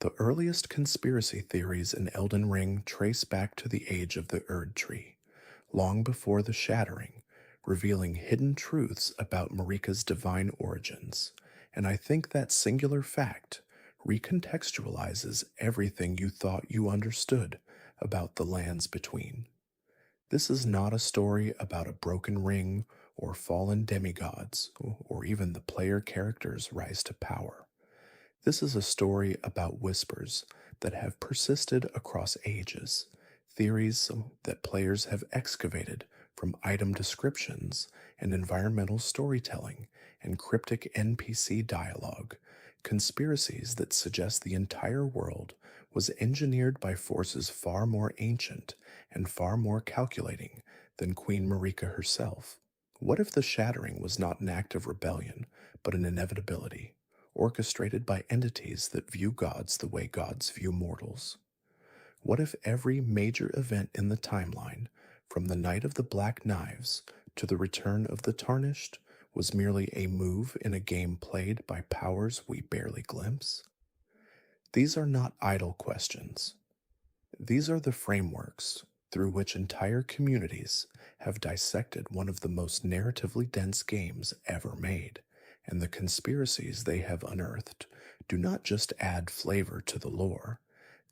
The earliest conspiracy theories in Elden Ring trace back to the age of the Erd Tree, long before the Shattering, revealing hidden truths about Marika's divine origins. And I think that singular fact recontextualizes everything you thought you understood about the lands between. This is not a story about a broken ring or fallen demigods, or even the player character's rise to power. This is a story about whispers that have persisted across ages, theories that players have excavated from item descriptions and environmental storytelling and cryptic NPC dialogue, conspiracies that suggest the entire world was engineered by forces far more ancient and far more calculating than Queen Marika herself. What if the Shattering was not an act of rebellion, but an inevitability, orchestrated by entities that view gods the way gods view mortals? What if every major event in the timeline, from the Night of the Black Knives to the return of the Tarnished, was merely a move in a game played by powers we barely glimpse? These are not idle questions. These are the frameworks through which entire communities have dissected one of the most narratively dense games ever made, and the conspiracies they have unearthed do not just add flavor to the lore,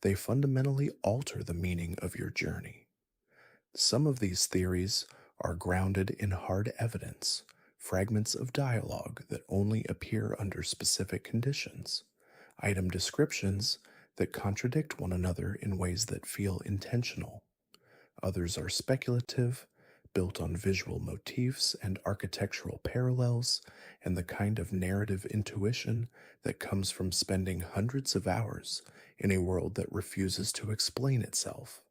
they fundamentally alter the meaning of your journey. Some of these theories are grounded in hard evidence, fragments of dialogue that only appear under specific conditions, item descriptions that contradict one another in ways that feel intentional. Others are speculative, built on visual motifs and architectural parallels, and the kind of narrative intuition that comes from spending hundreds of hours in a world that refuses to explain itself.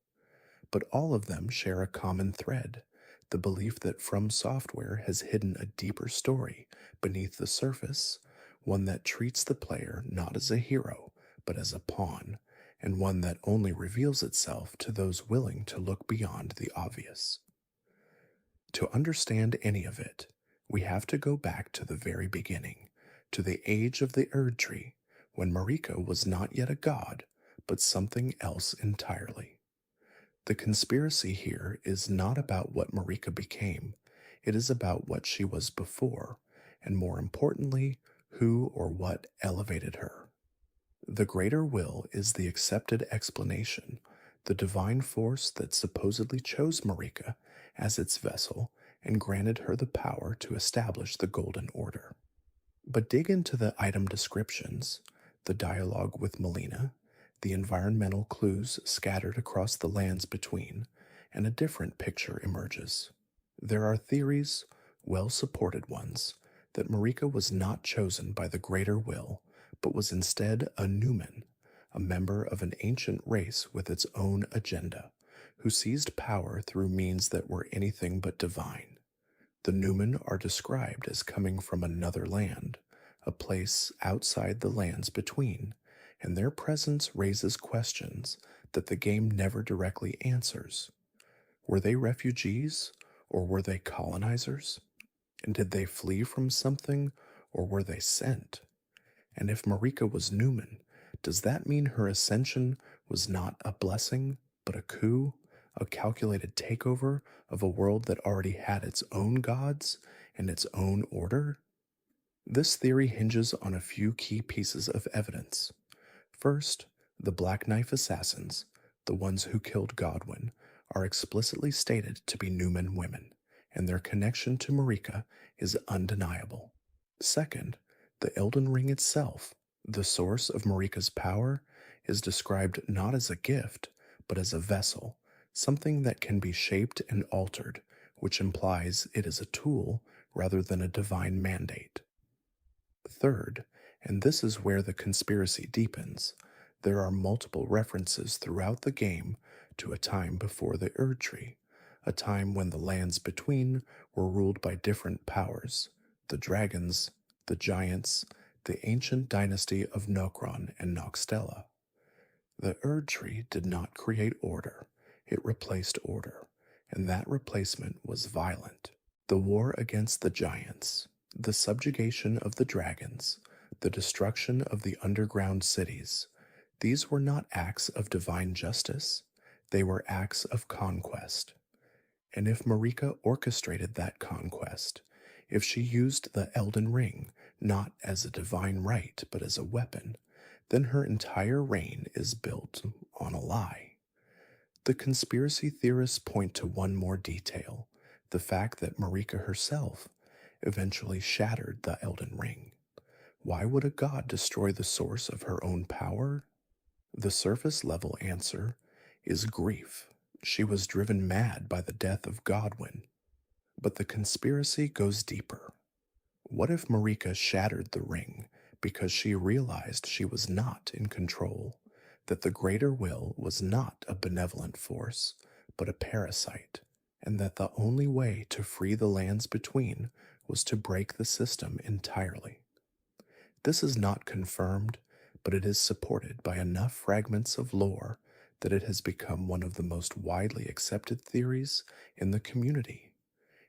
But all of them share a common thread: the belief that From Software has hidden a deeper story beneath the surface, one that treats the player not as a hero, but as a pawn, and one that only reveals itself to those willing to look beyond the obvious. To understand any of it, we have to go back to the very beginning, to the age of the Erd Tree, when Marika was not yet a god, but something else entirely. The conspiracy here is not about what Marika became, it is about what she was before, and more importantly, who or what elevated her. The greater will is the accepted explanation, the divine force that supposedly chose Marika as its vessel and granted her the power to establish the Golden Order. But dig into the item descriptions, the dialogue with Melina, the environmental clues scattered across the lands between, and a different picture emerges. There are theories, well supported ones, that Marika was not chosen by the greater will, but was instead a Numen, a member of an ancient race with its own agenda, who seized power through means that were anything but divine. The Numen are described as coming from another land, a place outside the lands between, and their presence raises questions that the game never directly answers. Were they refugees, or were they colonizers? And did they flee from something, or were they sent? And if Marika was Numen, does that mean her ascension was not a blessing, but a coup, a calculated takeover of a world that already had its own gods and its own order? This theory hinges on a few key pieces of evidence. First, the Black Knife assassins, the ones who killed Godwin, are explicitly stated to be Numen women, and their connection to Marika is undeniable. Second, the Elden Ring itself, the source of Marika's power, is described not as a gift, but as a vessel, something that can be shaped and altered, which implies it is a tool rather than a divine mandate. Third, and this is where the conspiracy deepens, there are multiple references throughout the game to a time before the Erd Tree, a time when the lands between were ruled by different powers: the dragons, the giants, the ancient dynasty of Nokron and Noxtella. The Erd Tree did not create order, it replaced order, and that replacement was violent. The war against the giants, the subjugation of the dragons, the destruction of the underground cities, These were not acts of divine justice, they were acts of conquest. And if Marika orchestrated that conquest, if she used the Elden Ring not as a divine right but as a weapon, then her entire reign is built on a lie. The conspiracy theorists point to one more detail: the fact that Marika herself eventually shattered the Elden Ring. Why would a god destroy the source of her own power? The surface level answer is grief. She was driven mad by the death of Godwin. But the conspiracy goes deeper. What if Marika shattered the ring because she realized she was not in control, that the greater will was not a benevolent force, but a parasite, and that the only way to free the lands between was to break the system entirely? This is not confirmed, but it is supported by enough fragments of lore that it has become one of the most widely accepted theories in the community.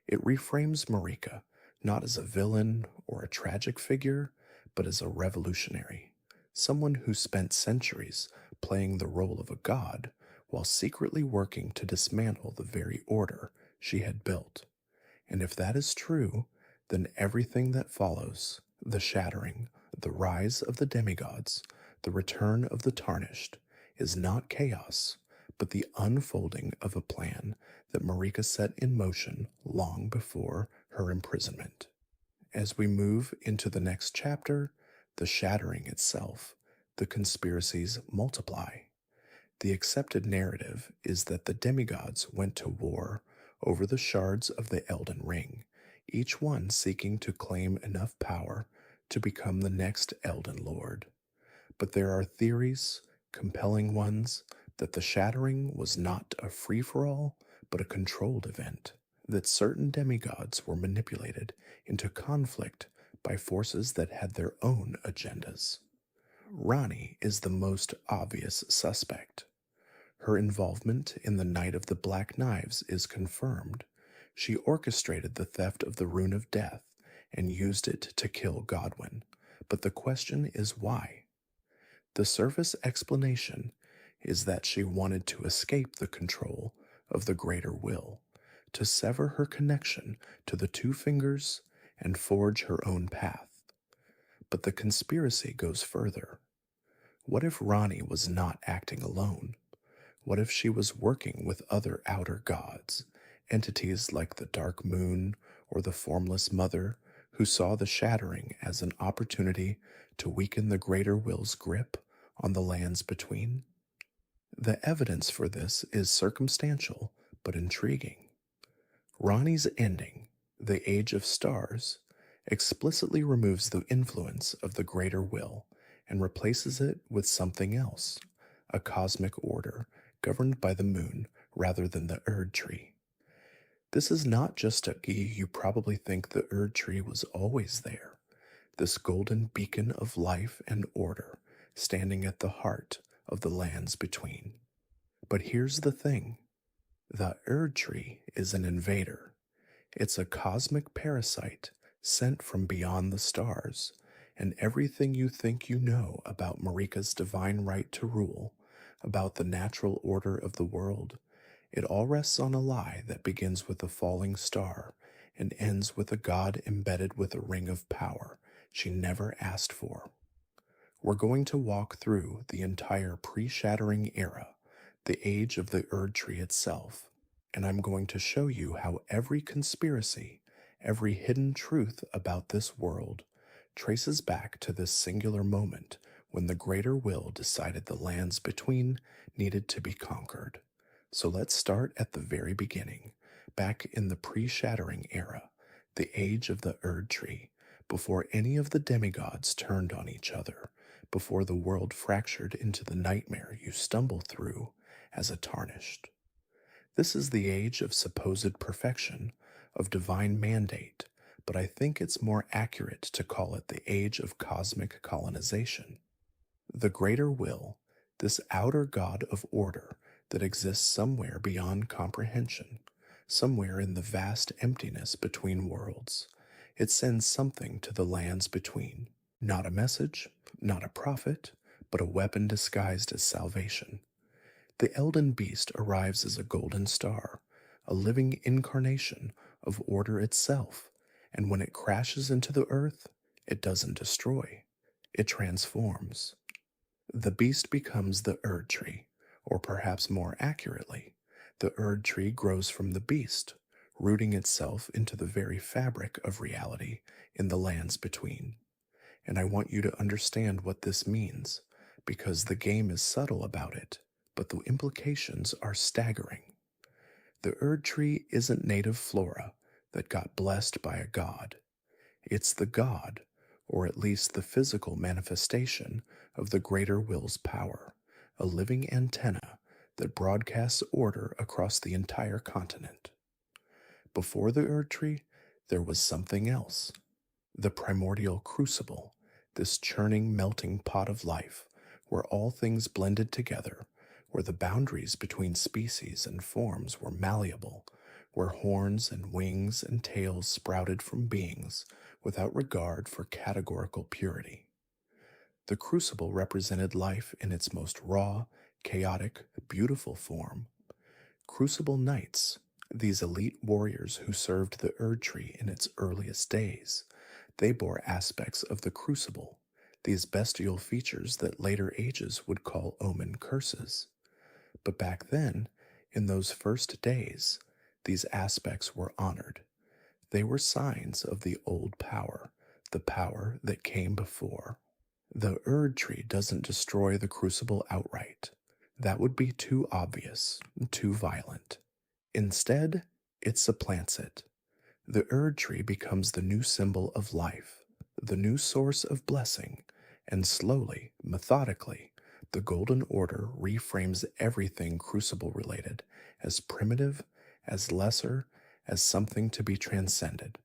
It reframes Marika not as a villain or a tragic figure, but as a revolutionary, someone who spent centuries playing the role of a god while secretly working to dismantle the very order she had built. And if that is true, then everything that follows, the shattering, the rise of the demigods, the return of the tarnished, is not chaos, but the unfolding of a plan that Marika set in motion long before her imprisonment. As we move into the next chapter, the shattering itself, the conspiracies multiply. The accepted narrative is that the demigods went to war over the shards of the Elden Ring, each one seeking to claim enough power to become the next Elden Lord. But there are theories, compelling ones, that the shattering was not a free for all, but a controlled event, that certain demigods were manipulated into conflict by forces that had their own agendas. Rani is the most obvious suspect. Her involvement in the Night of the Black Knives is confirmed. She orchestrated the theft of the Rune of Death and used it to kill Godwin. But the question is why? The surface explanation is that she wanted to escape the control of the greater will, to sever her connection to the two fingers and forge her own path. But the conspiracy goes further. What if Rani was not acting alone? What if she was working with other outer gods, entities like the Dark Moon or the Formless Mother, who saw the shattering as an opportunity to weaken the greater will's grip on the lands between? The evidence for this is circumstantial but intriguing. Rani's ending, the Age of Stars, explicitly removes the influence of the greater will and replaces it with something else, a cosmic order governed by the moon rather than the Erd Tree. This is not just a you probably think the Erd Tree was always there, this golden beacon of life and order standing at the heart of the lands between. But here's the thing: the Erd Tree is an invader. It's a cosmic parasite sent from beyond the stars, and everything you think you know about Marika's divine right to rule, about the natural order of the world, it all rests on a lie that begins with a falling star and ends with a god embedded with a ring of power she never asked for. We're going to walk through the entire pre-shattering era, the age of the Erd Tree itself, and I'm going to show you how every conspiracy, every hidden truth about this world, traces back to this singular moment when the greater will decided the lands between needed to be conquered. So let's start at the very beginning, back in the pre-shattering era, the age of the Erd Tree, before any of the demigods turned on each other, before the world fractured into the nightmare you stumble through as a tarnished. This is the age of supposed perfection, of divine mandate, but I think it's more accurate to call it the age of cosmic colonization. The greater will, this outer god of order that exists somewhere beyond comprehension, somewhere in the vast emptiness between worlds, it sends something to the lands between. Not a message, not a prophet, but a weapon disguised as salvation. The Elden Beast arrives as a golden star, a living incarnation of order itself, and when it crashes into the earth, it doesn't destroy, it transforms. The beast becomes the Erd Tree, or perhaps more accurately, the Erd Tree grows from the beast, rooting itself into the very fabric of reality in the lands between. And I want you to understand what this means, because the game is subtle about it, but the implications are staggering. The Erd Tree isn't native flora that got blessed by a god. It's the god, or at least the physical manifestation of the greater will's power, a living antenna that broadcasts order across the entire continent. Before the Erd Tree, there was something else, the primordial crucible, this churning, melting pot of life, where all things blended together, where the boundaries between species and forms were malleable, where horns and wings and tails sprouted from beings without regard for categorical purity. The crucible represented life in its most raw, chaotic, beautiful form. Crucible knights, these elite warriors who served the Erd Tree in its earliest days, they bore aspects of the crucible, these bestial features that later ages would call omen curses. But back then, in those first days, these aspects were honored. They were signs of the old power, the power that came before. The Erd Tree doesn't destroy the crucible outright. That would be too obvious, too violent. Instead, it supplants it. The Erd Tree becomes the new symbol of life, the new source of blessing, and slowly, methodically, the Golden Order reframes everything crucible related as primitive, as lesser, as something to be transcended.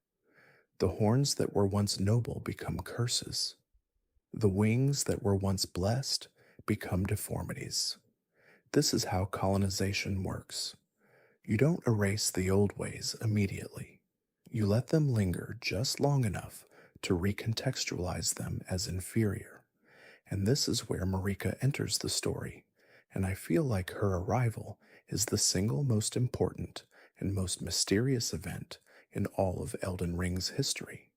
The horns that were once noble become curses. The wings that were once blessed become deformities. This is how colonization works. You don't erase the old ways immediately. You let them linger just long enough to recontextualize them as inferior. And this is where Marika enters the story, and I feel like her arrival is the single most important and most mysterious event in all of Elden Ring's history.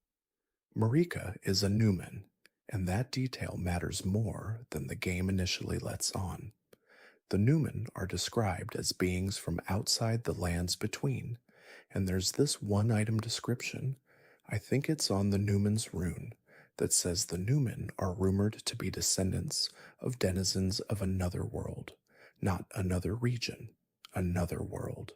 Marika is a Newman, and that detail matters more than the game initially lets on. The Newmen are described as beings from outside the lands between, and there's this one item description, I think it's on the Newman's rune, that says the Newmen are rumored to be descendants of denizens of another world, not another region, another world.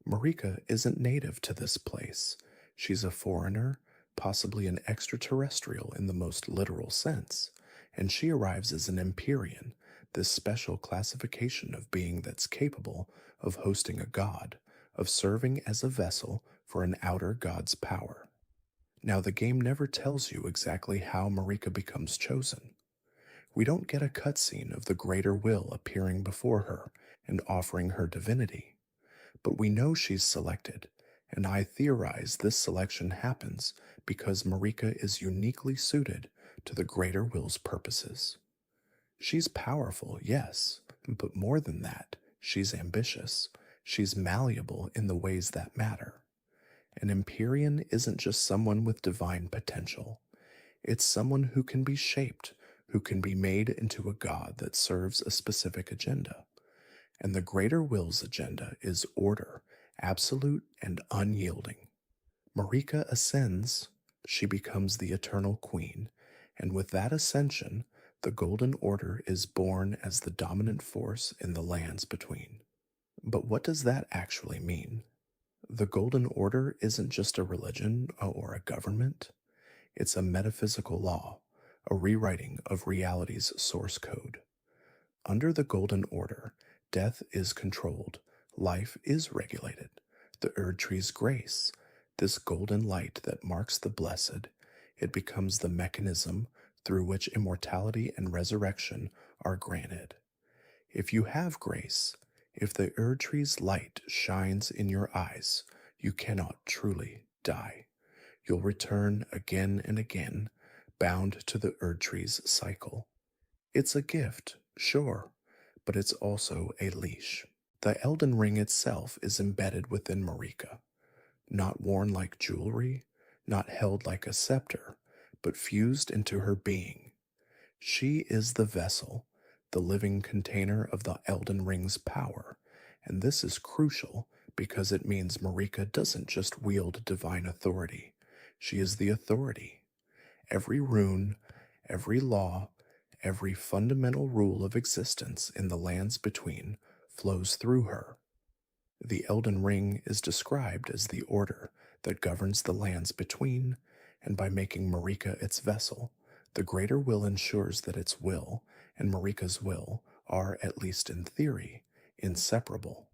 Marika isn't native to this place. She's a foreigner, possibly an extraterrestrial in the most literal sense, and she arrives as an Empyrean, this special classification of being that's capable of hosting a god, of serving as a vessel for an outer god's power. Now, the game never tells you exactly how Marika becomes chosen. We don't get a cutscene of the greater will appearing before her and offering her divinity, but we know she's selected, and I theorize this selection happens because Marika is uniquely suited to the greater will's purposes. She's powerful, yes, but more than that, she's ambitious. She's malleable in the ways that matter. An Empyrean isn't just someone with divine potential. It's someone who can be shaped, who can be made into a god that serves a specific agenda. And the greater will's agenda is order, absolute and unyielding. Marika ascends, she becomes the eternal queen, and with that ascension, the Golden Order is born as the dominant force in the lands between. But what does that actually mean? The Golden Order isn't just a religion or a government. It's a metaphysical law, a rewriting of reality's source code. Under the Golden Order, death is controlled, life is regulated. The Erd Tree's grace, this golden light that marks the blessed, it becomes the mechanism through which immortality and resurrection are granted. If you have grace, if the Erd Tree's light shines in your eyes, you cannot truly die. You'll return again and again, bound to the Erd Tree's cycle. It's a gift, sure, but it's also a leash. The Elden Ring itself is embedded within Marika, not worn like jewelry, not held like a scepter, but fused into her being. She is the vessel, the living container of the Elden Ring's power, and this is crucial because it means Marika doesn't just wield divine authority. She is the authority. Every rune, every law, every fundamental rule of existence in the lands between flows through her. The Elden Ring is described as the order that governs the lands between, and by making Marika its vessel, the greater will ensures that its will and Marika's will are, at least in theory, inseparable.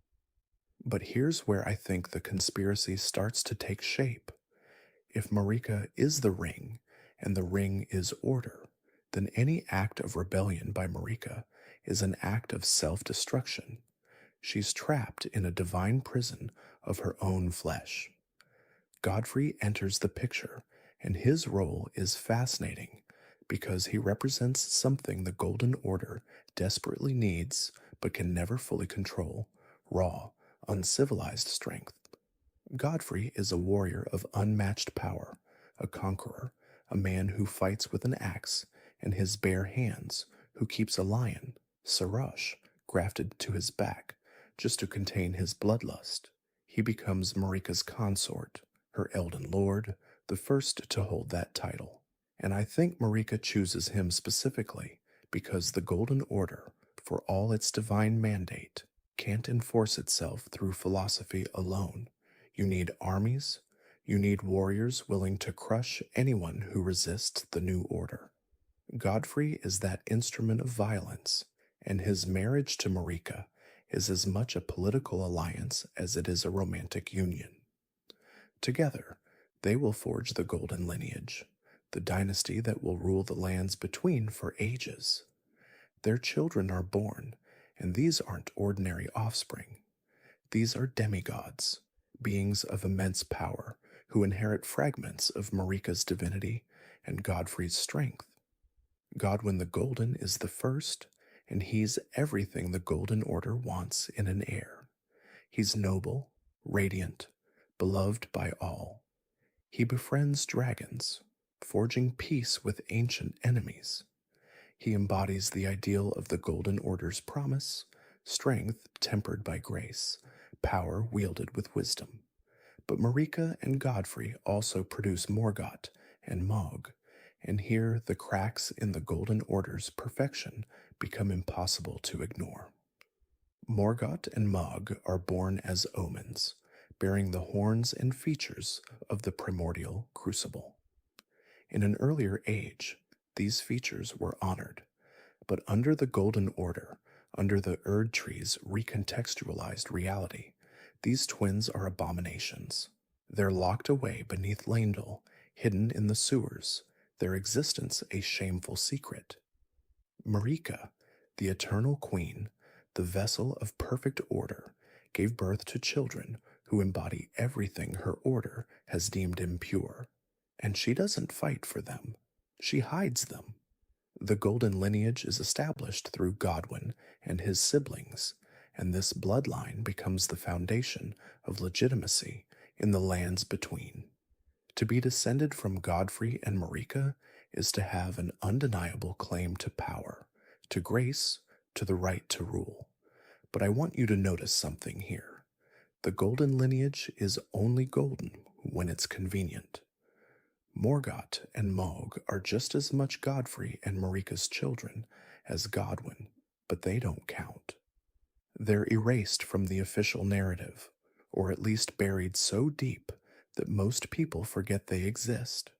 But here's where I think the conspiracy starts to take shape. If Marika is the ring, and the ring is order, then any act of rebellion by Marika is an act of self destruction. She's trapped in a divine prison of her own flesh. Godfrey enters the picture, and his role is fascinating because he represents something the Golden Order desperately needs but can never fully control: raw, uncivilized strength. Godfrey is a warrior of unmatched power, a conqueror, a man who fights with an axe and his bare hands, who keeps a lion, Sarash, grafted to his back just to contain his bloodlust. He becomes Marika's consort, her Elden Lord, the first to hold that title. And I think Marika chooses him specifically because the Golden Order, for all its divine mandate, can't enforce itself through philosophy alone. You need armies, you need warriors willing to crush anyone who resists the new order. Godfrey is that instrument of violence, and his marriage to Marika is as much a political alliance as it is a romantic union. Together, they will forge the Golden Lineage, the dynasty that will rule the lands between for ages. Their children are born, and these aren't ordinary offspring. These are demigods, beings of immense power, who inherit fragments of Marika's divinity and Godfrey's strength. Godwyn the Golden is the first, and he's everything the Golden Order wants in an heir. He's noble, radiant, beloved by all. He befriends dragons, forging peace with ancient enemies. He embodies the ideal of the Golden Order's promise: strength tempered by grace, power wielded with wisdom. But Marika and Godfrey also produce Morgott and Mog, and here the cracks in the Golden Order's perfection become impossible to ignore. Morgott and Mog are born as omens, bearing the horns and features of the primordial crucible. In an earlier age, these features were honored, but under the Golden Order, under the Erd Tree's recontextualized reality, these twins are abominations. They're locked away beneath Landel, hidden in the sewers, their existence a shameful secret. Marika, the eternal queen, the vessel of perfect order, gave birth to children who embody everything her order has deemed impure. And she doesn't fight for them. She hides them. The Golden Lineage is established through Godwyn and his siblings, and this bloodline becomes the foundation of legitimacy in the lands between. To be descended from Godfrey and Marika is to have an undeniable claim to power, to grace, to the right to rule. But I want you to notice something here. The Golden Lineage is only golden when it's convenient. Morgott and Mog are just as much Godfrey and Marika's children as Godwyn, but they don't count. They're erased from the official narrative, or at least buried so deep that most people forget they exist.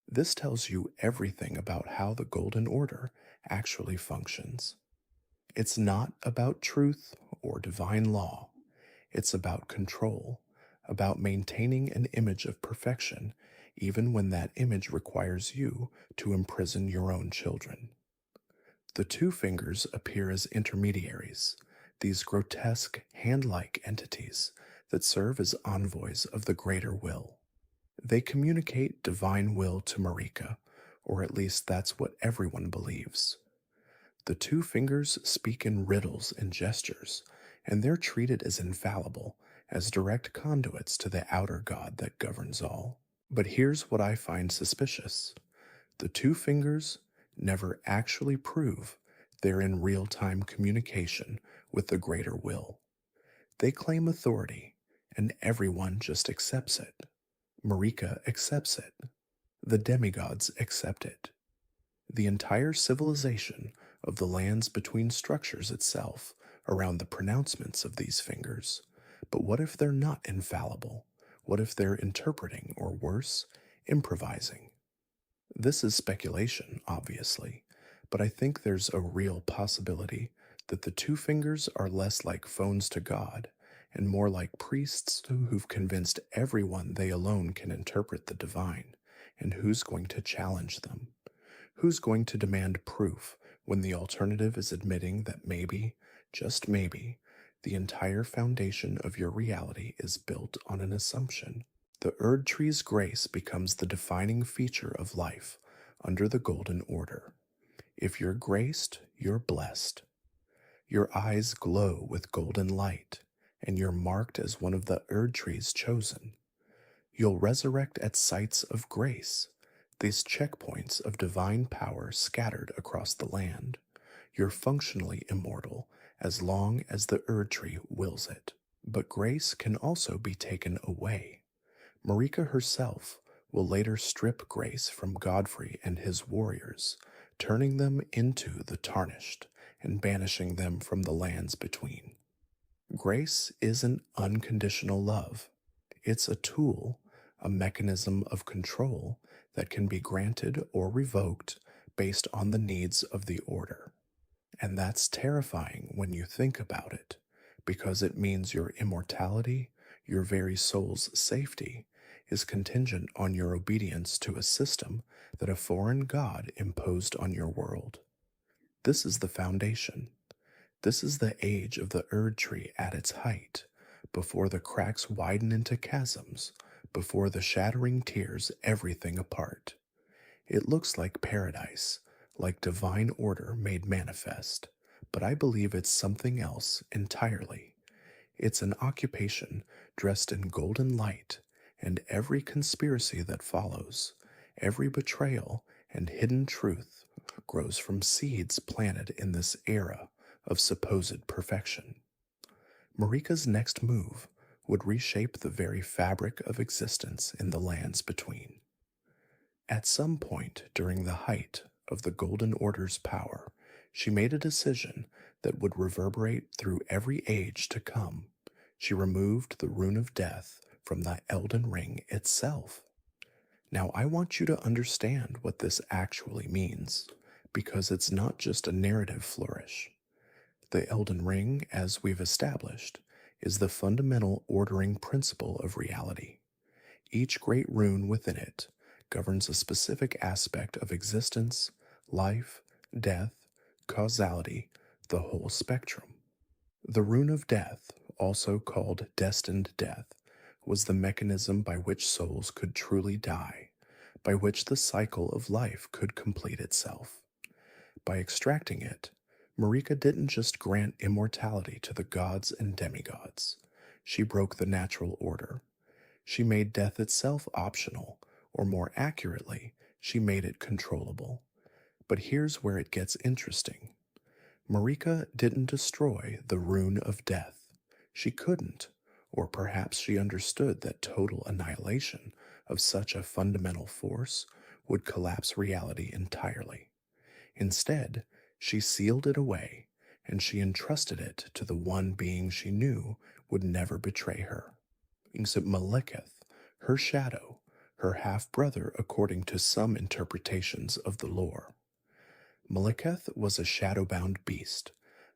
This tells you everything about how the Golden Order actually functions. It's not about truth or divine law. It's about control, about maintaining an image of perfection, even when that image requires you to imprison your own children. The two fingers appear as intermediaries, these grotesque, hand-like entities that serve as envoys of the greater will. They communicate divine will to Marika, or at least that's what everyone believes. The two fingers speak in riddles and gestures, and they're treated as infallible, as direct conduits to the outer God that governs all. But here's what I find suspicious: the two fingers never actually prove they're in real time communication with the greater will. They claim authority, and everyone just accepts it. Marika accepts it. The demigods accept it. The entire civilization of the lands between structures itself around the pronouncements of these fingers. But what if they're not infallible? What if they're interpreting, or worse, improvising? This is speculation, obviously, but I think there's a real possibility that the two fingers are less like phones to God and more like priests who've convinced everyone they alone can interpret the divine. And who's going to challenge them? Who's going to demand proof when the alternative is admitting that maybe, just maybe, the entire foundation of your reality is built on an assumption? The Erd Tree's grace becomes the defining feature of life under the Golden Order. If you're graced, you're blessed. Your eyes glow with golden light, and you're marked as one of the Erd Tree's chosen. You'll resurrect at sites of grace, these checkpoints of divine power scattered across the land. You're functionally immortal as long as the Erd Tree wills it. But grace can also be taken away. Marika herself will later strip grace from Godfrey and his warriors, turning them into the tarnished and banishing them from the lands between. Grace isn't unconditional love. It's a tool, a mechanism of control that can be granted or revoked based on the needs of the order. And that's terrifying when you think about it, because it means your immortality, your very soul's safety, is contingent on your obedience to a system that a foreign god imposed on your world. This is the foundation. This is the age of the Erd Tree at its height, before the cracks widen into chasms, before the shattering tears everything apart. It looks like paradise, like divine order made manifest, but I believe it's something else entirely. It's an occupation dressed in golden light, and every conspiracy that follows, every betrayal and hidden truth grows from seeds planted in this era of supposed perfection. Marika's next move would reshape the very fabric of existence in the lands between. At some point during the height of the Golden Order's power, she made a decision that would reverberate through every age to come. She removed the Rune of Death from the Elden Ring itself. Now, I want you to understand what this actually means, because it's not just a narrative flourish. The Elden Ring, as we've established, is the fundamental ordering principle of reality. Each great rune within it governs a specific aspect of existence, life, death, causality, the whole spectrum. The Rune of Death, also called Destined Death, was the mechanism by which souls could truly die, by which the cycle of life could complete itself. By extracting it, Marika didn't just grant immortality to the gods and demigods. She broke the natural order. She made death itself optional, or more accurately, she made it controllable. But here's where it gets interesting. Marika didn't destroy the Rune of Death. She couldn't, or perhaps she understood that total annihilation of such a fundamental force would collapse reality entirely. Instead, she sealed it away, and she entrusted it to the one being she knew would never betray her. Malekith, her shadow, her half-brother according to some interpretations of the lore. Malekith was a shadow-bound beast,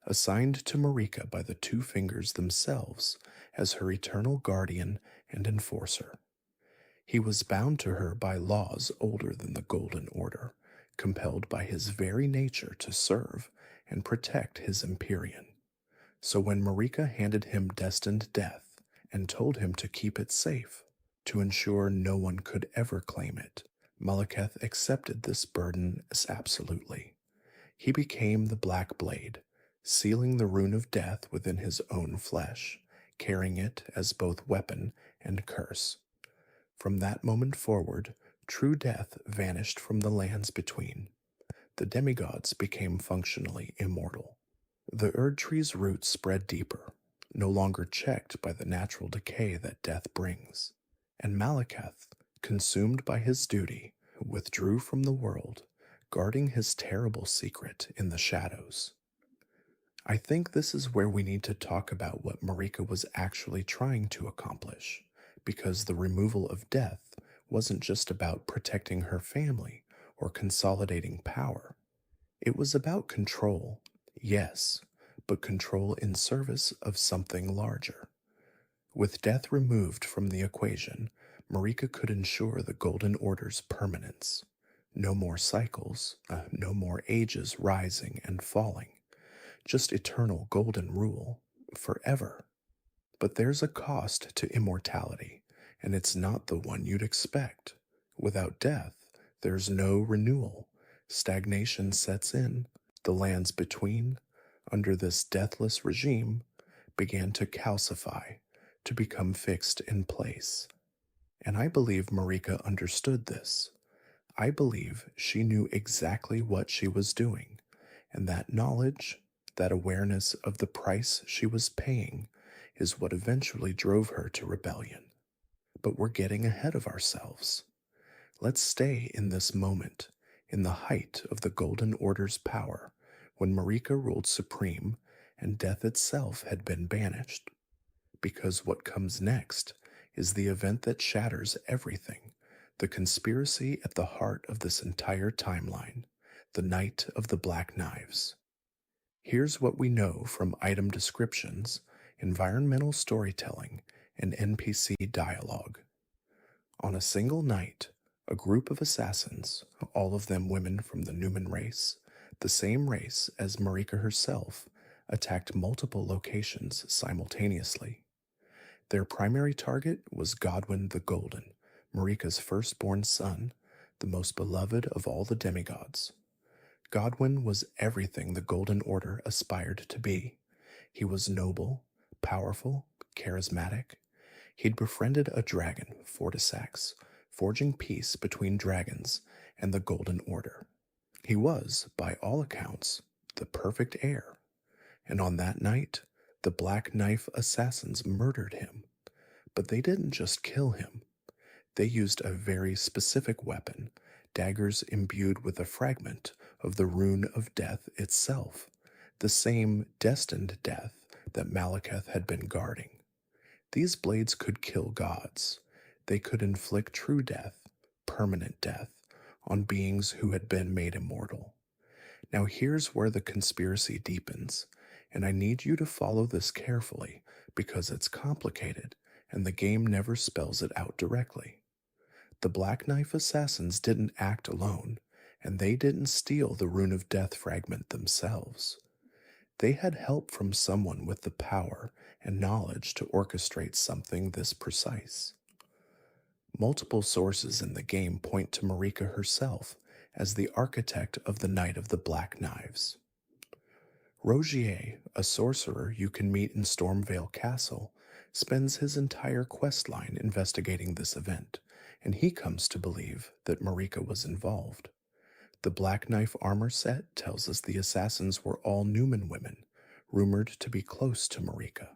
assigned to Marika by the two fingers themselves as her eternal guardian and enforcer. He was bound to her by laws older than the Golden Order, compelled by his very nature to serve and protect his Empyrean. So when Marika handed him Destined Death and told him to keep it safe, to ensure no one could ever claim it, Malekith accepted this burden as absolutely. He became the Black Blade, sealing the rune of death within his own flesh, carrying it as both weapon and curse. From that moment forward, true death vanished from the lands between. The demigods became functionally immortal. The Erd tree's roots spread deeper, no longer checked by the natural decay that death brings. And Malekith, consumed by his duty, withdrew from the world, guarding his terrible secret in the shadows. I think this is where we need to talk about what Marika was actually trying to accomplish, because the removal of death wasn't just about protecting her family or consolidating power. It was about control, yes, but control in service of something larger. With death removed from the equation, Marika could ensure the Golden Order's permanence. No more cycles, no more ages rising and falling, just eternal golden rule, forever. But there's a cost to immortality, and it's not the one you'd expect. Without death, there's no renewal. Stagnation sets in. The lands between, under this deathless regime, began to calcify, to become fixed in place. And I believe Marika understood this. I believe she knew exactly what she was doing, and that knowledge, that awareness of the price she was paying, is what eventually drove her to rebellion. But we're getting ahead of ourselves. Let's stay in this moment, in the height of the Golden Order's power, when Marika ruled supreme and death itself had been banished. Because what comes next is the event that shatters everything, the conspiracy at the heart of this entire timeline, the Night of the Black Knives. Here's what we know from item descriptions, environmental storytelling, and NPC dialogue. On a single night, a group of assassins, all of them women from the Newman race, the same race as Marika herself, attacked multiple locations simultaneously. Their primary target was Godwyn the Golden, Marika's firstborn son, the most beloved of all the demigods. Godwyn was everything the Golden Order aspired to be. He was noble, powerful, charismatic. He'd befriended a dragon, Fortisax, forging peace between dragons and the Golden Order. He was, by all accounts, the perfect heir. And on that night, the Black Knife assassins murdered him. But they didn't just kill him. They used a very specific weapon, daggers imbued with a fragment of the rune of death itself, the same destined death that Malekith had been guarding. These blades could kill gods. They could inflict true death, permanent death, on beings who had been made immortal. Now here's where the conspiracy deepens, and I need you to follow this carefully because it's complicated and the game never spells it out directly. The Black Knife assassins didn't act alone, and they didn't steal the Rune of Death fragment themselves. They had help from someone with the power and knowledge to orchestrate something this precise. Multiple sources in the game point to Marika herself as the architect of the Night of the Black Knives. Rogier, a sorcerer you can meet in Stormvale Castle, spends his entire questline investigating this event, and he comes to believe that Marika was involved. The Black Knife armor set tells us the assassins were all Newman women, rumored to be close to Marika.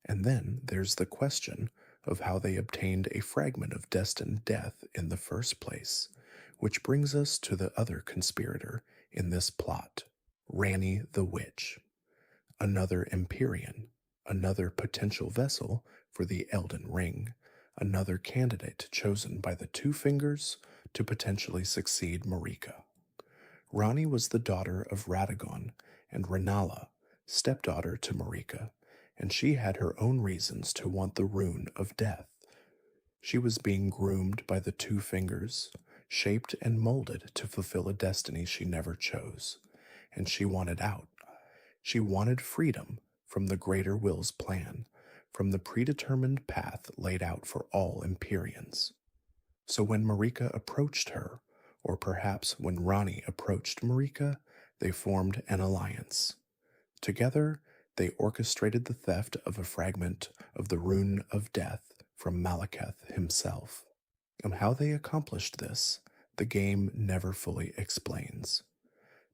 And then there's the question of how they obtained a fragment of destined death in the first place, which brings us to the other conspirator in this plot, Ranni the Witch. Another Empyrean, another potential vessel for the Elden Ring, another candidate chosen by the Two Fingers to potentially succeed Marika. Ranni was the daughter of Radagon and Rennala, stepdaughter to Marika, and she had her own reasons to want the Rune of Death. She was being groomed by the Two Fingers, shaped and molded to fulfill a destiny she never chose, and she wanted out. She wanted freedom from the Greater Will's plan, from the predetermined path laid out for all Empyreans. So when Marika approached her, or perhaps when Ranni approached Marika, They formed an alliance. Together, they orchestrated the theft of a fragment of the Rune of Death from Malekith himself. And how they accomplished this, the game never fully explains.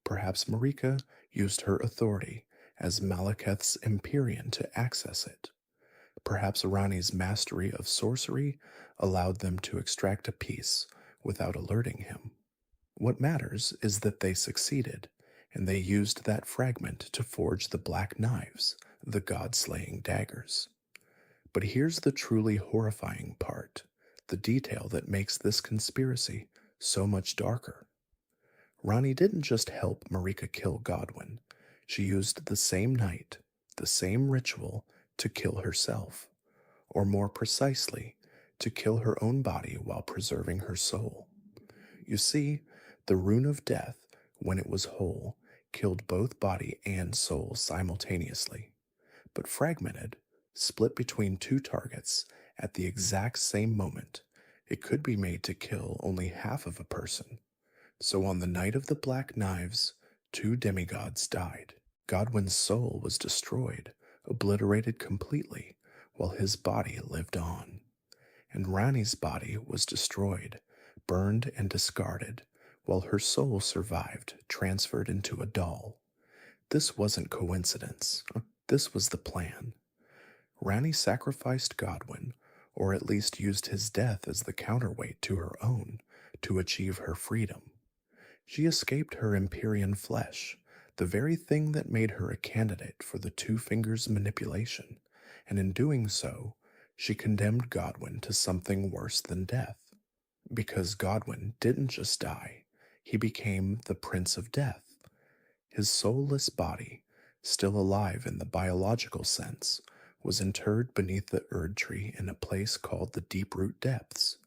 Perhaps Marika used her authority as Malekith's Empyrean to access it. Perhaps Rani's mastery of sorcery allowed them to extract a piece without alerting him. What matters is that they succeeded, and they used that fragment to forge the black knives, the god-slaying daggers. But here's the truly horrifying part, the detail that makes this conspiracy so much darker. Rani didn't just help Marika kill Godwin. She used the same night, the same ritual, to kill herself, or more precisely, to kill her own body while preserving her soul. You see, the Rune of Death, when it was whole, killed both body and soul simultaneously, but fragmented, split between two targets at the exact same moment, it could be made to kill only half of a person. So on the night of the Black Knives, two demigods died. Godwin's soul was destroyed, obliterated completely, while his body lived on. And Rani's body was destroyed, burned and discarded, while her soul survived, transferred into a doll. This wasn't coincidence. This was the plan. Rani sacrificed Godwin, or at least used his death as the counterweight to her own, to achieve her freedom. She escaped her Empyrean flesh, the very thing that made her a candidate for the Two Fingers manipulation, and in doing so, she condemned Godwin to something worse than death. Because Godwin didn't just die, he became the Prince of Death. His soulless body, still alive in the biological sense, was interred beneath the Erd tree in a place called the Deeproot Depths.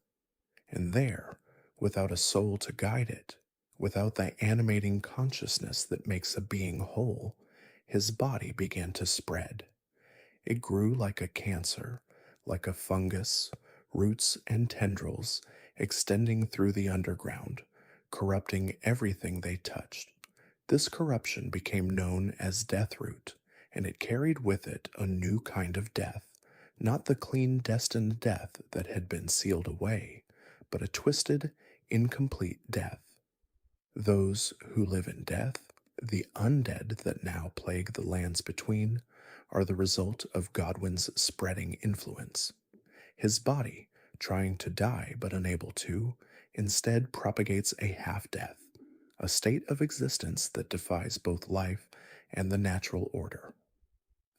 And there, without a soul to guide it, without the animating consciousness that makes a being whole, his body began to spread. It grew like a cancer, like a fungus, roots and tendrils extending through the underground, corrupting everything they touched. This corruption became known as Deathroot, and it carried with it a new kind of death, not the clean destined death that had been sealed away, but a twisted, incomplete death. Those who live in death, the undead that now plague the lands between, are the result of Godwin's spreading influence. His body, trying to die but unable to, instead propagates a half-death, a state of existence that defies both life and the natural order.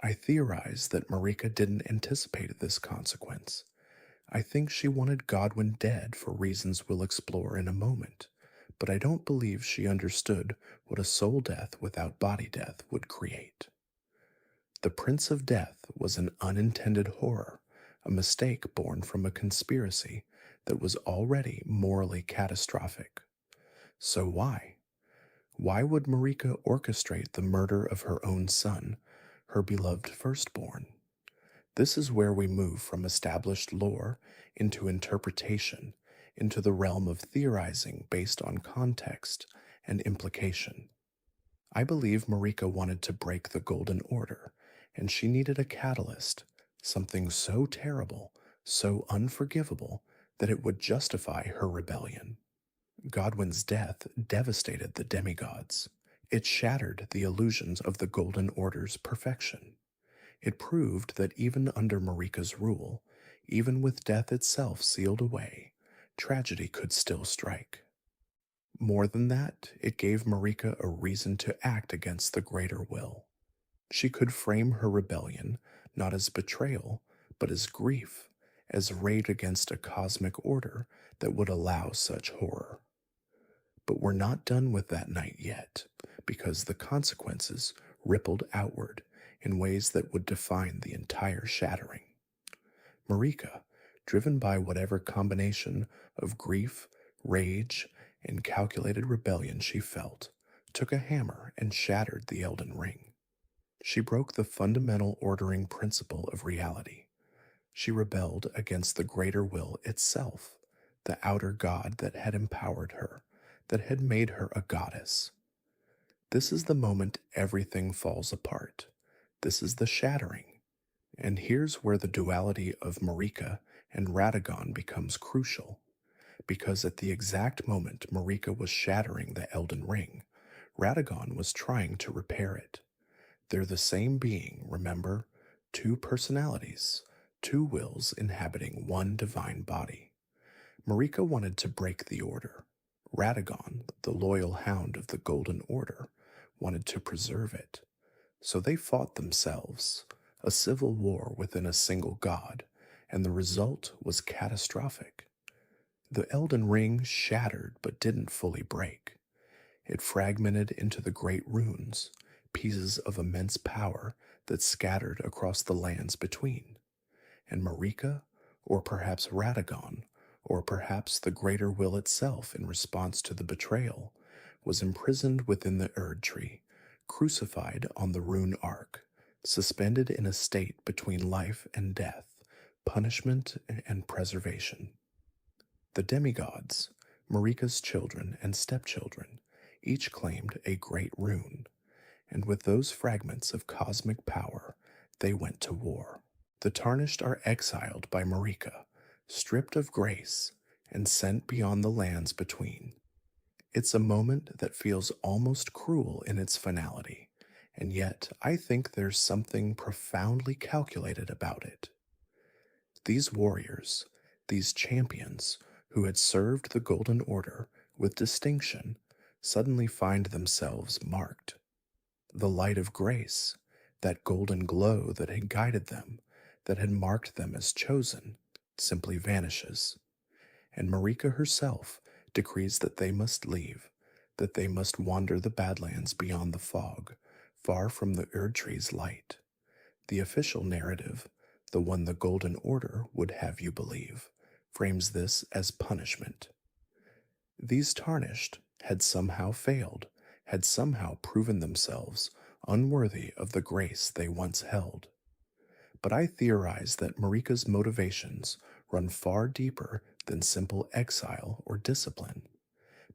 I theorize that Marika didn't anticipate this consequence. I think she wanted Godwin dead for reasons we'll explore in a moment, but I don't believe she understood what a soul death without body death would create. The Prince of Death was an unintended horror, a mistake born from a conspiracy that was already morally catastrophic. So why? Why would Marika orchestrate the murder of her own son, her beloved firstborn? This is where we move from established lore into interpretation, into the realm of theorizing based on context and implication. I believe Marika wanted to break the Golden Order, and she needed a catalyst, something so terrible, so unforgivable, that it would justify her rebellion. Godwin's death devastated the demigods. It shattered the illusions of the Golden Order's perfection. It proved that even under Marika's rule, even with death itself sealed away, tragedy could still strike. More than that, it gave Marika a reason to act against the greater will. She could frame her rebellion not as betrayal, but as grief, as rage against a cosmic order that would allow such horror. But we're not done with that night yet, because the consequences rippled outward in ways that would define the entire shattering. Marika, driven by whatever combination of grief, rage, and calculated rebellion she felt, took a hammer and shattered the Elden Ring. She broke the fundamental ordering principle of reality. She rebelled against the greater will itself, the outer god that had empowered her, that had made her a goddess. This is the moment everything falls apart. This is the shattering. And here's where the duality of Marika and Radagon becomes crucial. Because at the exact moment Marika was shattering the Elden Ring, Radagon was trying to repair it. They're the same being, remember? Two personalities, two wills inhabiting one divine body. Marika wanted to break the order. Radagon, the loyal hound of the Golden Order, wanted to preserve it. So they fought themselves, a civil war within a single god, and the result was catastrophic. The Elden Ring shattered but didn't fully break. It fragmented into the great runes, pieces of immense power that scattered across the lands between. And Marika, or perhaps Radagon, or perhaps the greater will itself in response to the betrayal, was imprisoned within the Erd Tree, crucified on the rune arc, suspended in a state between life and death, punishment and preservation. The demigods, Marika's children and stepchildren, each claimed a great rune, and with those fragments of cosmic power, they went to war. The tarnished are exiled by Marika, stripped of grace, and sent beyond the lands between. It's a moment that feels almost cruel in its finality, and yet I think there's something profoundly calculated about it. These warriors, these champions who had served the Golden Order with distinction, suddenly find themselves marked. The light of grace, that golden glow that had guided them, that had marked them as chosen, simply vanishes. And Marika herself decrees that they must leave, that they must wander the Badlands beyond the fog, far from the Erd Tree's light. The official narrative, the one the Golden Order would have you believe, frames this as punishment. These tarnished had somehow failed, had somehow proven themselves unworthy of the grace they once held. But I theorize that Marika's motivations run far deeper than simple exile or discipline.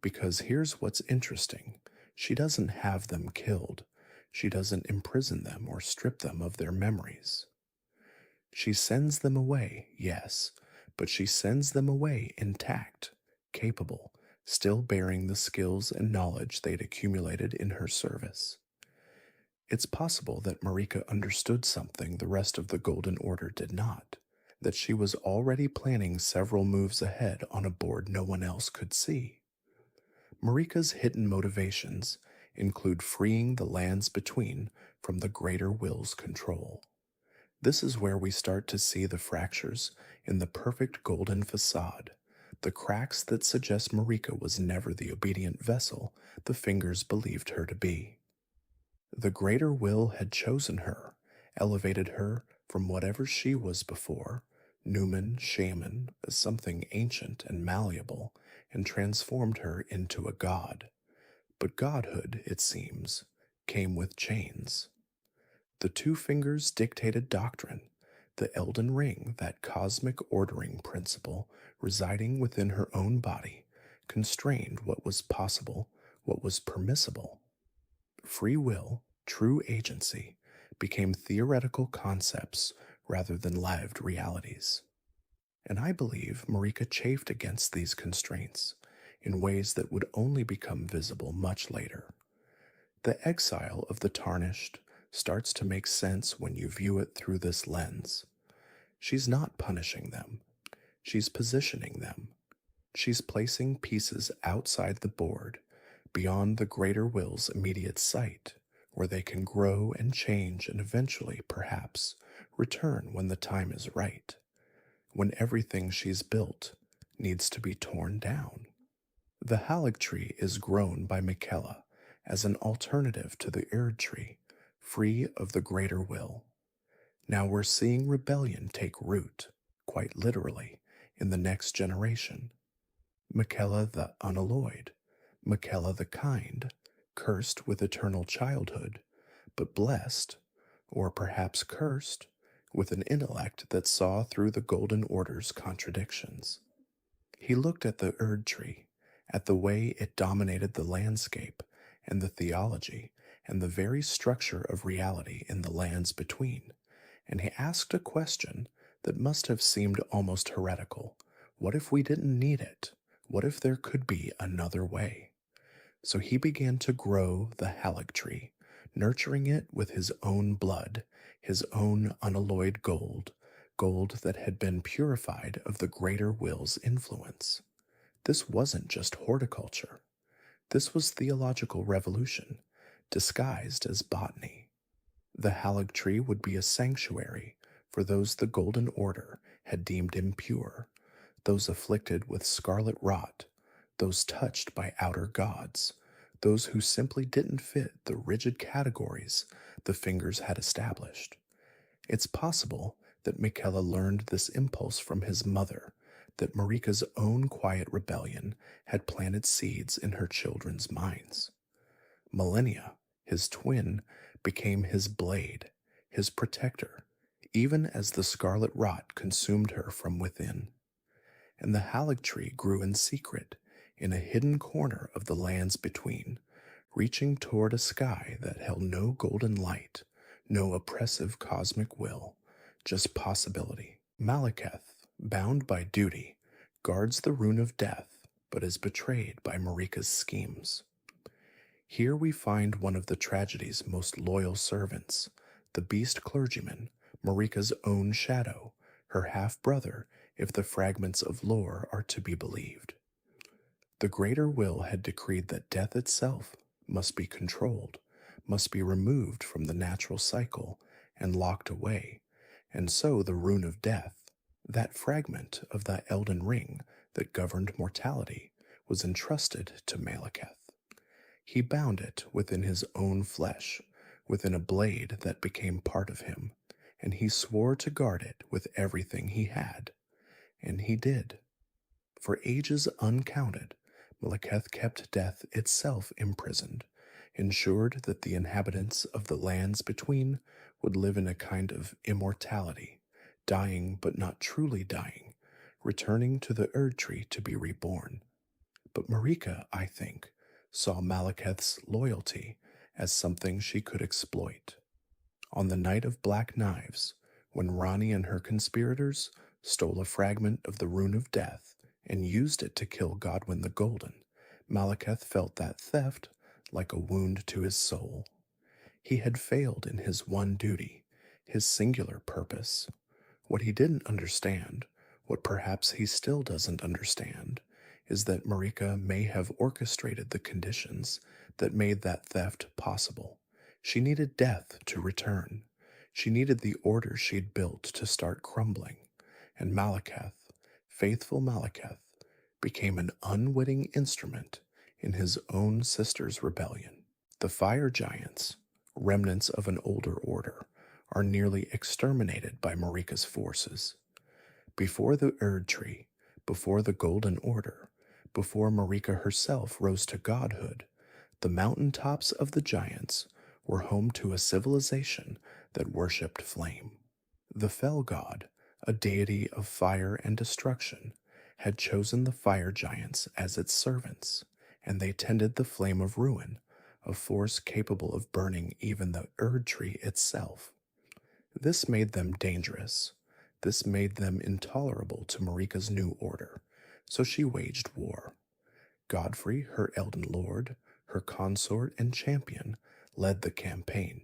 Because here's what's interesting: she doesn't have them killed, she doesn't imprison them or strip them of their memories. She sends them away, yes, but she sends them away intact, capable, still bearing the skills and knowledge they'd accumulated in her service. It's possible that Marika understood something the rest of the Golden Order did not, that she was already planning several moves ahead on a board no one else could see. Marika's hidden motivations include freeing the lands between from the greater will's control. This is where we start to see the fractures in the perfect golden facade, the cracks that suggest Marika was never the obedient vessel the fingers believed her to be. The greater will had chosen her, elevated her from whatever she was before, Newman, shaman, as something ancient and malleable, and transformed her into a god. But godhood, it seems, came with chains. The two fingers dictated doctrine, the Elden Ring, that cosmic ordering principle residing within her own body, constrained what was possible, what was permissible. Free will, true agency, became theoretical concepts rather than lived realities. And I believe Marika chafed against these constraints in ways that would only become visible much later. The exile of the tarnished starts to make sense when you view it through this lens. She's not punishing them, she's positioning them. She's placing pieces outside the board, beyond the greater will's immediate sight, where they can grow and change and eventually, perhaps, return when the time is right, when everything she's built needs to be torn down. The Halig tree is grown by Miquella as an alternative to the Erd tree, free of the greater will. Now we're seeing rebellion take root, quite literally, in the next generation. Miquella the unalloyed, Miquella the kind, cursed with eternal childhood, but blessed, or perhaps cursed, with an intellect that saw through the Golden Order's contradictions. He looked at the Erd tree, at the way it dominated the landscape, and the theology and the very structure of reality in the lands between, and he asked a question that must have seemed almost heretical. What if we didn't need it? What if there could be another way? So he began to grow the Halleck tree, nurturing it with his own blood, his own unalloyed gold, gold that had been purified of the greater will's influence. This wasn't just horticulture. This was theological revolution, disguised as botany. The Halleck tree would be a sanctuary for those the Golden Order had deemed impure, those afflicted with scarlet rot, those touched by outer gods, those who simply didn't fit the rigid categories the fingers had established. It's possible that Michaela learned this impulse from his mother, that Marika's own quiet rebellion had planted seeds in her children's minds. Millennia, his twin, became his blade, his protector, even as the scarlet rot consumed her from within. And the Halleck tree grew in secret, in a hidden corner of the lands between, reaching toward a sky that held no golden light, no oppressive cosmic will, just possibility. Malekith, bound by duty, guards the rune of death, but is betrayed by Marika's schemes. Here we find one of the tragedy's most loyal servants, the beast clergyman, Marika's own shadow, her half-brother, if the fragments of lore are to be believed. The greater will had decreed that death itself must be controlled, must be removed from the natural cycle and locked away, and so the rune of death, that fragment of the Elden Ring that governed mortality, was entrusted to Malekith. He bound it within his own flesh, within a blade that became part of him, and he swore to guard it with everything he had. And he did. For ages uncounted, Malekith kept death itself imprisoned, ensured that the inhabitants of the lands between would live in a kind of immortality, dying but not truly dying, returning to the Erd Tree to be reborn. But Marika, I think, saw Malekith's loyalty as something she could exploit. On the night of Black Knives, when Rani and her conspirators stole a fragment of the Rune of Death and used it to kill Godwyn the Golden, Malekith felt that theft like a wound to his soul. He had failed in his one duty, his singular purpose. What he didn't understand, what perhaps he still doesn't understand, is that Marika may have orchestrated the conditions that made that theft possible. She needed death to return. She needed the order she'd built to start crumbling. And Malekith, faithful Malekith, became an unwitting instrument in his own sister's rebellion. The fire giants, remnants of an older order, are nearly exterminated by Marika's forces. Before the Erd Tree, before the Golden Order, before Marika herself rose to godhood, the mountain tops of the giants were home to a civilization that worshipped flame. The Fell God, a deity of fire and destruction, had chosen the fire giants as its servants, and they tended the flame of ruin, a force capable of burning even the Erd Tree itself. This made them dangerous. This made them intolerable to Marika's new order, so she waged war. Godfrey, her Elden Lord, her consort and champion, led the campaign.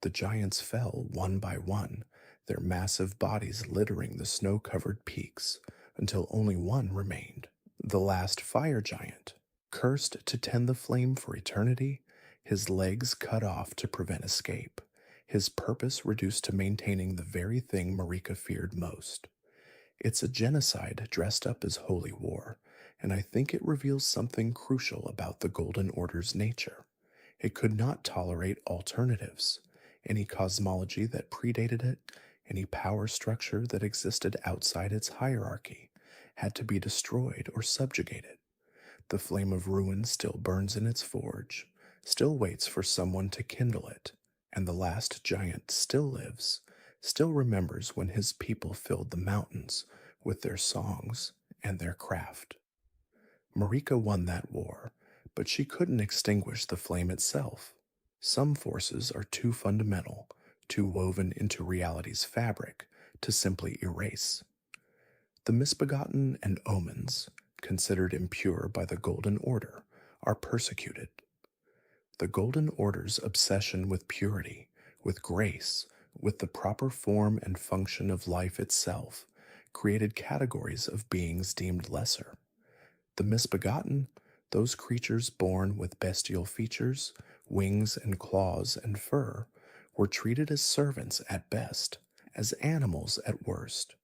The giants fell one by one, their massive bodies littering the snow-covered peaks, until only one remained. The last fire giant, cursed to tend the flame for eternity, his legs cut off to prevent escape, his purpose reduced to maintaining the very thing Marika feared most. It's a genocide dressed up as holy war, and I think it reveals something crucial about the Golden Order's nature. It could not tolerate alternatives. Any cosmology that predated it, any power structure that existed outside its hierarchy, had to be destroyed or subjugated. The flame of ruin still burns in its forge, still waits for someone to kindle it, and the last giant still lives, still remembers when his people filled the mountains with their songs and their craft. Marika won that war, but she couldn't extinguish the flame itself. Some forces are too fundamental, too woven into reality's fabric, to simply erase. The misbegotten and omens, considered impure by the Golden Order, are persecuted. The Golden Order's obsession with purity, with grace, with the proper form and function of life itself, created categories of beings deemed lesser. The misbegotten, those creatures born with bestial features, wings and claws and fur, were treated as servants at best, as animals at worst.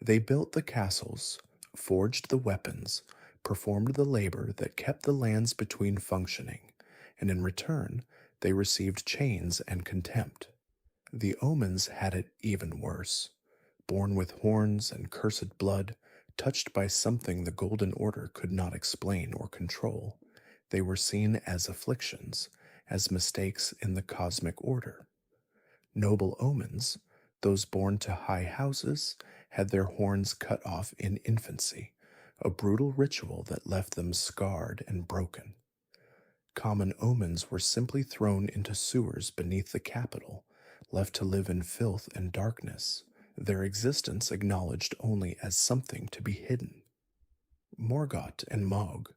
They built the castles, forged the weapons, performed the labor that kept the lands between functioning, and in return, they received chains and contempt. The omens had it even worse. Born with horns and cursed blood, touched by something the Golden Order could not explain or control, they were seen as afflictions, as mistakes in the cosmic order. Noble omens, those born to high houses, had their horns cut off in infancy, a brutal ritual that left them scarred and broken. Common omens were simply thrown into sewers beneath the capital, left to live in filth and darkness, their existence acknowledged only as something to be hidden. Morgoth and Mog,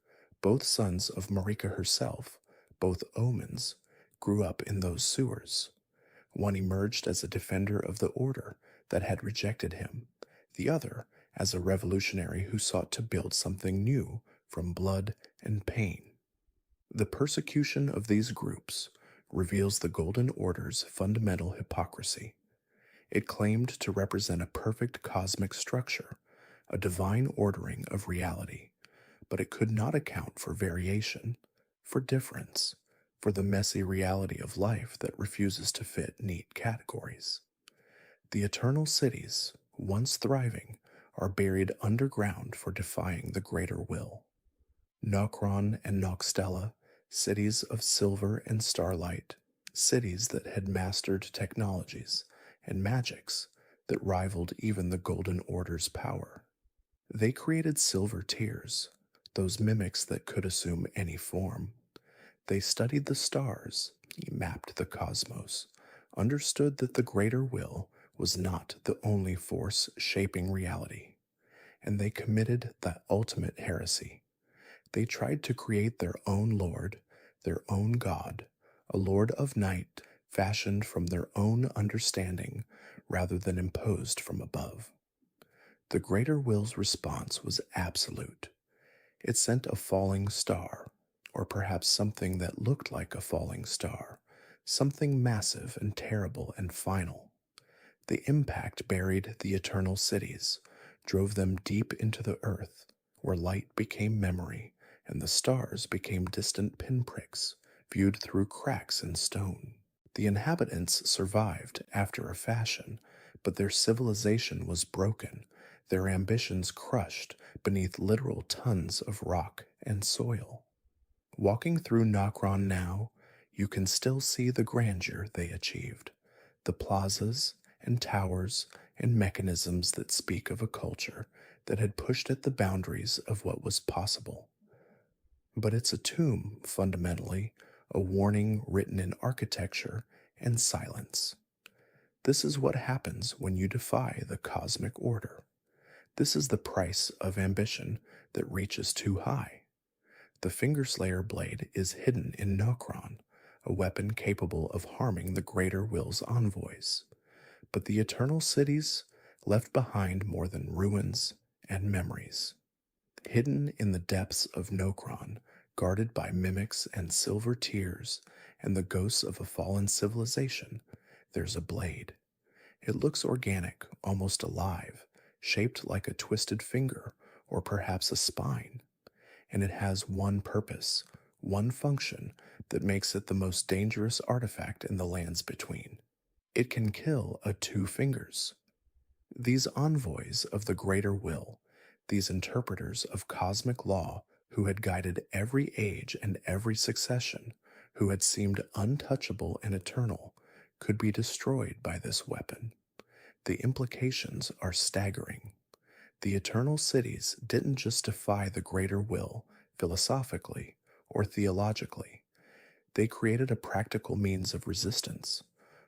both sons of Marika herself, both omens, grew up in those sewers. One emerged as a defender of the order that had rejected him, the other as a revolutionary who sought to build something new from blood and pain. The persecution of these groups reveals the Golden Order's fundamental hypocrisy. It claimed to represent a perfect cosmic structure, a divine ordering of reality, but it could not account for variation, for difference, for the messy reality of life that refuses to fit neat categories. The eternal cities, once thriving, are buried underground for defying the greater will. Nokron and Nokstella, cities of silver and starlight, cities that had mastered technologies and magics that rivaled even the Golden Order's power. They created silver tears, those mimics that could assume any form. They studied the stars, mapped the cosmos, understood that the greater will was not the only force shaping reality, and they committed the ultimate heresy. They tried to create their own lord, their own god, a lord of night fashioned from their own understanding rather than imposed from above. The greater will's response was absolute. It sent a falling star, or perhaps something that looked like a falling star, something massive and terrible and final. The impact buried the eternal cities, drove them deep into the earth, where light became memory, and the stars became distant pinpricks, viewed through cracks in stone. The inhabitants survived after a fashion, but their civilization was broken, their ambitions crushed beneath literal tons of rock and soil. Walking through Nokron now, you can still see the grandeur they achieved, the plazas and towers and mechanisms that speak of a culture that had pushed at the boundaries of what was possible. But it's a tomb, fundamentally, a warning written in architecture and silence. This is what happens when you defy the cosmic order. This is the price of ambition that reaches too high. The Fingerslayer blade is hidden in Nokron, a weapon capable of harming the greater will's envoys. But the eternal cities left behind more than ruins and memories. Hidden in the depths of Nokron, guarded by mimics and silver tears and the ghosts of a fallen civilization, there's a blade. It looks organic, almost alive, shaped like a twisted finger or perhaps a spine. And it has one purpose, one function that makes it the most dangerous artifact in the lands between. It can kill a two fingers. These envoys of the greater will, these interpreters of cosmic law who had guided every age and every succession, who had seemed untouchable and eternal, could be destroyed by this weapon. The implications are staggering. The eternal cities didn't just defy the greater will philosophically or theologically. They created a practical means of resistance,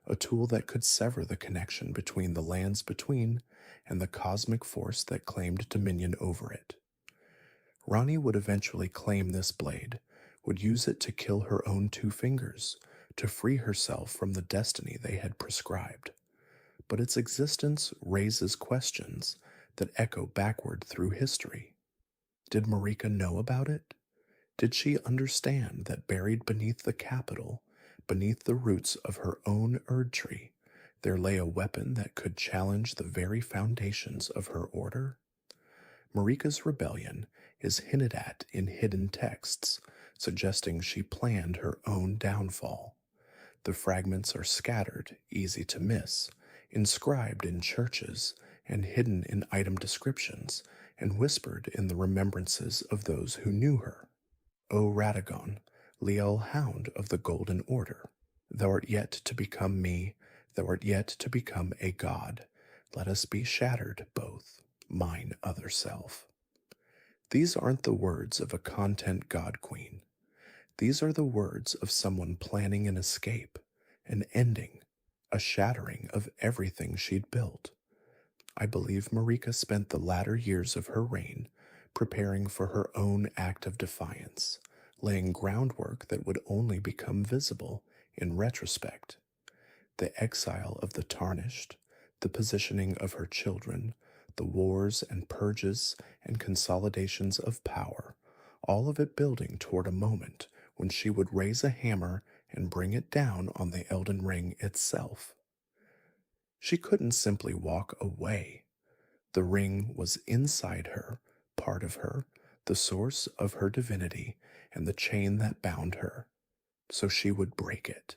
a tool that could sever the connection between the lands between and the cosmic force that claimed dominion over it. Rani would eventually claim this blade, would use it to kill her own two fingers, to free herself from the destiny they had prescribed. But its existence raises questions that echo backward through history. Did Marika know about it? Did she understand that buried beneath the capital, beneath the roots of her own Erd tree, there lay a weapon that could challenge the very foundations of her order? Marika's rebellion is hinted at in hidden texts, suggesting she planned her own downfall. The fragments are scattered, easy to miss, inscribed in churches, and hidden in item descriptions, and whispered in the remembrances of those who knew her. O Radagon, Leal Hound of the Golden Order, thou art yet to become me, thou art yet to become a god. Let us be shattered both, mine other self. These aren't the words of a content god queen. These are the words of someone planning an escape, an ending, a shattering of everything she'd built. I believe Marika spent the latter years of her reign preparing for her own act of defiance, laying groundwork that would only become visible in retrospect. The exile of the tarnished, the positioning of her children, the wars and purges and consolidations of power, all of it building toward a moment when she would raise a hammer and bring it down on the Elden Ring itself. She couldn't simply walk away. The ring was inside her, part of her, the source of her divinity, and the chain that bound her. So she would break it.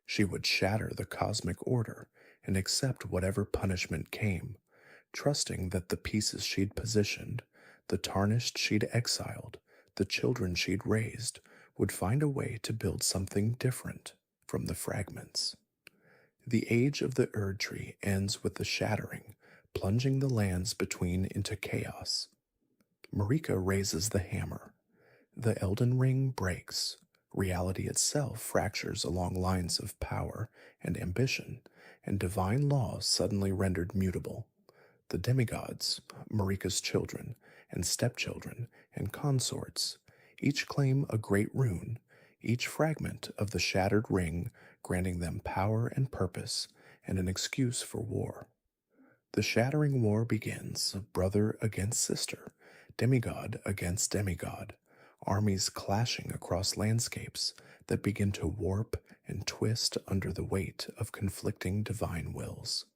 She would shatter the cosmic order and accept whatever punishment came, trusting that the pieces she'd positioned, the tarnished she'd exiled, the children she'd raised, would find a way to build something different from the fragments. The age of the Erd Tree ends with the shattering, plunging the lands between into chaos. Marika raises the hammer. The Elden Ring breaks. Reality itself fractures along lines of power and ambition, and divine law suddenly rendered mutable. The demigods, Marika's children, and stepchildren, and consorts, each claim a great rune, each fragment of the shattered ring granting them power and purpose and an excuse for war. The shattering war begins, brother against sister, demigod against demigod, armies clashing across landscapes that begin to warp and twist under the weight of conflicting divine wills.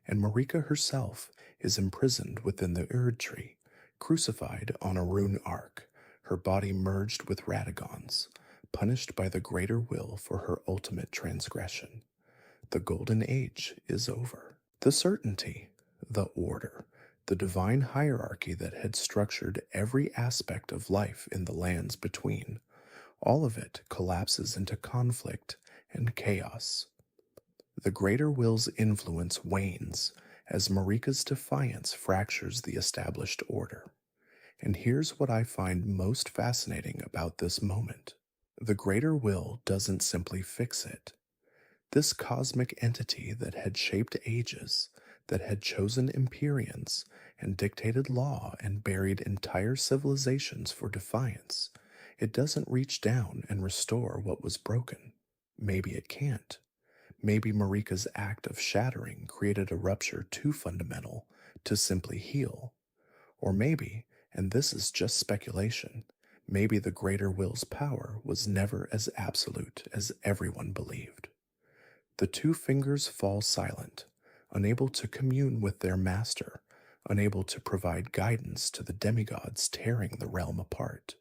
And Marika herself is imprisoned within the Erd Tree, crucified on a rune ark, her body merged with Radagon's, punished by the greater will for her ultimate transgression. The Golden Age is over. The certainty, the order, the divine hierarchy that had structured every aspect of life in the lands between, all of it collapses into conflict and chaos. The greater will's influence wanes as Marika's defiance fractures the established order. And here's what I find most fascinating about this moment. The greater will doesn't simply fix it. This cosmic entity that had shaped ages, that had chosen Empyreans and dictated law and buried entire civilizations for defiance, it doesn't reach down and restore what was broken. Maybe it can't. Maybe Marika's act of shattering created a rupture too fundamental to simply heal. Or maybe, and this is just speculation, maybe the greater will's power was never as absolute as everyone believed. The two fingers fall silent, unable to commune with their master, unable to provide guidance to the demigods tearing the realm apart.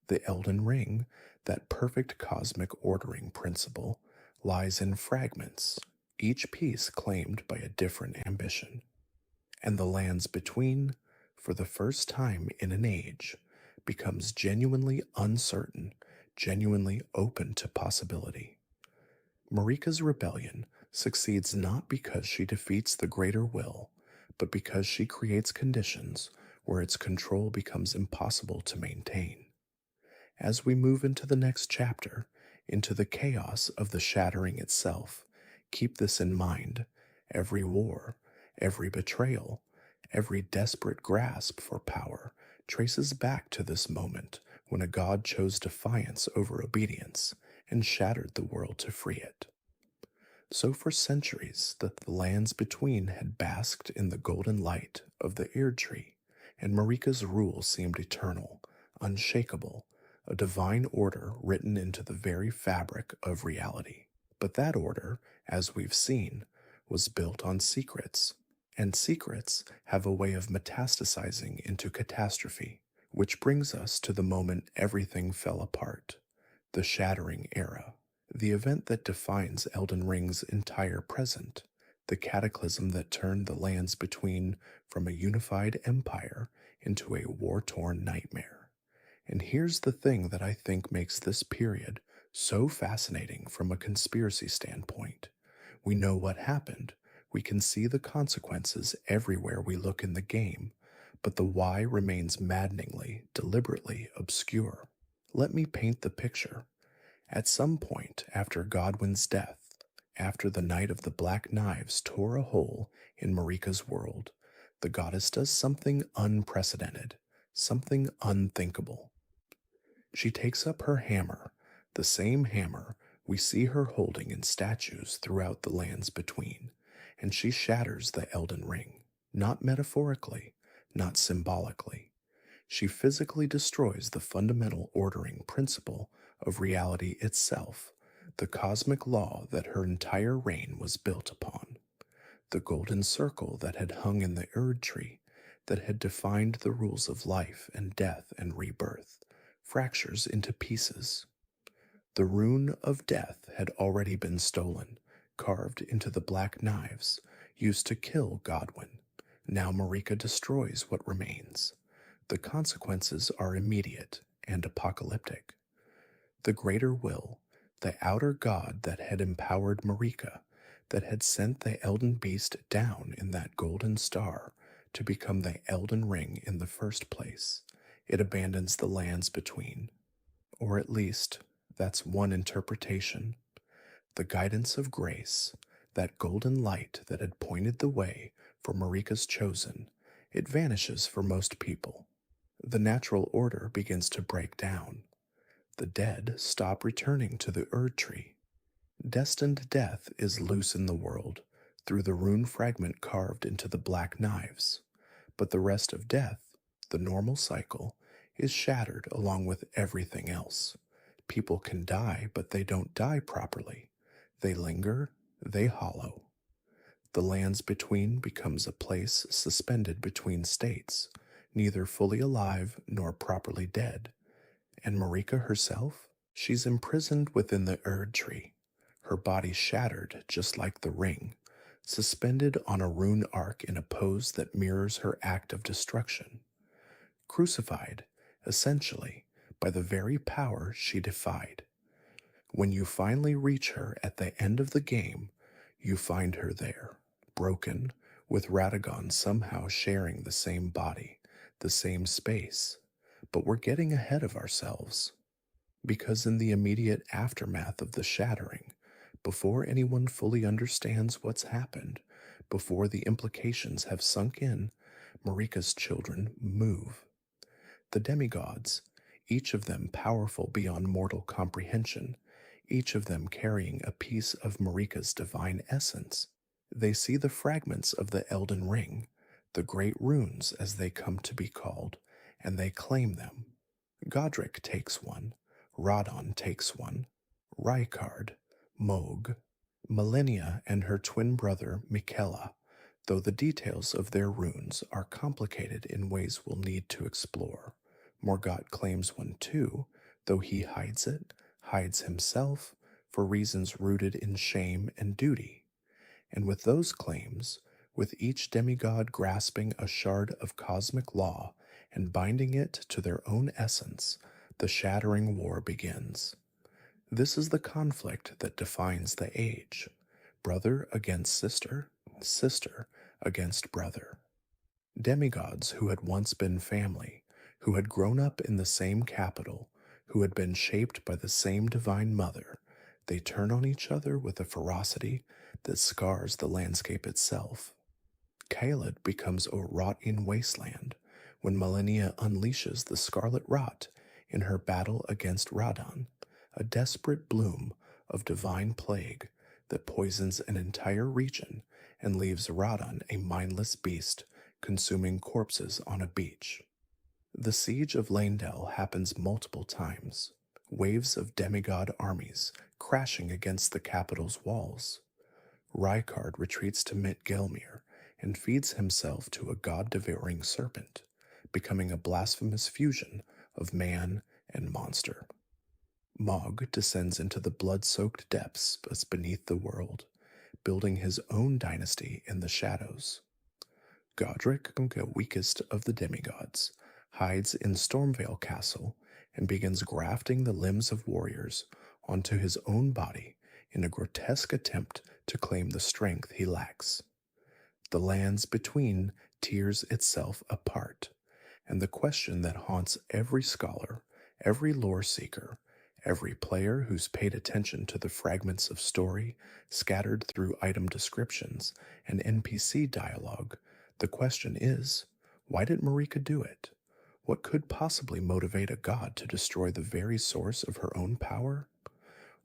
The Elden Ring, that perfect cosmic ordering principle, lies in fragments, each piece claimed by a different ambition. And the lands between, for the first time in an age, becomes genuinely uncertain, genuinely open to possibility. Marika's rebellion succeeds not because she defeats the greater will, but because she creates conditions where its control becomes impossible to maintain. As we move into the next chapter, into the chaos of the shattering itself, keep this in mind. Every war, every betrayal, every desperate grasp for power traces back to this moment when a god chose defiance over obedience and shattered the world to free it. So for centuries the lands between had basked in the golden light of the Erd tree, and Marika's rule seemed eternal, unshakable, a divine order written into the very fabric of reality. But that order, as we've seen, was built on secrets, and secrets have a way of metastasizing into catastrophe, which brings us to the moment everything fell apart, the Shattering Era, the event that defines Elden Ring's entire present, the cataclysm that turned the lands between from a unified empire into a war-torn nightmare. And here's the thing that I think makes this period so fascinating from a conspiracy standpoint. We know what happened. We can see the consequences everywhere we look in the game, but the why remains maddeningly, deliberately obscure. Let me paint the picture. At some point after Godwin's death, after the Night of the Black Knives tore a hole in Marika's world, the goddess does something unprecedented, something unthinkable. She takes up her hammer, the same hammer we see her holding in statues throughout the lands between, and she shatters the Elden Ring, not metaphorically, not symbolically. She physically destroys the fundamental ordering principle of reality itself, the cosmic law that her entire reign was built upon, the golden circle that had hung in the Erd tree, that had defined the rules of life and death and rebirth, fractures into pieces. The rune of death had already been stolen, carved into the black knives, used to kill Godwin. Now Marika destroys what remains. The consequences are immediate and apocalyptic. The greater will, the outer god that had empowered Marika, that had sent the Elden Beast down in that golden star to become the Elden Ring in the first place, it abandons the lands between. Or at least, that's one interpretation. The guidance of grace, that golden light that had pointed the way for Marika's chosen, it vanishes for most people. The natural order begins to break down. The dead stop returning to the Erd tree. Destined death is loose in the world through the rune fragment carved into the black knives. But the rest of death, the normal cycle, is shattered along with everything else. People can die, but they don't die properly. They linger, they hollow. The lands between becomes a place suspended between states, neither fully alive nor properly dead. And Marika herself? She's imprisoned within the Erd tree, her body shattered just like the ring, suspended on a rune arc in a pose that mirrors her act of destruction. Crucified, essentially, by the very power she defied. When you finally reach her at the end of the game, you find her there, broken, with Radagon somehow sharing the same body, the same space. But we're getting ahead of ourselves. Because in the immediate aftermath of the shattering, before anyone fully understands what's happened, before the implications have sunk in, Marika's children move. The demigods, each of them powerful beyond mortal comprehension, each of them carrying a piece of Marika's divine essence. They see the fragments of the Elden Ring, the great runes as they come to be called, and they claim them. Godric takes one, Radon takes one, Rykard, Moog, Millennia and her twin brother Miquella, though the details of their runes are complicated in ways we'll need to explore. Morgott claims one too, though he hides it, hides himself, for reasons rooted in shame and duty. And with those claims, with each demigod grasping a shard of cosmic law and binding it to their own essence, the shattering war begins. This is the conflict that defines the age. Brother against sister, sister against brother. Demigods who had once been family, who had grown up in the same capital, who had been shaped by the same divine mother, they turn on each other with a ferocity that scars the landscape itself. Caelid becomes a rot-in wasteland when Millennia unleashes the Scarlet Rot in her battle against Radon, a desperate bloom of divine plague that poisons an entire region and leaves Radon a mindless beast consuming corpses on a beach. The siege of Lanedell happens multiple times, waves of demigod armies crashing against the capital's walls. Rykard retreats to Mitgelmir and feeds himself to a god-devouring serpent, becoming a blasphemous fusion of man and monster. Mog descends into the blood-soaked depths beneath the world, building his own dynasty in the shadows. Godric, the weakest of the demigods, hides in Stormvale Castle and begins grafting the limbs of warriors onto his own body in a grotesque attempt to claim the strength he lacks. The lands between tears itself apart, and the question that haunts every scholar, every lore seeker, every player who's paid attention to the fragments of story scattered through item descriptions and NPC dialogue, the question is, why did Marika do it? What could possibly motivate a god to destroy the very source of her own power?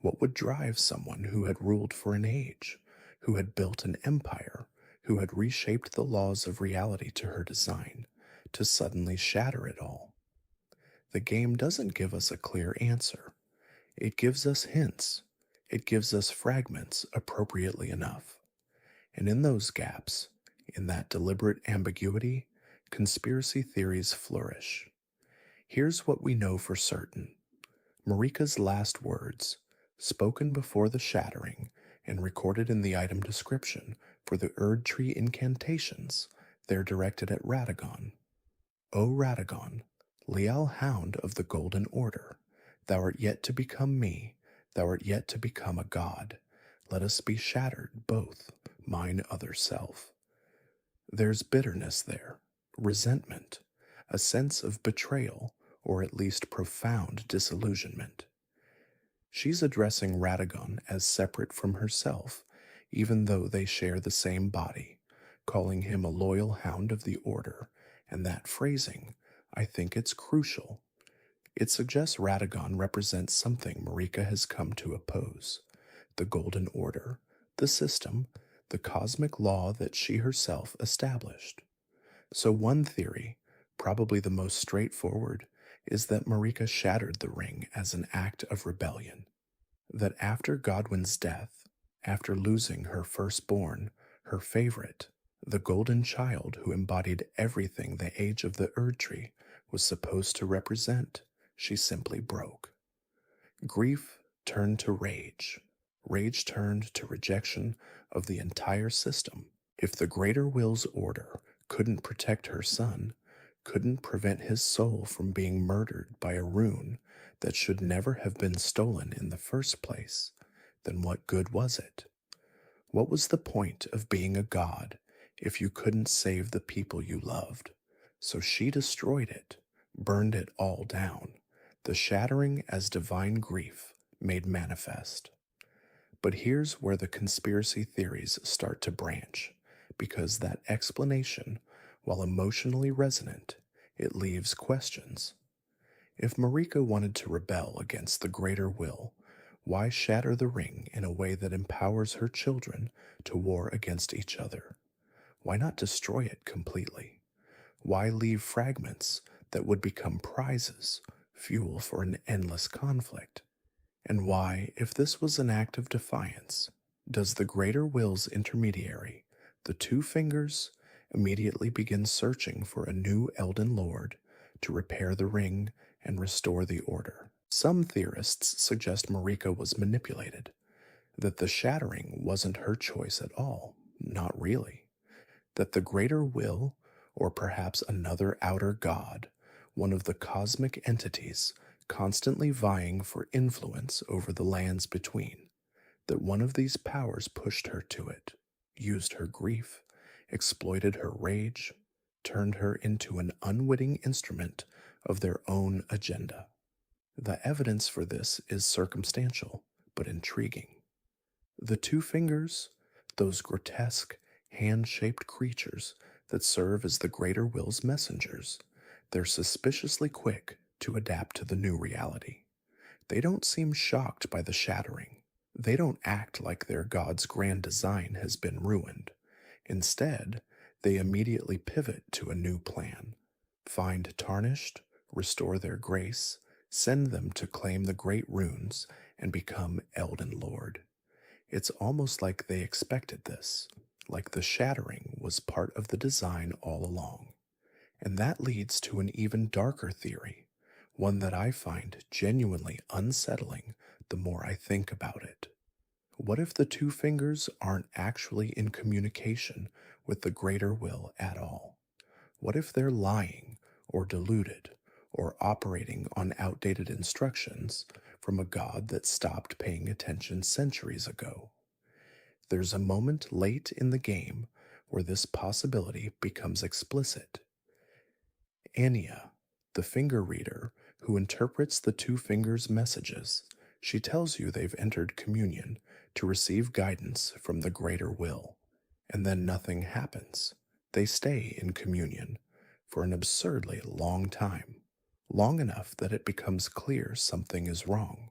What would drive someone who had ruled for an age, who had built an empire, who had reshaped the laws of reality to her design, to suddenly shatter it all? The game doesn't give us a clear answer. It gives us hints. It gives us fragments appropriately enough. And in those gaps, in that deliberate ambiguity, conspiracy theories flourish. Here's what we know for certain. Marika's last words, spoken before the shattering and recorded in the item description for the Erd Tree incantations, they're directed at Radagon. O Radagon, leal hound of the Golden Order, thou art yet to become me, thou art yet to become a god. Let us be shattered, both, mine other self. There's bitterness there, resentment, a sense of betrayal, or at least profound disillusionment. She's addressing Radagon as separate from herself, even though they share the same body, calling him a loyal hound of the Order, and that phrasing, I think it's crucial. It suggests Radagon represents something Marika has come to oppose: the Golden Order, the system, the cosmic law that she herself established. So one theory, probably the most straightforward, is that Marika shattered the ring as an act of rebellion. That after Godwyn's death, after losing her firstborn, her favorite, the golden child who embodied everything the age of the Erd Tree was supposed to represent, she simply broke. Grief turned to rage. Rage turned to rejection of the entire system. If the Greater Will's order couldn't protect her son, couldn't prevent his soul from being murdered by a rune that should never have been stolen in the first place, then what good was it? What was the point of being a god if you couldn't save the people you loved? So she destroyed it, burned it all down, the shattering as divine grief made manifest. But here's where the conspiracy theories start to branch, because that explanation, while emotionally resonant, it leaves questions. If Marika wanted to rebel against the greater will, why shatter the ring in a way that empowers her children to war against each other? Why not destroy it completely? Why leave fragments that would become prizes, fuel for an endless conflict? And why, if this was an act of defiance, does the greater will's intermediary, the Two Fingers, immediately begin searching for a new Elden Lord to repair the ring and restore the order? Some theorists suggest Marika was manipulated, that the shattering wasn't her choice at all, not really, that the greater will, or perhaps another outer god, one of the cosmic entities constantly vying for influence over the lands between, that one of these powers pushed her to it, used her grief, exploited her rage, turned her into an unwitting instrument of their own agenda. The evidence for this is circumstantial, but intriguing. The two fingers, those grotesque, hand shaped creatures that serve as the greater will's messengers, they're suspiciously quick to adapt to the new reality. They don't seem shocked by the shattering. They don't act like their God's grand design has been ruined. Instead, they immediately pivot to a new plan. Find tarnished, restore their grace, send them to claim the great runes, and become Elden Lord. It's almost like they expected this, like the shattering was part of the design all along. And that leads to an even darker theory, one that I find genuinely unsettling the more I think about it. What if the two fingers aren't actually in communication with the greater will at all? What if they're lying or deluded or operating on outdated instructions from a God that stopped paying attention centuries ago? There's a moment late in the game where this possibility becomes explicit. Anya, the finger reader who interprets the two fingers' messages, she tells you they've entered communion to receive guidance from the greater will. And then nothing happens. They stay in communion for an absurdly long time, long enough that it becomes clear something is wrong.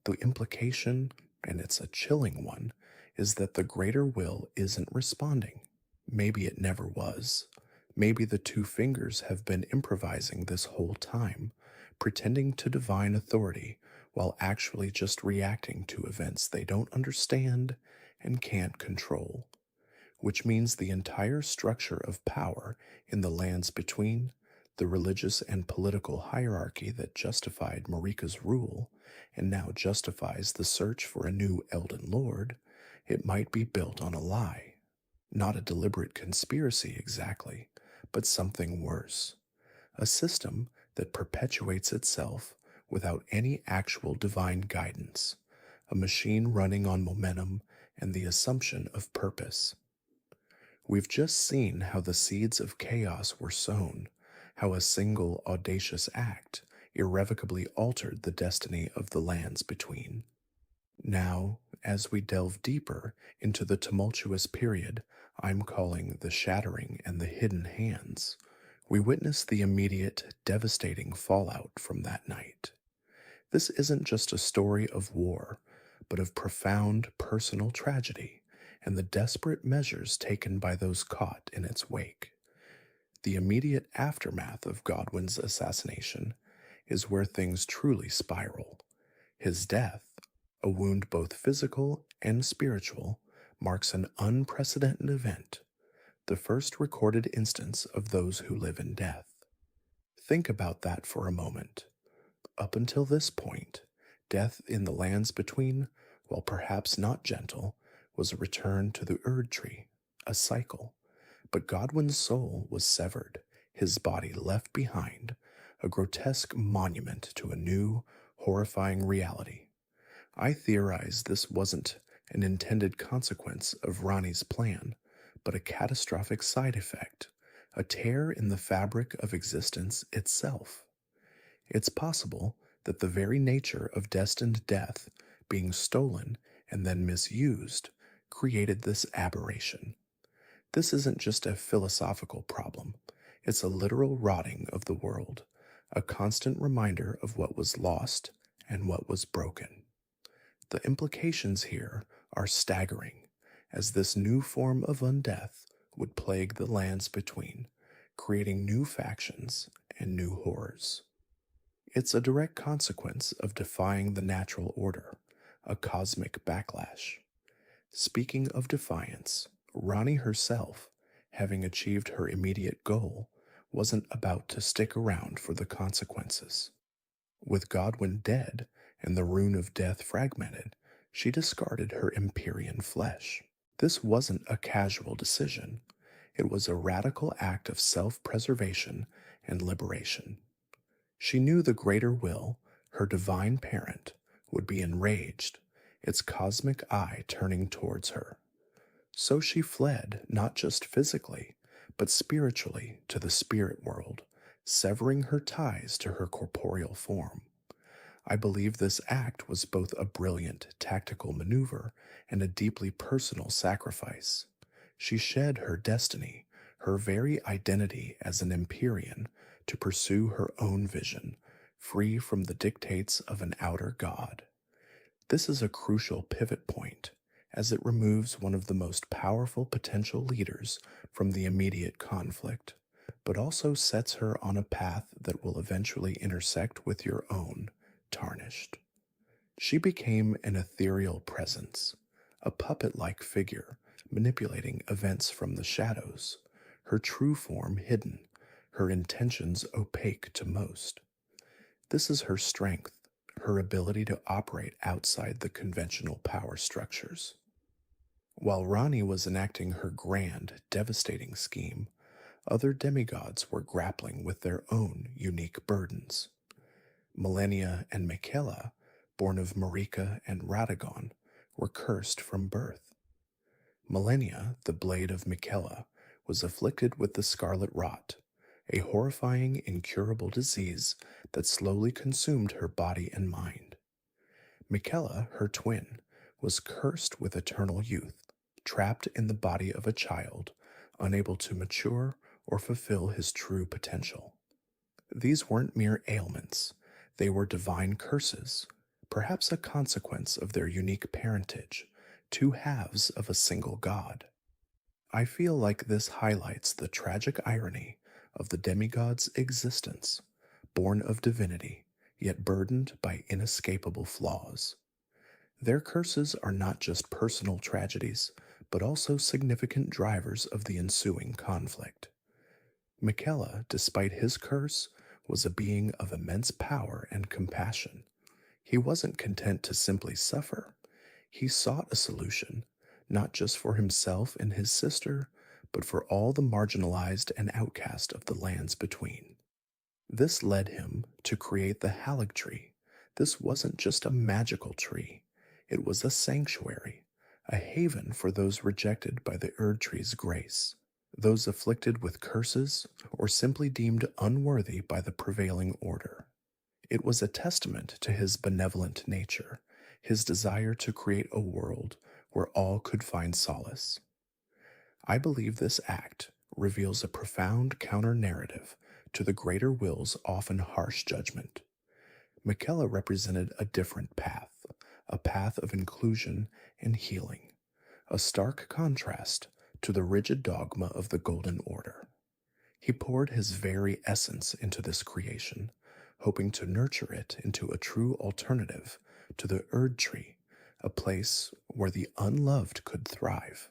The implication, and it's a chilling one, is that the greater will isn't responding. Maybe it never was. Maybe the two fingers have been improvising this whole time, pretending to divine authority while actually just reacting to events they don't understand and can't control. Which means the entire structure of power in the lands between, the religious and political hierarchy that justified Marika's rule and now justifies the search for a new Elden Lord, it might be built on a lie. Not a deliberate conspiracy exactly, but something worse. A system that perpetuates itself without any actual divine guidance, a machine running on momentum and the assumption of purpose. We've just seen how the seeds of chaos were sown, how a single audacious act irrevocably altered the destiny of the lands between. Now, as we delve deeper into the tumultuous period I'm calling the shattering and the hidden hands, we witness the immediate, devastating fallout from that night. This isn't just a story of war, but of profound personal tragedy and the desperate measures taken by those caught in its wake. The immediate aftermath of Godwin's assassination is where things truly spiral. His death, a wound both physical and spiritual, marks an unprecedented event, the first recorded instance of those who live in death. Think about that for a moment. Up until this point, death in the lands between, while perhaps not gentle, was a return to the Erd tree, a cycle. But Godwin's soul was severed, his body left behind, a grotesque monument to a new, horrifying reality. I theorize this wasn't an intended consequence of Ronnie's plan, but a catastrophic side effect, a tear in the fabric of existence itself. It's possible that the very nature of destined death, being stolen and then misused, created this aberration. This isn't just a philosophical problem, it's a literal rotting of the world, a constant reminder of what was lost and what was broken. The implications here are staggering, as this new form of undeath would plague the lands between, creating new factions and new horrors. It's a direct consequence of defying the natural order, a cosmic backlash. Speaking of defiance, Ronnie herself, having achieved her immediate goal, wasn't about to stick around for the consequences. With Godwin dead and the rune of death fragmented, she discarded her Empyrean flesh. This wasn't a casual decision. It was a radical act of self-preservation and liberation. She knew the greater will, her divine parent, would be enraged, its cosmic eye turning towards her. So she fled not just physically, but spiritually to the spirit world, severing her ties to her corporeal form. I believe this act was both a brilliant tactical maneuver and a deeply personal sacrifice. She shed her destiny, her very identity as an Empyrean, to pursue her own vision, free from the dictates of an outer god. This is a crucial pivot point, as it removes one of the most powerful potential leaders from the immediate conflict, but also sets her on a path that will eventually intersect with your own, tarnished. She became an ethereal presence, a puppet like figure manipulating events from the shadows, her true form hidden, her intentions opaque to most. This is her strength, her ability to operate outside the conventional power structures. While Rani was enacting her grand, devastating scheme, other demigods were grappling with their own unique burdens. Millennia and Michaela, born of Marika and Radagon, were cursed from birth. Millennia, the blade of Michaela, was afflicted with the scarlet rot, a horrifying, incurable disease that slowly consumed her body and mind. Michaela, her twin, was cursed with eternal youth, trapped in the body of a child, unable to mature or fulfill his true potential. These weren't mere ailments, they were divine curses, perhaps a consequence of their unique parentage, two halves of a single god. I feel like this highlights the tragic irony of the demigod's existence, born of divinity, yet burdened by inescapable flaws. Their curses are not just personal tragedies, but also significant drivers of the ensuing conflict. Michaela, despite his curse, was a being of immense power and compassion. He wasn't content to simply suffer. He sought a solution, not just for himself and his sister, but for all the marginalized and outcast of the lands between. This led him to create the Halig tree. This wasn't just a magical tree, it was a sanctuary, a haven for those rejected by the Erd tree's grace, those afflicted with curses or simply deemed unworthy by the prevailing order. It was a testament to his benevolent nature, his desire to create a world where all could find solace. I believe this act reveals a profound counter-narrative to the greater will's often harsh judgment. Michaela represented a different path, a path of inclusion and healing, a stark contrast to the rigid dogma of the Golden Order. He poured his very essence into this creation, hoping to nurture it into a true alternative to the Erd tree, a place where the unloved could thrive.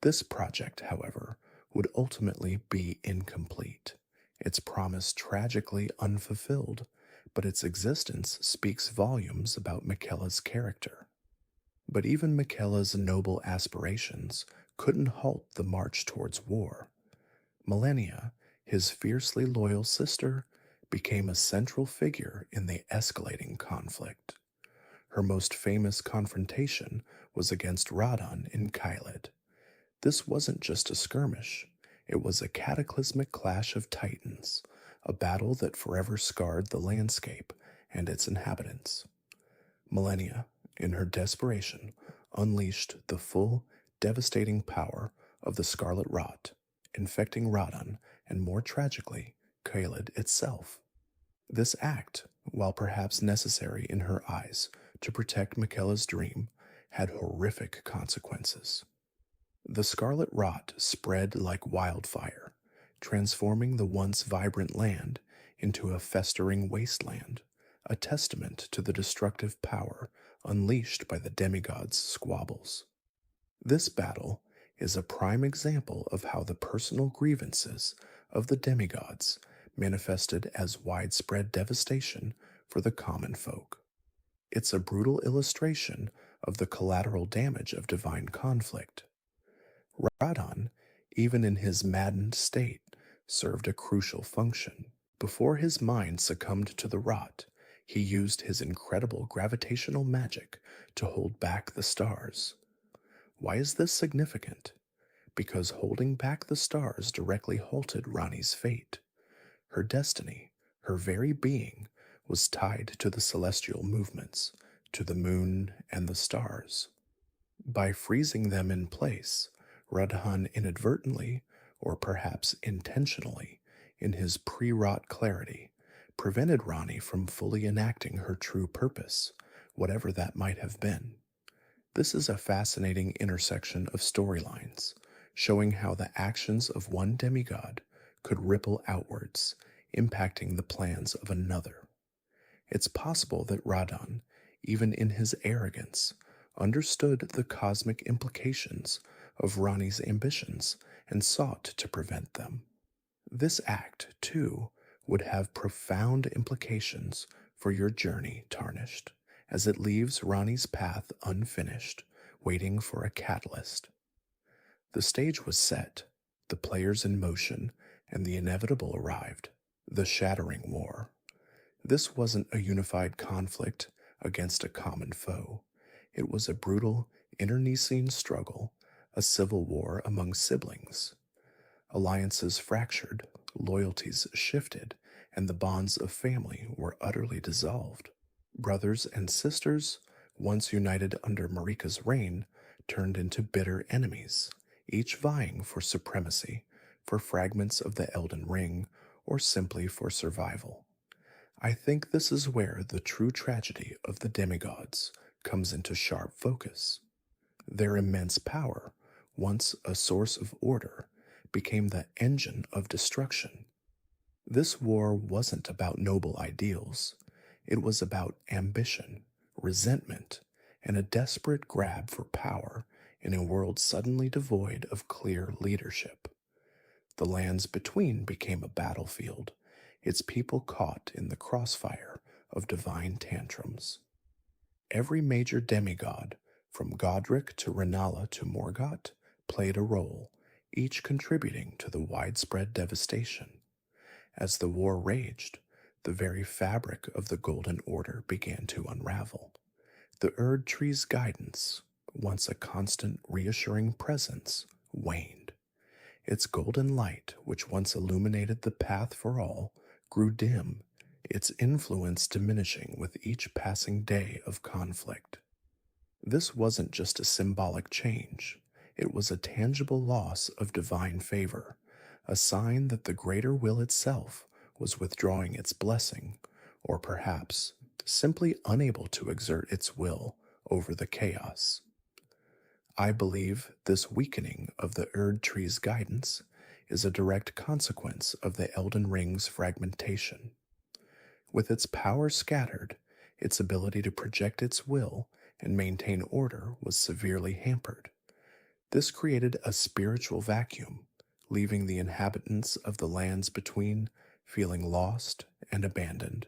This project, however, would ultimately be incomplete, its promise tragically unfulfilled, but its existence speaks volumes about Michaela's character. But even Michaela's noble aspirations couldn't halt the march towards war. Millennia, his fiercely loyal sister, became a central figure in the escalating conflict. Her most famous confrontation was against Radon in Kyled. This wasn't just a skirmish, it was a cataclysmic clash of titans, a battle that forever scarred the landscape and its inhabitants. Millennia, in her desperation, unleashed the full, devastating power of the Scarlet Rot, infecting Radon and, more tragically, Khaled itself. This act, while perhaps necessary in her eyes to protect Michaela's dream, had horrific consequences. The Scarlet Rot spread like wildfire, transforming the once vibrant land into a festering wasteland, a testament to the destructive power unleashed by the demigod's squabbles. This battle is a prime example of how the personal grievances of the demigods manifested as widespread devastation for the common folk. It's a brutal illustration of the collateral damage of divine conflict. Radon, even in his maddened state, served a crucial function. Before his mind succumbed to the rot, he used his incredible gravitational magic to hold back the stars. Why is this significant? Because holding back the stars directly halted Rani's fate. Her destiny, her very being, was tied to the celestial movements, to the moon and the stars. By freezing them in place, Radhan inadvertently, or perhaps intentionally, in his pre wrought clarity, prevented Rani from fully enacting her true purpose, whatever that might have been. This is a fascinating intersection of storylines, showing how the actions of one demigod could ripple outwards, impacting the plans of another. It's possible that Radon, even in his arrogance, understood the cosmic implications of Rani's ambitions and sought to prevent them. This act, too, would have profound implications for your journey, Tarnished, as it leaves Rani's path unfinished, waiting for a catalyst. The stage was set, the players in motion, and the inevitable arrived, the shattering war. This wasn't a unified conflict against a common foe. It was a brutal, internecine struggle, a civil war among siblings. Alliances fractured, loyalties shifted, and the bonds of family were utterly dissolved. Brothers and sisters, once united under Marika's reign, turned into bitter enemies, each vying for supremacy, for fragments of the Elden Ring, or simply for survival. I think this is where the true tragedy of the demigods comes into sharp focus. Their immense power, once a source of order, became the engine of destruction. This war wasn't about noble ideals, it was about ambition, resentment, and a desperate grab for power in a world suddenly devoid of clear leadership. The lands between became a battlefield, its people caught in the crossfire of divine tantrums. Every major demigod, from Godric to Renala to Morgoth, played a role, each contributing to the widespread devastation. As the war raged, the very fabric of the Golden Order began to unravel. The Erd Tree's guidance, once a constant, reassuring presence, waned. Its golden light, which once illuminated the path for all, grew dim, its influence diminishing with each passing day of conflict. This wasn't just a symbolic change, it was a tangible loss of divine favor, a sign that the greater will itself was withdrawing its blessing, or perhaps simply unable to exert its will over the chaos. I believe this weakening of the Erd Tree's guidance is a direct consequence of the Elden Ring's fragmentation. With its power scattered, its ability to project its will and maintain order was severely hampered. This created a spiritual vacuum, leaving the inhabitants of the lands between feeling lost and abandoned.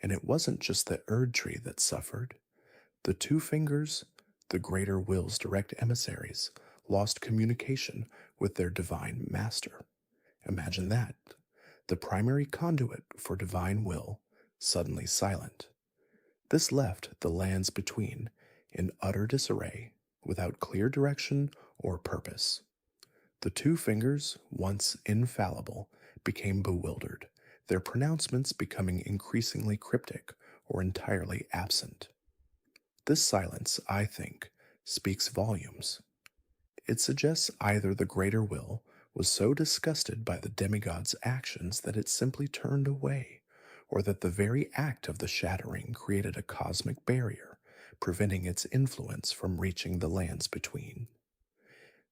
And it wasn't just the Erd Tree that suffered. The Two Fingers, the Greater Will's direct emissaries, lost communication with their divine master. Imagine that. The primary conduit for divine will, suddenly silent. This left the lands between in utter disarray, without clear direction or purpose. The Two Fingers, once infallible, became bewildered, their pronouncements becoming increasingly cryptic or entirely absent. This silence, I think, speaks volumes. It suggests either the greater will was so disgusted by the demigod's actions that it simply turned away, or that the very act of the shattering created a cosmic barrier, preventing its influence from reaching the lands between.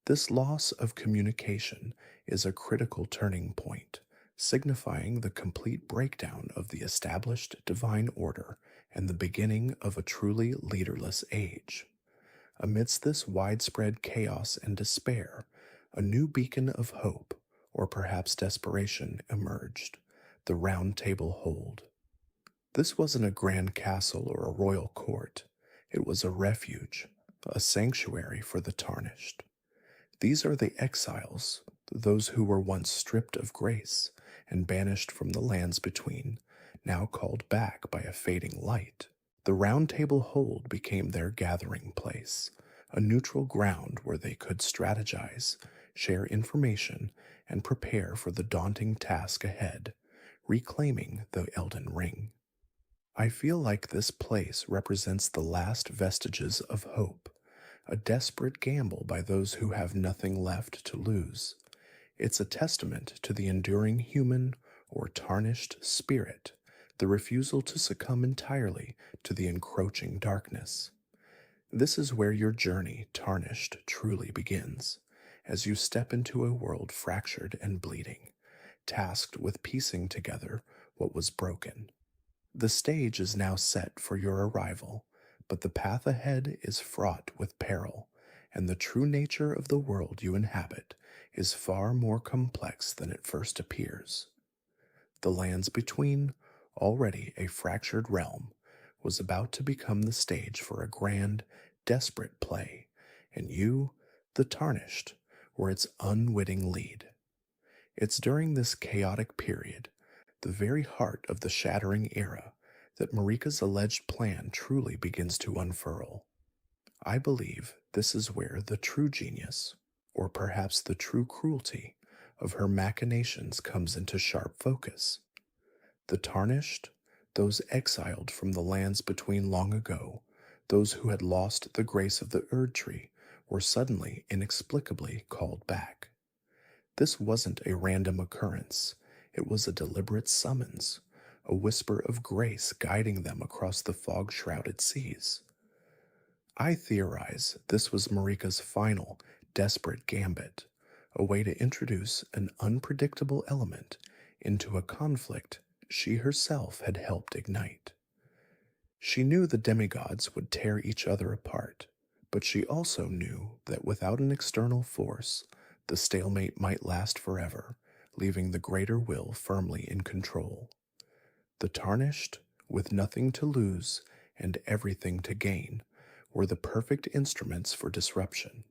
This loss of communication is a critical turning point, signifying the complete breakdown of the established divine order and the beginning of a truly leaderless age. Amidst this widespread chaos and despair, a new beacon of hope, or perhaps desperation, emerged, the Round Table Hold. This wasn't a grand castle or a royal court. It was a refuge, a sanctuary for the tarnished. These are the exiles, those who were once stripped of grace and banished from the lands between, now called back by a fading light. The Round Table Hold became their gathering place, a neutral ground where they could strategize, share information, and prepare for the daunting task ahead, reclaiming the Elden Ring. I feel like this place represents the last vestiges of hope, a desperate gamble by those who have nothing left to lose. It's a testament to the enduring human or tarnished spirit, the refusal to succumb entirely to the encroaching darkness. This is where your journey, tarnished, truly begins, as you step into a world fractured and bleeding, tasked with piecing together what was broken. The stage is now set for your arrival, but the path ahead is fraught with peril, and the true nature of the world you inhabit is far more complex than it first appears. The lands between, already a fractured realm, was about to become the stage for a grand, desperate play, and you, the tarnished, were its unwitting lead. It's during this chaotic period, the very heart of the shattering era, that Marika's alleged plan truly begins to unfurl. I believe this is where the true genius, or perhaps the true cruelty, of her machinations comes into sharp focus. The tarnished, those exiled from the lands between long ago, those who had lost the grace of the Erd Tree, were suddenly, inexplicably called back. This wasn't a random occurrence, it was a deliberate summons, a whisper of grace guiding them across the fog shrouded seas. I theorize this was Marika's final, desperate gambit, a way to introduce an unpredictable element into a conflict she herself had helped ignite. She knew the demigods would tear each other apart, but she also knew that without an external force, the stalemate might last forever, leaving the greater will firmly in control. The tarnished, with nothing to lose and everything to gain, were the perfect instruments for disruption.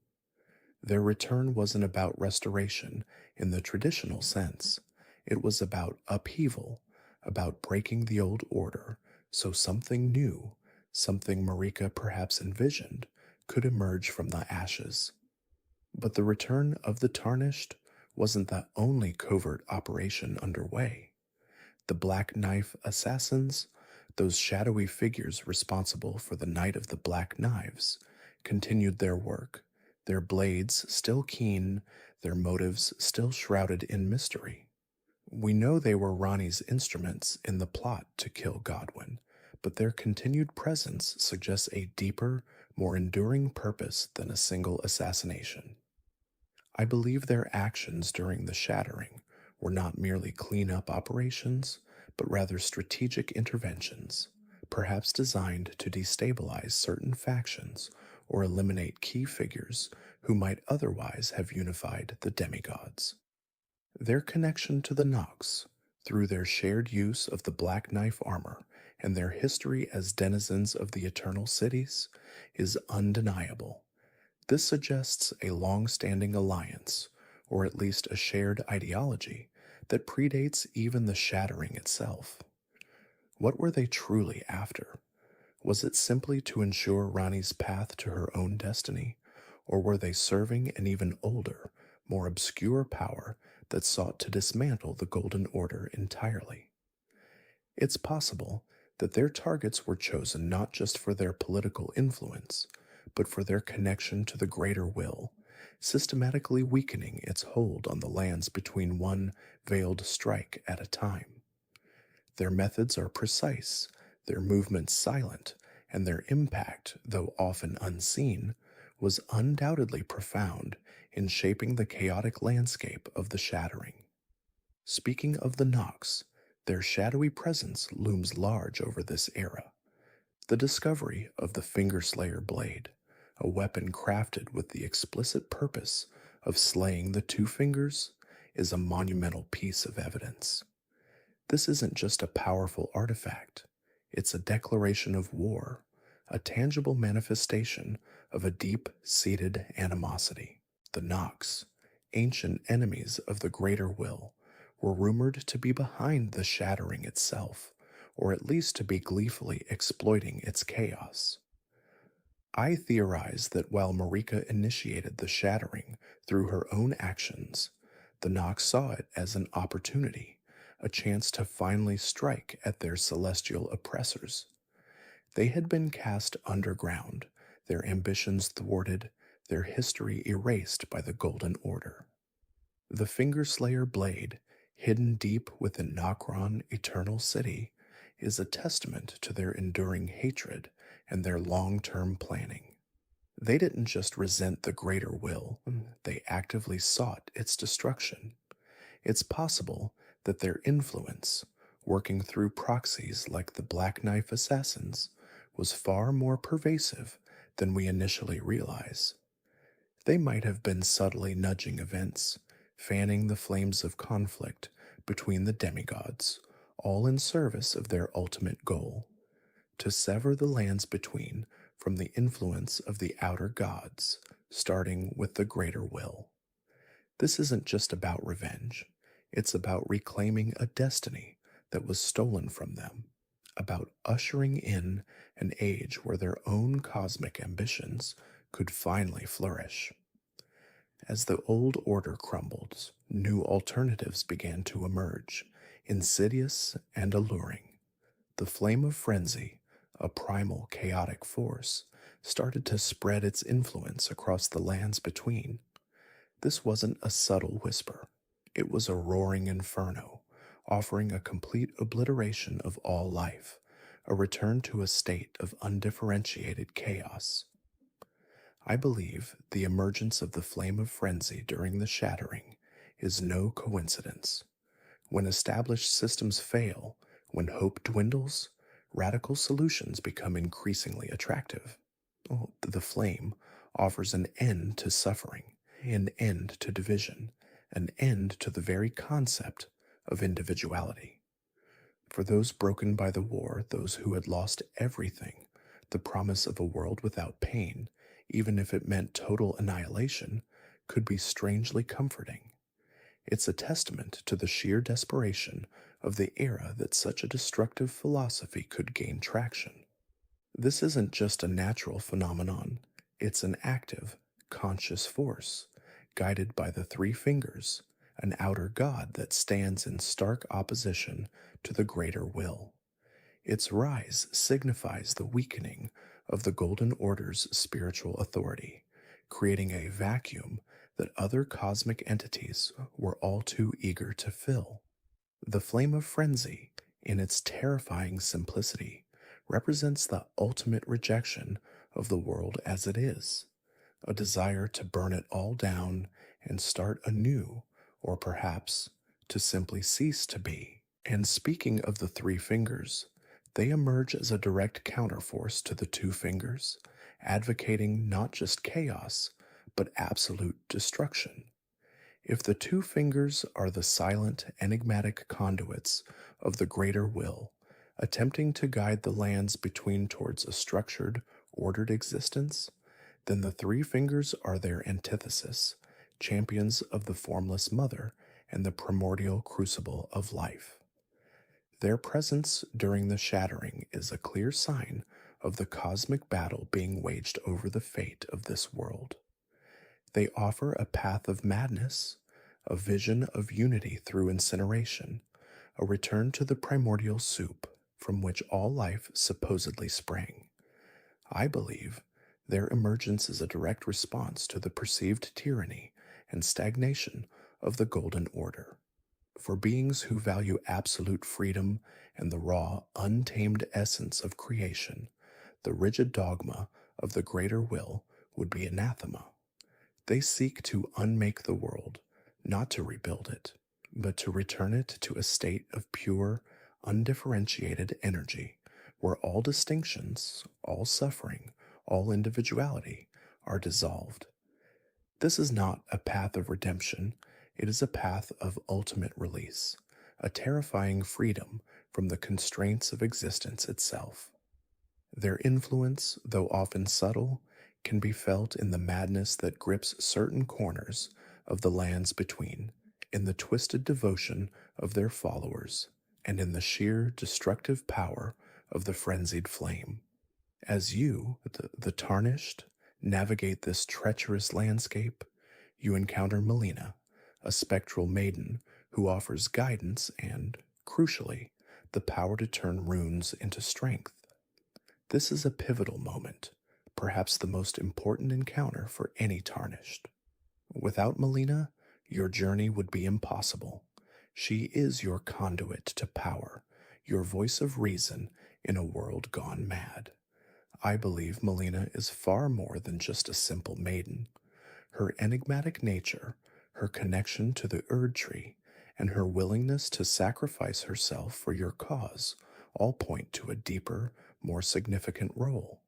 Their return wasn't about restoration in the traditional sense. It was about upheaval, about breaking the old order so something new, something Marika perhaps envisioned, could emerge from the ashes. But the return of the tarnished wasn't the only covert operation underway. The Black Knife assassins, those shadowy figures responsible for the Night of the Black Knives, continued their work, their blades still keen, their motives still shrouded in mystery. We know they were Ronnie's instruments in the plot to kill Godwin, but their continued presence suggests a deeper, more enduring purpose than a single assassination. I believe their actions during the shattering were not merely clean-up operations, but rather strategic interventions, perhaps designed to destabilize certain factions or eliminate key figures who might otherwise have unified the demigods. Their connection to the Nox, through their shared use of the Black Knife armor and their history as denizens of the Eternal Cities, is undeniable. This suggests a long-standing alliance, or at least a shared ideology, that predates even the shattering itself. What were they truly after? Was it simply to ensure Rani's path to her own destiny, or were they serving an even older, more obscure power that sought to dismantle the Golden Order entirely? It's possible that their targets were chosen not just for their political influence, but for their connection to the greater will, systematically weakening its hold on the lands between one veiled strike at a time. Their methods are precise, their movements silent, and their impact, though often unseen, was undoubtedly profound in shaping the chaotic landscape of the shattering. Speaking of the Nox, their shadowy presence looms large over this era. The discovery of the Fingerslayer blade, a weapon crafted with the explicit purpose of slaying the Two Fingers, is a monumental piece of evidence. This isn't just a powerful artifact, it's a declaration of war, a tangible manifestation of a deep-seated animosity. The Nox, ancient enemies of the greater will, were rumored to be behind the shattering itself, or at least to be gleefully exploiting its chaos. I theorize that while Marika initiated the shattering through her own actions, the Nox saw it as an opportunity, a chance to finally strike at their celestial oppressors. They had been cast underground, their ambitions thwarted, their history erased by the Golden Order. The Fingerslayer blade, hidden deep within Nokron Eternal City, is a testament to their enduring hatred and their long term planning. They didn't just resent the greater will, they actively sought its destruction. It's possible that their influence, working through proxies like the Black Knife Assassins, was far more pervasive than we initially realize. They might have been subtly nudging events, fanning the flames of conflict between the demigods, all in service of their ultimate goal to sever the lands between from the influence of the outer gods, starting with the greater will. This isn't just about revenge, it's about reclaiming a destiny that was stolen from them, about ushering in an age where their own cosmic ambitions could finally flourish. As the old order crumbled, new alternatives began to emerge, insidious and alluring. The flame of frenzy, a primal chaotic force, started to spread its influence across the lands between. This wasn't a subtle whisper, it was a roaring inferno, offering a complete obliteration of all life, a return to a state of undifferentiated chaos. I believe the emergence of the flame of frenzy during the shattering is no coincidence. When established systems fail, when hope dwindles, radical solutions become increasingly attractive. The flame offers an end to suffering, an end to division, an end to the very concept of individuality. For those broken by the war, those who had lost everything, the promise of a world without pain, even if it meant total annihilation, could be strangely comforting. It's a testament to the sheer desperation of the era that such a destructive philosophy could gain traction. This isn't just a natural phenomenon, it's an active, conscious force, guided by the three fingers, an outer god that stands in stark opposition to the greater will. Its rise signifies the weakening of the Golden Order's spiritual authority, creating a vacuum that other cosmic entities were all too eager to fill. The flame of frenzy, in its terrifying simplicity, represents the ultimate rejection of the world as it is, a desire to burn it all down and start anew, or perhaps to simply cease to be. And speaking of the three fingers, they emerge as a direct counterforce to the two fingers, advocating not just chaos, but absolute destruction. If the two fingers are the silent, enigmatic conduits of the greater will, attempting to guide the lands between towards a structured, ordered existence, then the three fingers are their antithesis, champions of the formless mother and the primordial crucible of life. Their presence during the shattering is a clear sign of the cosmic battle being waged over the fate of this world. They offer a path of madness, a vision of unity through incineration, a return to the primordial soup from which all life supposedly sprang. I believe their emergence is a direct response to the perceived tyranny and stagnation of the Golden Order. For beings who value absolute freedom and the raw, untamed essence of creation, the rigid dogma of the greater will would be anathema. They seek to unmake the world, not to rebuild it, but to return it to a state of pure, undifferentiated energy, where all distinctions, all suffering, all individuality are dissolved. This is not a path of redemption, it is a path of ultimate release, a terrifying freedom from the constraints of existence itself. Their influence, though often subtle, can be felt in the madness that grips certain corners of the lands between, in the twisted devotion of their followers, and in the sheer destructive power of the frenzied flame. As you, the tarnished, navigate this treacherous landscape, you encounter Melina, a spectral maiden who offers guidance and Crucially, the power to turn runes into strength. This is a pivotal moment, perhaps the most important encounter for any tarnished. Without Melina, your journey would be impossible. She is your conduit to power, your voice of reason in a world gone mad. I believe Melina is far more than just a simple maiden. Her enigmatic nature, her connection to the Erd Tree, and her willingness to sacrifice herself for your cause all point to a deeper, more significant role.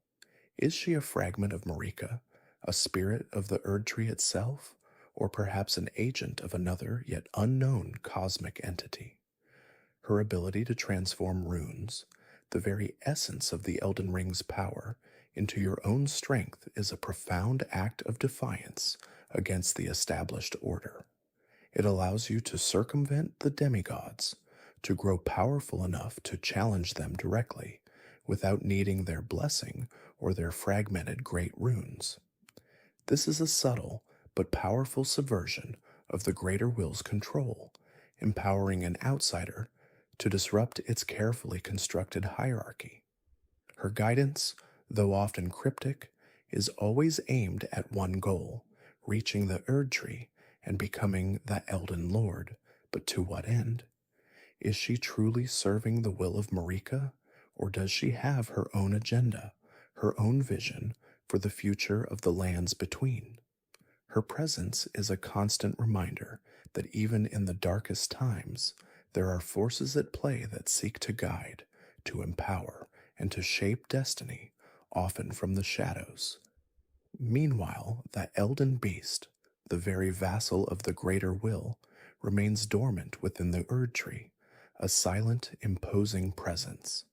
Is she a fragment of Marika, a spirit of the Erd Tree itself, or perhaps an agent of another yet unknown cosmic entity? Her ability to transform runes, the very essence of the Elden Ring's power, into your own strength is a profound act of defiance against the established order. It allows you to circumvent the demigods, to grow powerful enough to challenge them directly, without needing their blessing or their fragmented great runes. This is a subtle but powerful subversion of the greater will's control, empowering an outsider to disrupt its carefully constructed hierarchy. Her guidance, though often cryptic, is always aimed at one goal: reaching the Erd Tree and becoming the Elden Lord. But to what end? Is she truly serving the will of Marika, or does she have her own agenda, her own vision for the future of the lands between? Her presence is a constant reminder that even in the darkest times, there are forces at play that seek to guide, to empower, and to shape destiny, often from the shadows. Meanwhile, the Elden Beast, the very vassal of the greater will, remains dormant within the Erd Tree, a silent, imposing presence.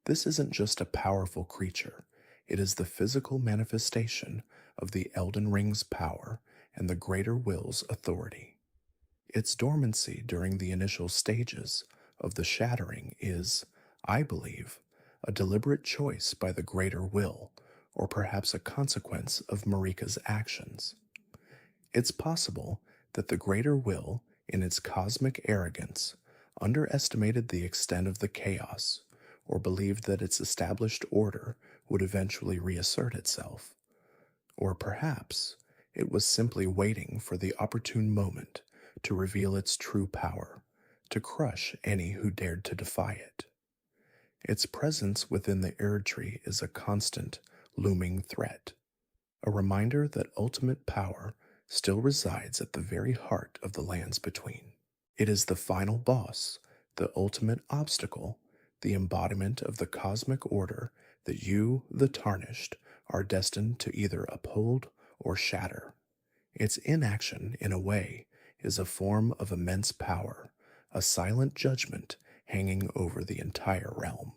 This isn't just a powerful creature, it is the physical manifestation of the Elden Ring's power and the greater will's authority. Its dormancy during the initial stages of the shattering is, I believe, a deliberate choice by the greater will, or perhaps a consequence of Marika's actions. It's possible that the greater will, in its cosmic arrogance, underestimated the extent of the chaos, or believed that its established order would eventually reassert itself. Or perhaps it was simply waiting for the opportune moment to reveal its true power, to crush any who dared to defy it. Its presence within the Erd Tree is a constant, looming threat, a reminder that ultimate power still resides at the very heart of the lands between. It is the final boss, the ultimate obstacle, the embodiment of the cosmic order that you, the Tarnished, are destined to either uphold or shatter. Its inaction, in a way, is a form of immense power, a silent judgment hanging over the entire realm.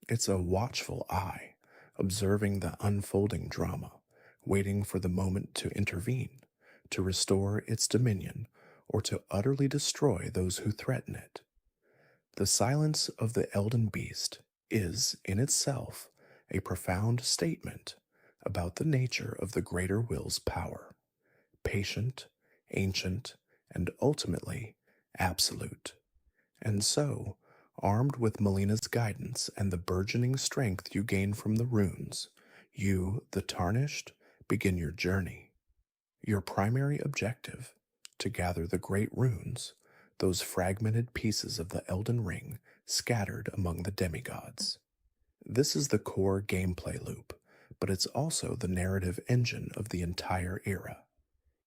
It's a watchful eye, observing the unfolding drama, waiting for the moment to intervene, to restore its dominion, or to utterly destroy those who threaten it. The silence of the Elden Beast is, in itself, a profound statement about the nature of the greater will's power: patient, ancient, and ultimately absolute. And so, armed with Melina's guidance and the burgeoning strength you gain from the runes, you, the Tarnished, begin your journey. Your primary objective: to gather the great runes, those fragmented pieces of the Elden Ring scattered among the demigods. This is the core gameplay loop, but it's also the narrative engine of the entire era.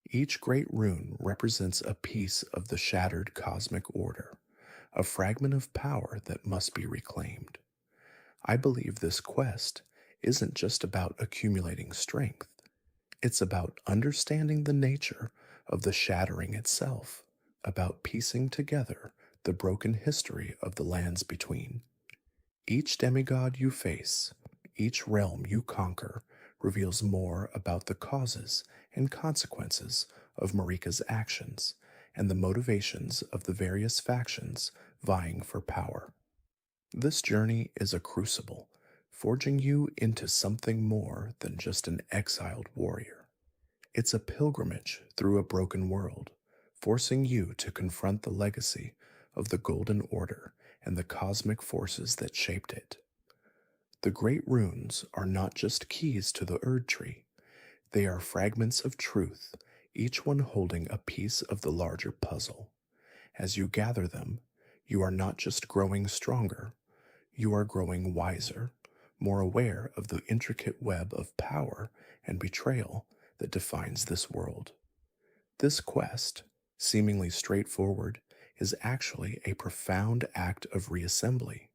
Each great rune represents a piece of the shattered cosmic order, a fragment of power that must be reclaimed. I believe this quest isn't just about accumulating strength, it's about understanding the nature of the shattering itself, about piecing together the broken history of the lands between. Each demigod you face, each realm you conquer, reveals more about the causes and consequences of Marika's actions and the motivations of the various factions vying for power. This journey is a crucible, forging you into something more than just an exiled warrior. It's a pilgrimage through a broken world, forcing you to confront the legacy of the Golden Order and the cosmic forces that shaped it. The Great Runes are not just keys to the Erd Tree, they are fragments of truth, each one holding a piece of the larger puzzle. As you gather them, you are not just growing stronger, you are growing wiser, more aware of the intricate web of power and betrayal that defines this world. This quest, seemingly straightforward, is actually a profound act of reassembly,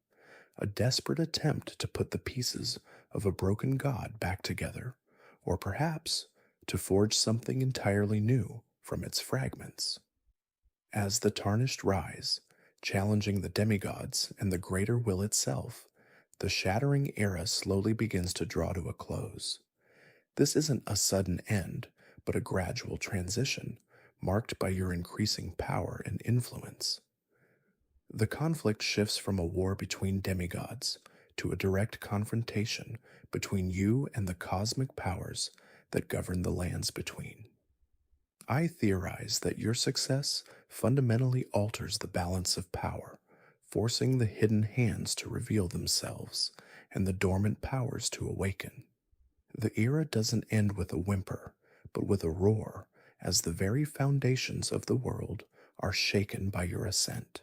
a desperate attempt to put the pieces of a broken god back together, or perhaps to forge something entirely new from its fragments. As the tarnished rise, challenging the demigods and the greater will itself, the shattering era slowly begins to draw to a close. This isn't a sudden end, but a gradual transition, marked by your increasing power and influence. The conflict shifts from a war between demigods to a direct confrontation between you and the cosmic powers that govern the lands between. I theorize that your success fundamentally alters the balance of power, forcing the hidden hands to reveal themselves and the dormant powers to awaken. The era doesn't end with a whimper, but with a roar, as the very foundations of the world are shaken by your ascent.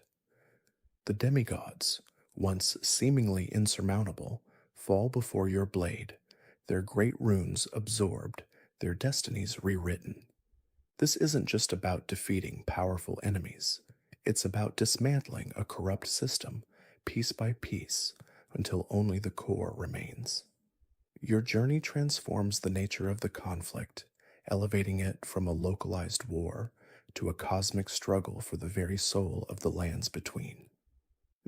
The demigods, once seemingly insurmountable, fall before your blade, their great runes absorbed, their destinies rewritten. This isn't just about defeating powerful enemies, it's about dismantling a corrupt system, piece by piece, until only the core remains. Your journey transforms the nature of the conflict, elevating it from a localized war to a cosmic struggle for the very soul of the lands between.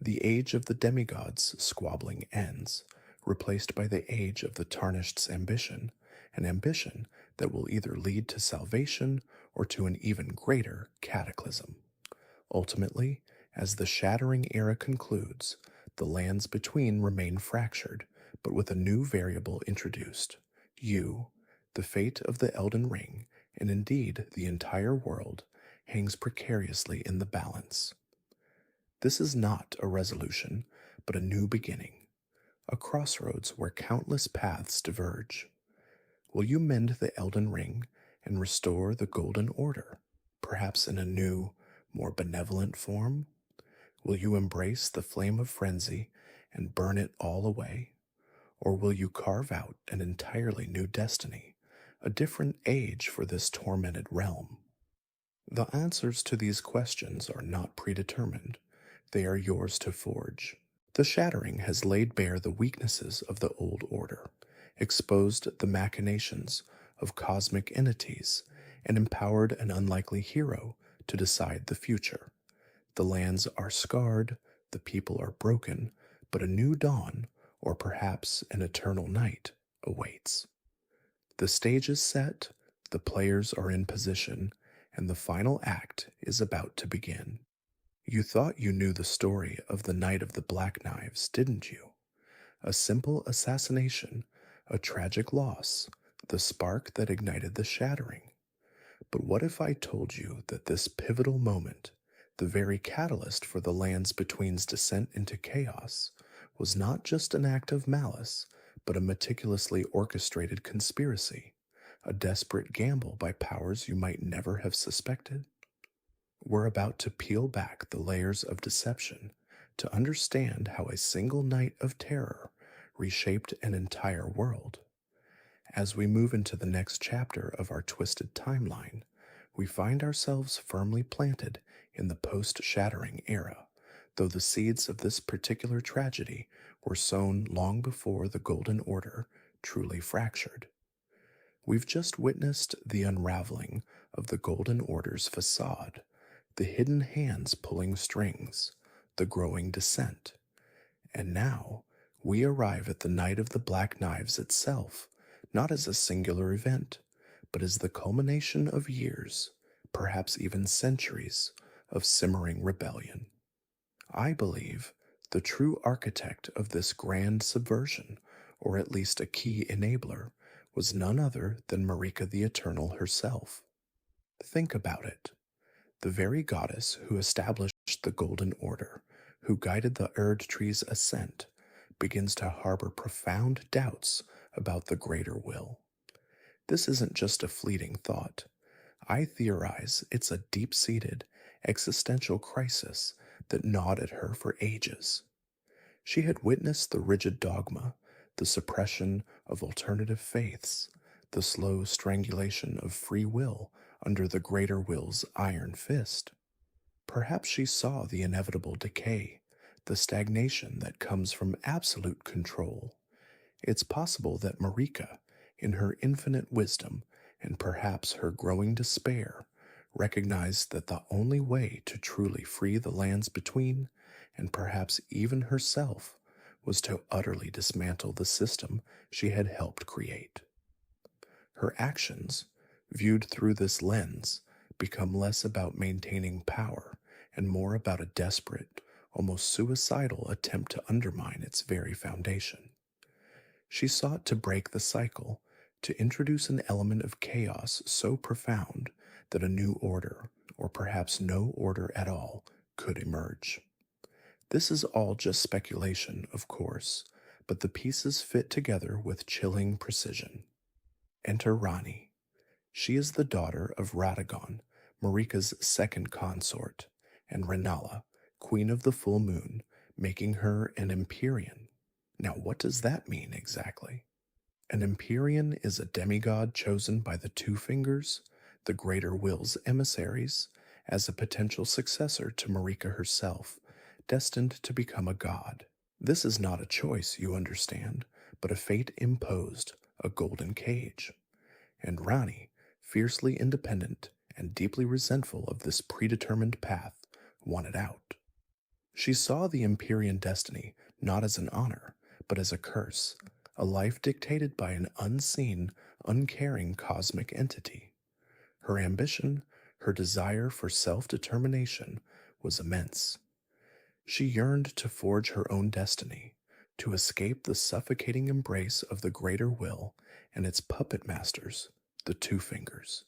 The age of the demigods' squabbling ends, replaced by the age of the tarnished's ambition, an ambition that will either lead to salvation or to an even greater cataclysm. Ultimately, as the shattering era concludes, the lands between remain fractured, but with a new variable introduced. You, the fate of the Elden Ring, and indeed the entire world, hangs precariously in the balance. This is not a resolution, but a new beginning, a crossroads where countless paths diverge. Will you mend the Elden Ring and restore the Golden Order, perhaps in a new, more benevolent form? Will you embrace the flame of frenzy and burn it all away? Or will you carve out an entirely new destiny, a different age for this tormented realm? The answers to these questions are not predetermined. They are yours to forge. The shattering has laid bare the weaknesses of the old order, exposed the machinations of cosmic entities, and empowered an unlikely hero to decide the future. The lands are scarred, the people are broken, but a new dawn, or perhaps an eternal night, awaits. The stage is set, the players are in position, and the final act is about to begin. You thought you knew the story of the Night of the Black Knives, didn't you? A simple assassination, a tragic loss, the spark that ignited the shattering. But what if I told you that this pivotal moment, the very catalyst for the lands between's descent into chaos, was not just an act of malice, but a meticulously orchestrated conspiracy, a desperate gamble by powers you might never have suspected? We're about to peel back the layers of deception to understand how a single night of terror reshaped an entire world. As we move into the next chapter of our twisted timeline, we find ourselves firmly planted in the post-shattering era, though the seeds of this particular tragedy were sown long before the Golden Order truly fractured. We've just witnessed the unraveling of the Golden Order's facade, the hidden hands pulling strings, the growing descent. And now, we arrive at the Night of the Black Knives itself, not as a singular event, but as the culmination of years, perhaps even centuries, of simmering rebellion. I believe the true architect of this grand subversion, or at least a key enabler, was none other than Marika the Eternal herself. Think about it. The very goddess who established The Golden Order, who guided the Erd Tree's ascent, begins to harbor profound doubts about the greater will. This isn't just a fleeting thought. I theorize it's a deep seated existential crisis that gnawed at her for ages. She had witnessed the rigid dogma, the suppression of alternative faiths, the slow strangulation of free will under the greater will's iron fist. Perhaps she saw the inevitable decay, the stagnation that comes from absolute control. It's possible that Marika, in her infinite wisdom and perhaps her growing despair, recognized that the only way to truly free the lands between, and perhaps even herself, was to utterly dismantle the system she had helped create. Her actions, viewed through this lens, become less about maintaining power and more about a desperate, almost suicidal attempt to undermine its very foundation. She sought to break the cycle, to introduce an element of chaos so profound that a new order, or perhaps no order at all, could emerge. This is all just speculation, of course, but the pieces fit together with chilling precision. Enter Rani. She is the daughter of Radagon, Marika's second consort, and Renala, queen of the full moon, making her an Empyrean. Now, what does that mean exactly? An Empyrean is a demigod chosen by the Two Fingers, the Greater Will's emissaries, as a potential successor to Marika herself, destined to become a god. This is not a choice, you understand, but a fate imposed, a golden cage. And Rani, fiercely independent and deeply resentful of this predetermined path, wanted out. She saw the Empyrean destiny not as an honor, but as a curse, a life dictated by an unseen, uncaring cosmic entity. Her ambition, her desire for self-determination, was immense. She yearned to forge her own destiny, to escape the suffocating embrace of the greater will and its puppet masters, the Two Fingers.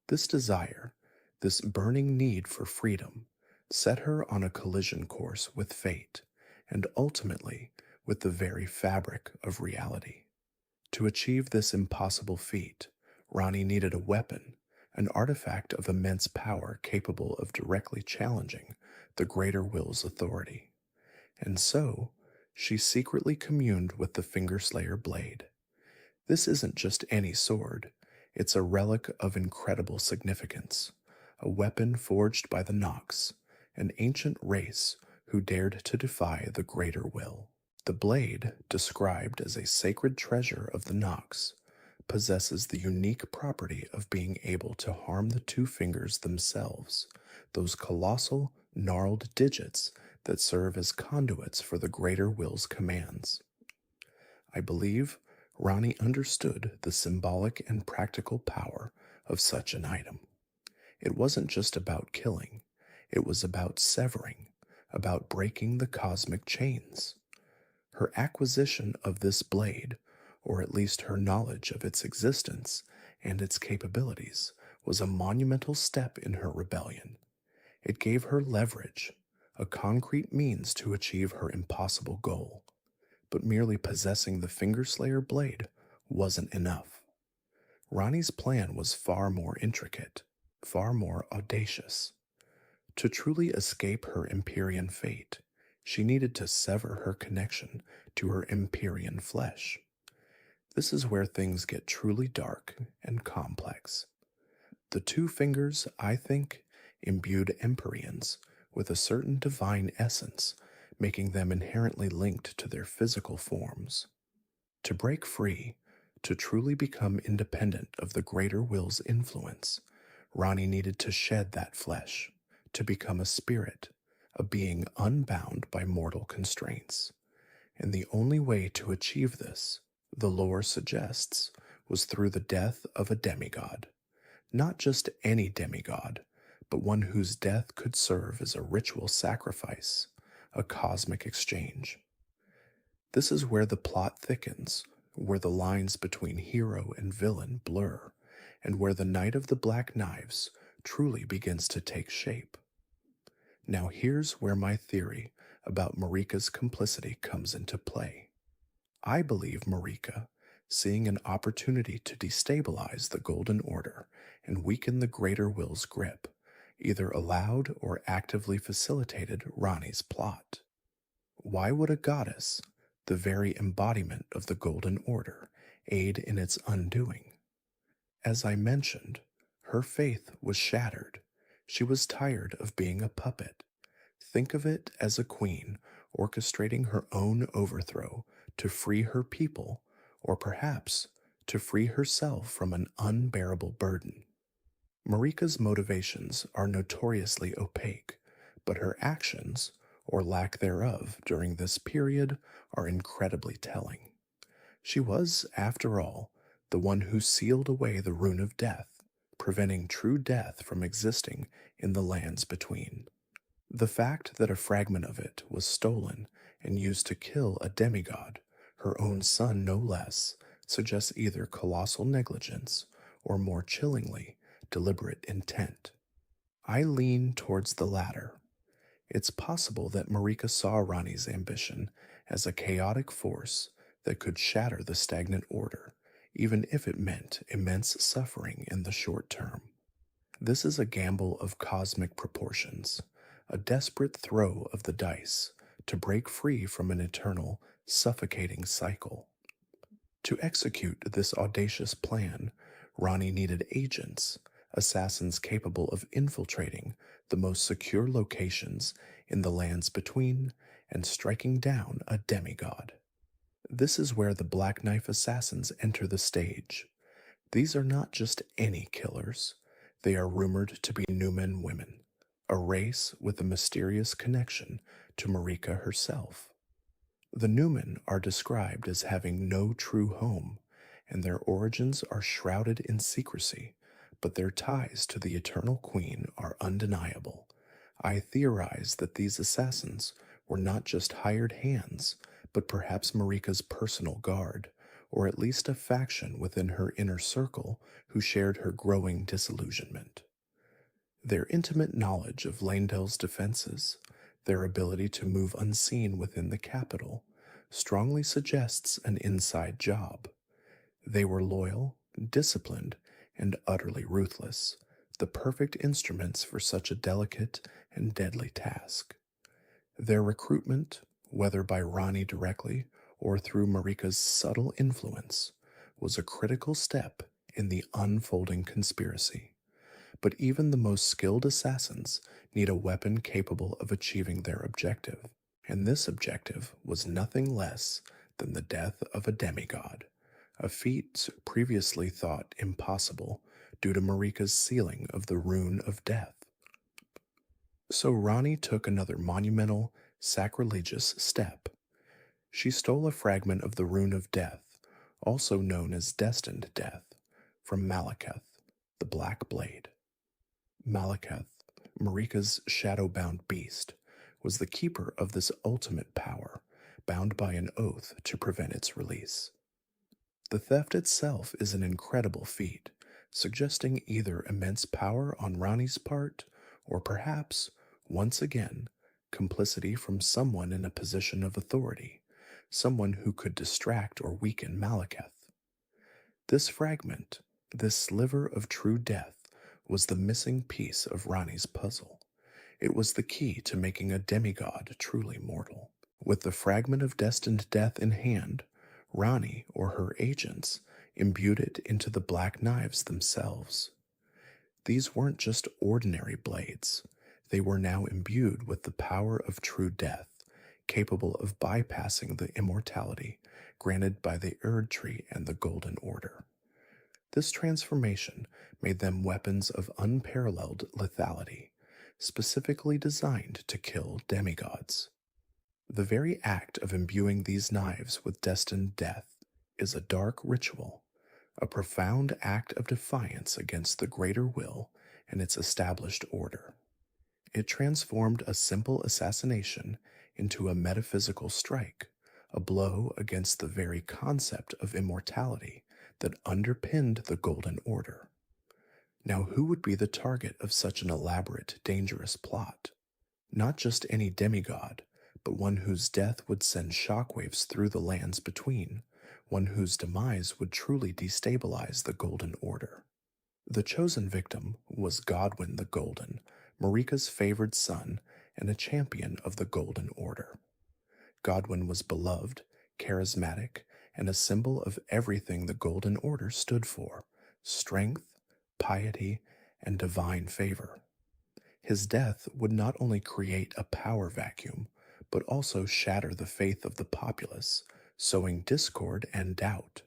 This desire, this burning need for freedom, set her on a collision course with fate, and ultimately with the very fabric of reality. To achieve this impossible feat, Rani needed a weapon, an artifact of immense power capable of directly challenging the greater will's authority. And so, she secretly communed with the Fingerslayer blade. This isn't just any sword, it's a relic of incredible significance, a weapon forged by the Nox, an ancient race who dared to defy the greater will. The blade, described as a sacred treasure of the Nox, possesses the unique property of being able to harm the Two Fingers themselves, those colossal, gnarled digits that serve as conduits for the greater will's commands. I believe Rani understood the symbolic and practical power of such an item. It wasn't just about killing, it was about severing, about breaking the cosmic chains. Her acquisition of this blade, or at least her knowledge of its existence and its capabilities, was a monumental step in her rebellion. It gave her leverage, a concrete means to achieve her impossible goal. But merely possessing the Fingerslayer blade wasn't enough. Rani's plan was far more intricate, far more audacious. To truly escape her Empyrean fate, she needed to sever her connection to her Empyrean flesh. This is where things get truly dark and complex. The Two Fingers, I think, imbued Empyreans with a certain divine essence, making them inherently linked to their physical forms. To break free, to truly become independent of the greater will's influence, Rani needed to shed that flesh, to become a spirit, a being unbound by mortal constraints. And the only way to achieve this, the lore suggests, was through the death of a demigod. Not just any demigod, but one whose death could serve as a ritual sacrifice, a cosmic exchange. This is where the plot thickens, where the lines between hero and villain blur, and where the Knight of the Black Knives truly begins to take shape. Now, here's where my theory about Marika's complicity comes into play. I believe Marika, seeing an opportunity to destabilize the Golden Order and weaken the Greater Will's grip, either allowed or actively facilitated Rani's plot. Why would a goddess, the very embodiment of the Golden Order, aid in its undoing? As I mentioned, her faith was shattered. She was tired of being a puppet. Think of it as a queen orchestrating her own overthrow to free her people, or perhaps to free herself from an unbearable burden. Marika's motivations are notoriously opaque, but her actions, or lack thereof, during this period are incredibly telling. She was, after all, the one who sealed away the rune of death, preventing true death from existing in the lands between. The fact that a fragment of it was stolen and used to kill a demigod, her own son no less, suggests either colossal negligence or, more chillingly, deliberate intent. I lean towards the latter. It's possible that Marika saw Rani's ambition as a chaotic force that could shatter the stagnant order, even if it meant immense suffering in the short term. This is a gamble of cosmic proportions, a desperate throw of the dice to break free from an eternal, suffocating cycle. To execute this audacious plan, Rani needed agents, assassins capable of infiltrating the most secure locations in the lands between and striking down a demigod. This is where the Black Knife assassins enter the stage. These are not just any killers, they are rumored to be Numen women, a race with a mysterious connection to Marika herself. The Numen are described as having no true home, and their origins are shrouded in secrecy, but their ties to the Eternal Queen are undeniable. I theorize that these assassins were not just hired hands, but perhaps Marika's personal guard, or at least a faction within her inner circle who shared her growing disillusionment. Their intimate knowledge of Laendel's defenses, their ability to move unseen within the capital, strongly suggests an inside job. They were loyal, disciplined, and utterly ruthless, the perfect instruments for such a delicate and deadly task. Their recruitment, whether by Rani directly or through Marika's subtle influence, was a critical step in the unfolding conspiracy. But even the most skilled assassins need a weapon capable of achieving their objective, and this objective was nothing less than the death of a demigod, a feat previously thought impossible due to Marika's sealing of the rune of death. So Rani took another monumental, sacrilegious step. She stole a fragment of the rune of death, also known as destined death, from Malekith, the Black Blade. Malekith, Marika's shadow-bound beast, was the keeper of this ultimate power, bound by an oath to prevent its release. The theft itself is an incredible feat, suggesting either immense power on Rani's part, or perhaps, once again, complicity from someone in a position of authority, someone who could distract or weaken Malekith. This fragment, this sliver of true death, was the missing piece of Rani's puzzle. It was the key to making a demigod truly mortal. With the fragment of destined death in hand, Rani, or her agents, imbued it into the Black Knives themselves. These weren't just ordinary blades. They were now imbued with the power of true death, capable of bypassing the immortality granted by the Erd Tree and the Golden Order. This transformation made them weapons of unparalleled lethality, specifically designed to kill demigods. The very act of imbuing these knives with destined death is a dark ritual, a profound act of defiance against the greater will and its established order. It transformed a simple assassination into a metaphysical strike, a blow against the very concept of immortality that underpinned the Golden Order. Now, who would be the target of such an elaborate, dangerous plot? Not just any demigod, but one whose death would send shockwaves through the lands between, one whose demise would truly destabilize the Golden Order. The chosen victim was Godwyn the Golden, Marika's favored son and a champion of the Golden Order. Godwyn was beloved, charismatic, and a symbol of everything the Golden Order stood for: strength, piety, and divine favor. His death would not only create a power vacuum, but also shatter the faith of the populace, sowing discord and doubt.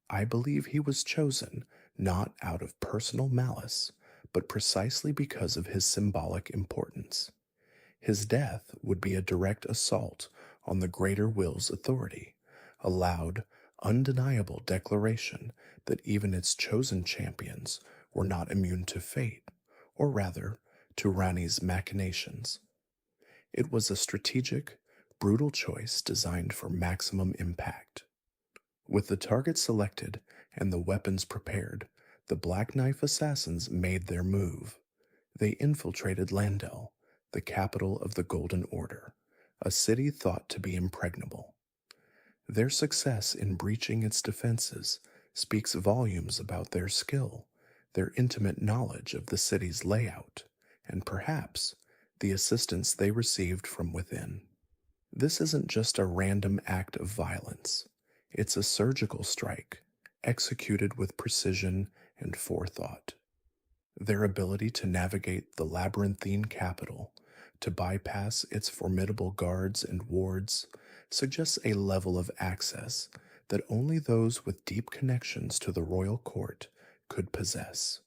I believe he was chosen not out of personal malice, but precisely because of his symbolic importance. His death would be a direct assault on the greater will's authority, a loud, undeniable declaration that even its chosen champions were not immune to fate, or rather, to Rani's machinations. It was a strategic, brutal choice designed for maximum impact. With the target selected and the weapons prepared, the Black Knife assassins made their move. They infiltrated Landel, the capital of the Golden Order, a city thought to be impregnable. Their success in breaching its defenses speaks volumes about their skill, their intimate knowledge of the city's layout, and perhaps the assistance they received from within. This isn't just a random act of violence, it's a surgical strike, executed with precision and forethought. Their ability to navigate the labyrinthine capital, to bypass its formidable guards and wards, suggests a level of access that only those with deep connections to the royal court could possess.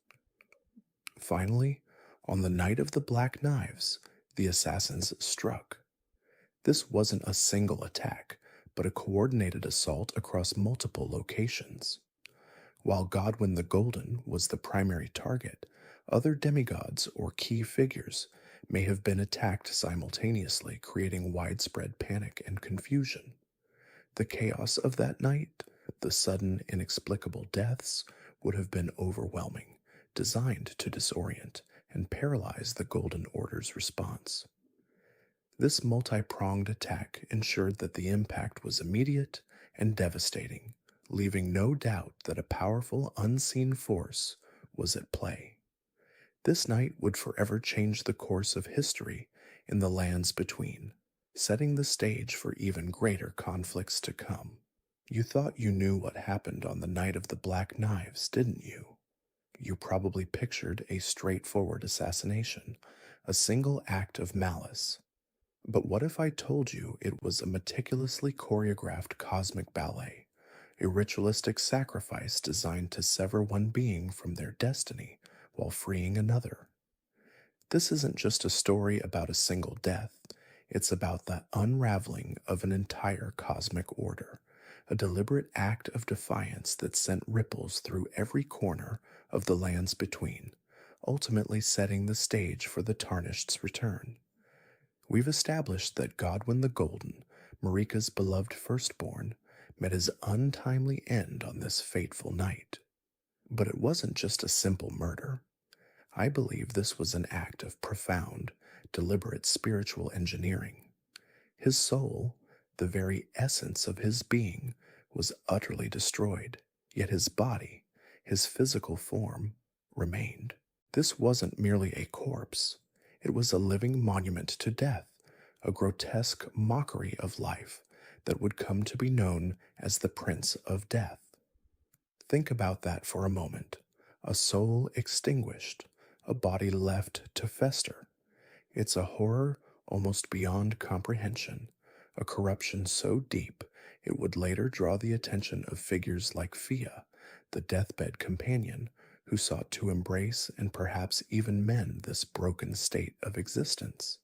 Finally, on the night of the Black Knives, the assassins struck. This wasn't a single attack, but a coordinated assault across multiple locations. While Godwyn the Golden was the primary target, other demigods or key figures may have been attacked simultaneously, creating widespread panic and confusion. The chaos of that night, the sudden, inexplicable deaths, would have been overwhelming, designed to disorient and paralyze the Golden Order's response. This multi-pronged attack ensured that the impact was immediate and devastating, leaving no doubt that a powerful unseen force was at play. This night would forever change the course of history in the lands between, setting the stage for even greater conflicts to come. You thought you knew what happened on the night of the Black Knives, didn't you? You probably pictured a straightforward assassination, a single act of malice. But what if I told you it was a meticulously choreographed cosmic ballet, a ritualistic sacrifice designed to sever one being from their destiny while freeing another? This isn't just a story about a single death, it's about the unraveling of an entire cosmic order, a deliberate act of defiance that sent ripples through every corner of the lands between, ultimately setting the stage for the Tarnished's return. We've established that Godwyn the Golden, Marika's beloved firstborn, met his untimely end on this fateful night. But it wasn't just a simple murder. I believe this was an act of profound, deliberate spiritual engineering. His soul, the very essence of his being, was utterly destroyed, yet his body, his physical form, remained. This wasn't merely a corpse. It was a living monument to death, a grotesque mockery of life that would come to be known as the Prince of Death. Think about that for a moment. A soul extinguished, a body left to fester. It's a horror almost beyond comprehension, a corruption so deep it would later draw the attention of figures like Fia, the deathbed companion, who sought to embrace and perhaps even mend this broken state of existence.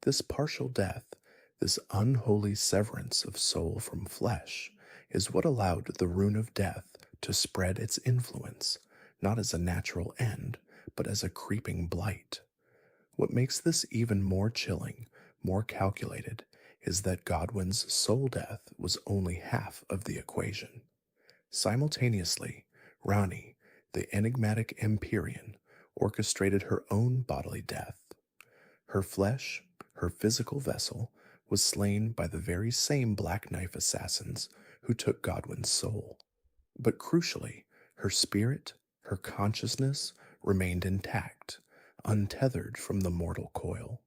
This partial death, this unholy severance of soul from flesh, is what allowed the rune of death to spread its influence, not as a natural end, but as a creeping blight. What makes this even more chilling, more calculated, is that Godwyn's soul death was only half of the equation. Simultaneously, Rani, the enigmatic Empyrean, orchestrated her own bodily death. Her flesh, her physical vessel, was slain by the very same Black Knife assassins who took Godwin's soul. But crucially, her spirit, her consciousness, remained intact, untethered from the mortal coil.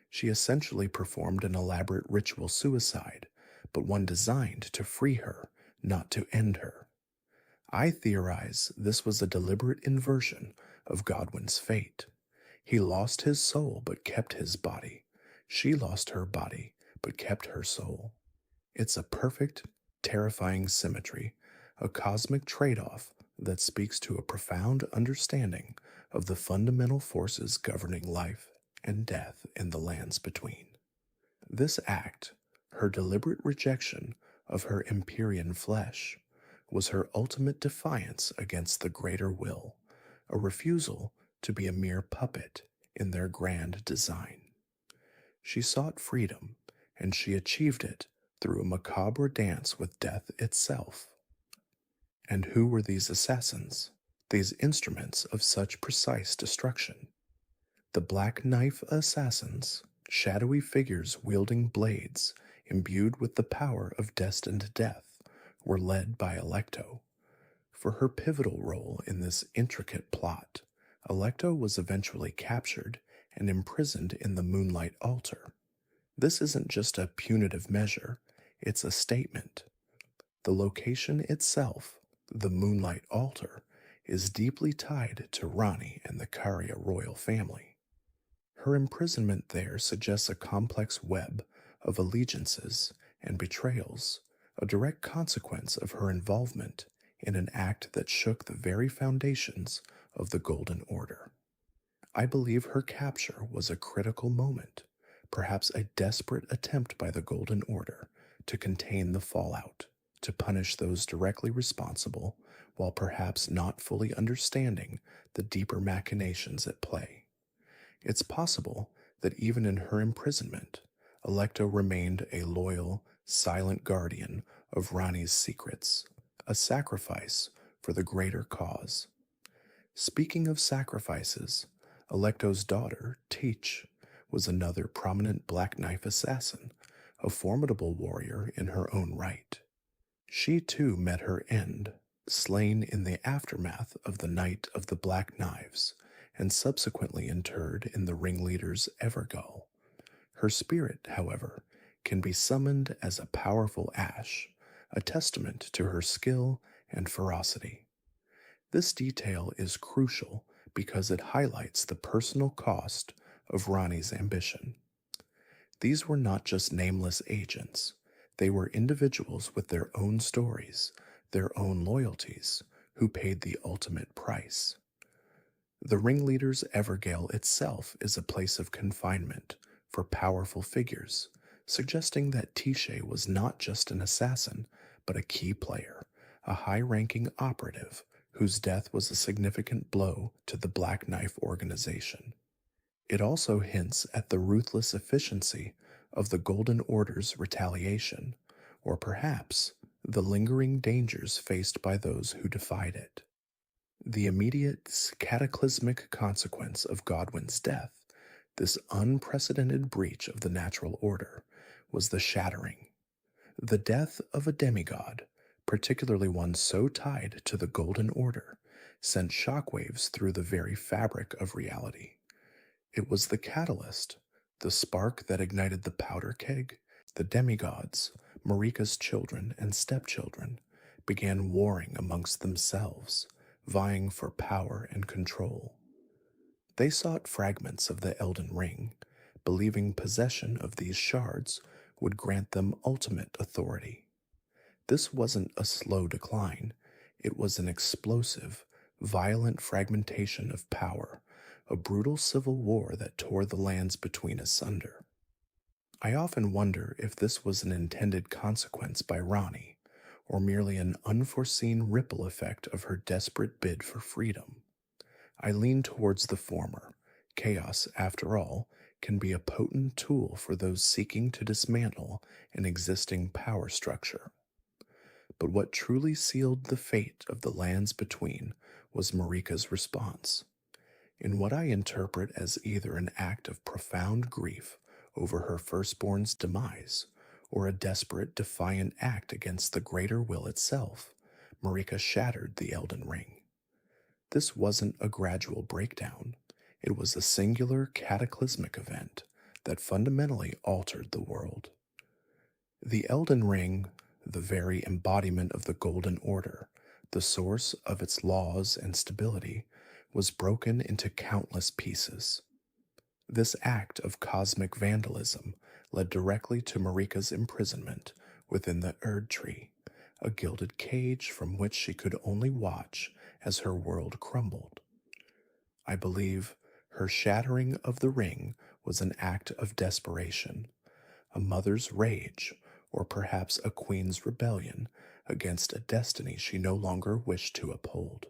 She essentially performed an elaborate ritual suicide, but one designed to free her, not to end her. I theorize this was a deliberate inversion of Godwin's fate. He lost his soul but kept his body. She lost her body but kept her soul. It's a perfect, terrifying symmetry, a cosmic trade off that speaks to a profound understanding of the fundamental forces governing life and death in the lands between. This act, her deliberate rejection of her Empyrean flesh, was her ultimate defiance against the greater will, a refusal to be a mere puppet in their grand design. She sought freedom, and she achieved it through a macabre dance with death itself. And who were these assassins, these instruments of such precise destruction? The Black Knife assassins, shadowy figures wielding blades imbued with the power of destined death, were led by Alecto. For her pivotal role in this intricate plot, Alecto was eventually captured and imprisoned in the Moonlight Altar. This isn't just a punitive measure, it's a statement. The location itself, the Moonlight Altar, is deeply tied to Rani and the Karya royal family. Her imprisonment there suggests a complex web of allegiances and betrayals, a direct consequence of her involvement in an act that shook the very foundations of the Golden Order. I believe her capture was a critical moment, perhaps a desperate attempt by the Golden Order to contain the fallout, to punish those directly responsible, while perhaps not fully understanding the deeper machinations at play. It's possible that even in her imprisonment, Alecto remained a loyal, silent guardian of Rani's secrets, a sacrifice for the greater cause. Speaking of sacrifices, Alecto's daughter, Teach, was another prominent Black Knife assassin, a formidable warrior in her own right. She too met her end, slain in the aftermath of the Night of the Black Knives, and subsequently interred in the ringleader's Evergull. Her spirit, however, can be summoned as a powerful ash, a testament to her skill and ferocity. This detail is crucial because it highlights the personal cost of Rani's ambition. These were not just nameless agents, they were individuals with their own stories, their own loyalties, who paid the ultimate price. The ringleader's Evergale itself is a place of confinement for powerful figures, suggesting that Tische was not just an assassin, but a key player, a high-ranking operative whose death was a significant blow to the Black Knife organization. It also hints at the ruthless efficiency of the Golden Order's retaliation, or perhaps the lingering dangers faced by those who defied it. The immediate cataclysmic consequence of Godwin's death, this unprecedented breach of the natural order, was the shattering. The death of a demigod, particularly one so tied to the Golden Order, sent shockwaves through the very fabric of reality. It was the catalyst, the spark that ignited the powder keg. The demigods, Marika's children and stepchildren, began warring amongst themselves, vying for power and control. They sought fragments of the Elden Ring, believing possession of these shards would grant them ultimate authority. This wasn't a slow decline, it was an explosive, violent fragmentation of power, a brutal civil war that tore the lands between asunder. I often wonder if this was an intended consequence by Rani, or merely an unforeseen ripple effect of her desperate bid for freedom. I lean towards the former. Chaos, after all, can be a potent tool for those seeking to dismantle an existing power structure. But what truly sealed the fate of the lands between was Marika's response. in what I interpret as either an act of profound grief over her firstborn's demise or a desperate, defiant act against the greater will itself. Marika shattered the Elden Ring. This wasn't a gradual breakdown, it was a singular, cataclysmic event that fundamentally altered the world. The Elden Ring, the very embodiment of the Golden Order, the source of its laws and stability, was broken into countless pieces. This act of cosmic vandalism led directly to Marika's imprisonment within the Erd Tree, a gilded cage from which she could only watch as her world crumbled. I believe her shattering of the ring was an act of desperation, a mother's rage, or perhaps a queen's rebellion against a destiny she no longer wished to uphold.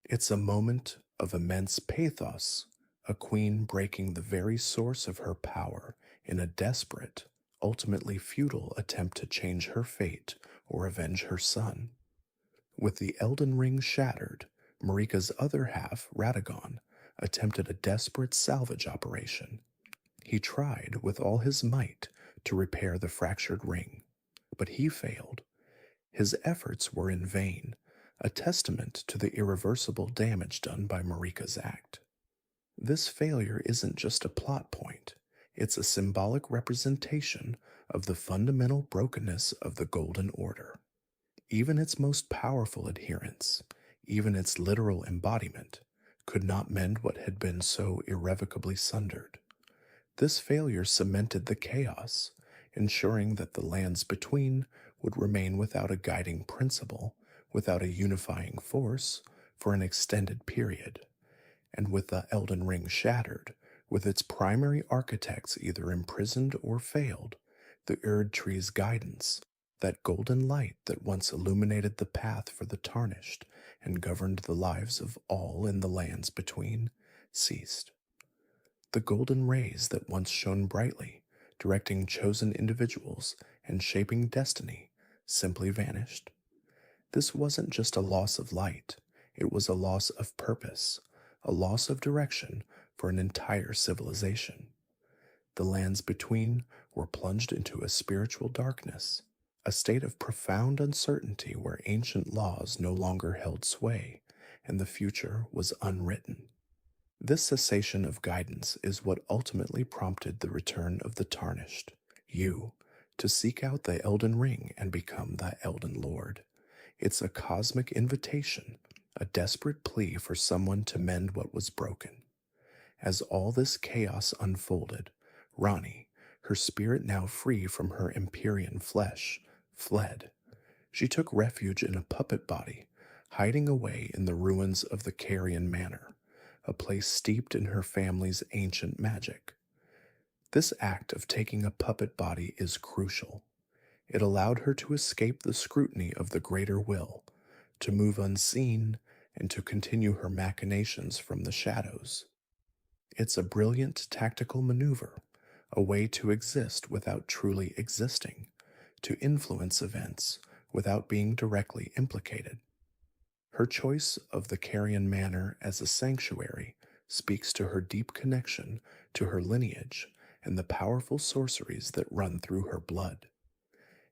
It's a moment of immense pathos, a queen breaking the very source of her power in a desperate, ultimately futile attempt to change her fate or avenge her son. With the Elden Ring shattered, Marika's other half, Radagon, attempted a desperate salvage operation. He tried with all his might to repair the fractured ring, but he failed. His efforts were in vain, a testament to the irreversible damage done by Marika's act. This failure isn't just a plot point, it's a symbolic representation of the fundamental brokenness of the Golden Order. Even its most powerful adherents, even its literal embodiment, could not mend what had been so irrevocably sundered. This failure cemented the chaos, ensuring that the lands between would remain without a guiding principle, without a unifying force, for an extended period. And with the Elden Ring shattered, with its primary architects either imprisoned or failed, the Erd Tree's guidance, that golden light that once illuminated the path for the tarnished and governed the lives of all in the lands between, ceased. The golden rays that once shone brightly, directing chosen individuals and shaping destiny, simply vanished. This wasn't just a loss of light, it was a loss of purpose, a loss of direction for an entire civilization. The lands between were plunged into a spiritual darkness, a state of profound uncertainty where ancient laws no longer held sway and the future was unwritten. This cessation of guidance is what ultimately prompted the return of the Tarnished, you, to seek out the Elden Ring and become the Elden Lord. It's a cosmic invitation, a desperate plea for someone to mend what was broken. As all this chaos unfolded, Rani, her spirit now free from her Empyrean flesh, fled. She took refuge in a puppet body, hiding away in the ruins of the Carian Manor, a place steeped in her family's ancient magic. This act of taking a puppet body is crucial. It allowed her to escape the scrutiny of the greater will, to move unseen, and to continue her machinations from the shadows. It's a brilliant tactical maneuver, a way to exist without truly existing, to influence events without being directly implicated. Her choice of the Carian Manor as a sanctuary speaks to her deep connection to her lineage and the powerful sorceries that run through her blood.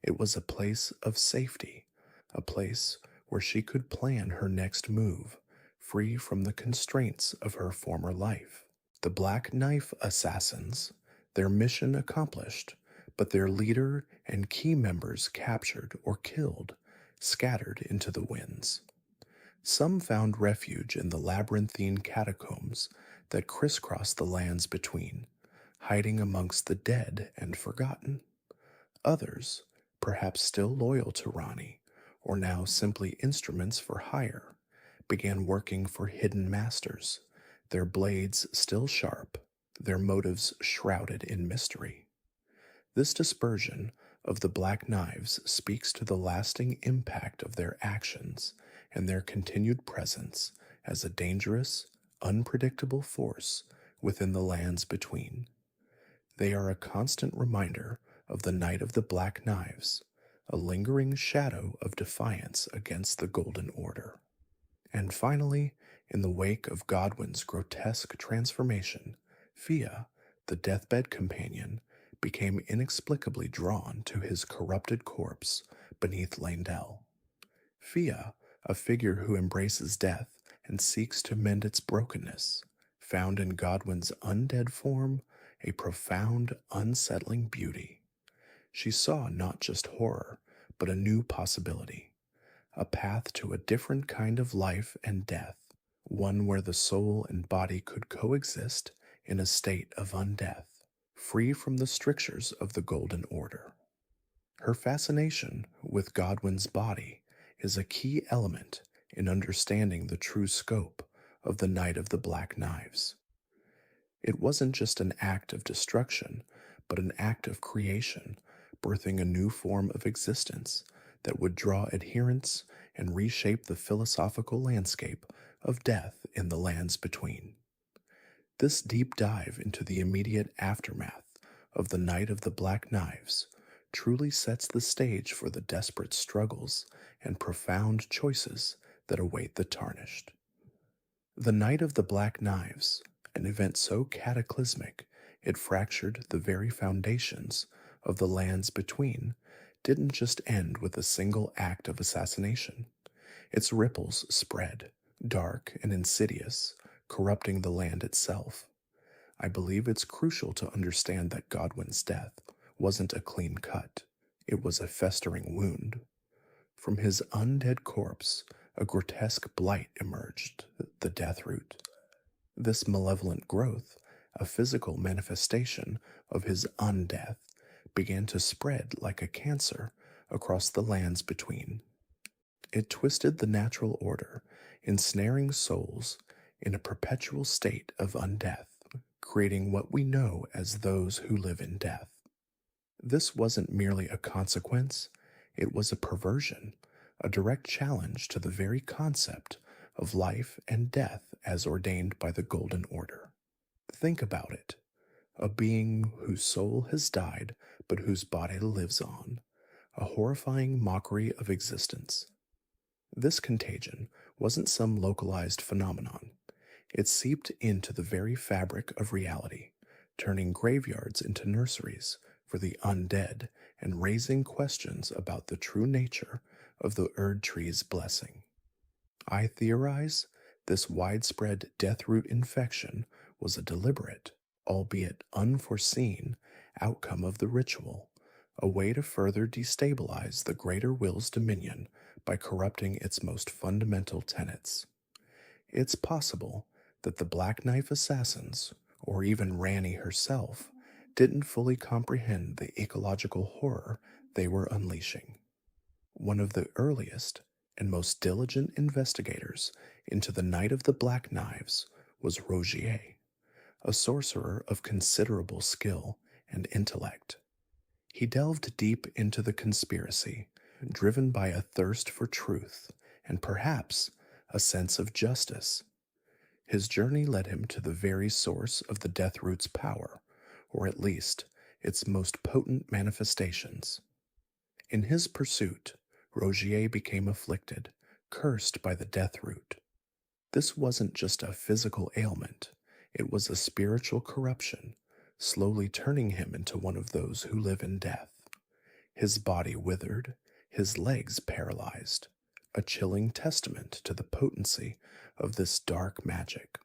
It was a place of safety, a place where she could plan her next move, free from the constraints of her former life. The Black Knife Assassins, their mission accomplished, but their leader and key members captured or killed, scattered into the winds. Some found refuge in the labyrinthine catacombs that crisscross the lands between, hiding amongst the dead and forgotten. Others, perhaps still loyal to Rani, or now simply instruments for hire, began working for hidden masters, their blades still sharp, their motives shrouded in mystery. This dispersion of the Black Knives speaks to the lasting impact of their actions and their continued presence as a dangerous, unpredictable force within the lands between. They are a constant reminder of the Night of the Black Knives, a lingering shadow of defiance against the Golden Order. And finally, In the wake of Godwin's grotesque transformation, Fia, the deathbed companion, became inexplicably drawn to his corrupted corpse beneath Landell. Fia, a figure who embraces death and seeks to mend its brokenness, found in Godwin's undead form a profound, unsettling beauty. She saw not just horror, but a new possibility, a path to a different kind of life and death, one where the soul and body could coexist in a state of undeath, free from the strictures of the Golden Order. Her fascination with Godwin's body is a key element in understanding the true scope of the Night of the Black Knives. It wasn't just an act of destruction, but an act of creation, birthing a new form of existence that would draw adherents and reshape the philosophical landscape of death in the lands between. This deep dive into the immediate aftermath of the Night of the Black Knives truly sets the stage for the desperate struggles and profound choices that await the tarnished. The Night of the Black Knives, an event so cataclysmic it fractured the very foundations of the lands between, didn't just end with a single act of assassination. Its ripples spread, dark and insidious, corrupting the land itself. I believe it's crucial to understand that Godwin's death wasn't a clean cut. It was a festering wound. From his undead corpse, a grotesque blight emerged, the death root. This malevolent growth, a physical manifestation of his undeath, began to spread like a cancer across the lands between. It twisted the natural order, ensnaring souls in a perpetual state of undeath, creating what we know as those who live in death. This wasn't merely a consequence, it was a perversion, a direct challenge to the very concept of life and death as ordained by the Golden Order. Think about it. A being whose soul has died but whose body lives on, a horrifying mockery of existence. This contagion wasn't some localized phenomenon. It seeped into the very fabric of reality, turning graveyards into nurseries for the undead and raising questions about the true nature of the Erd Tree's blessing. I theorize this widespread deathroot infection was a deliberate, albeit unforeseen, outcome of the ritual, a way to further destabilize the Greater Will's dominion by corrupting its most fundamental tenets. It's possible that the Black Knife assassins, or even Ranni herself, didn't fully comprehend the ecological horror they were unleashing. One of the earliest and most diligent investigators into the Night of the Black Knives was Rogier, a sorcerer of considerable skill and intellect. He delved deep into the conspiracy, driven by a thirst for truth and perhaps a sense of justice. His journey led him to the very source of the Deathroot's power, or at least its most potent manifestations. In his pursuit, Rogier became afflicted, cursed by the Deathroot. This wasn't just a physical ailment, it was a spiritual corruption, slowly turning him into one of those who live in death. His body withered, his legs paralyzed, a chilling testament to the potency of this dark magic.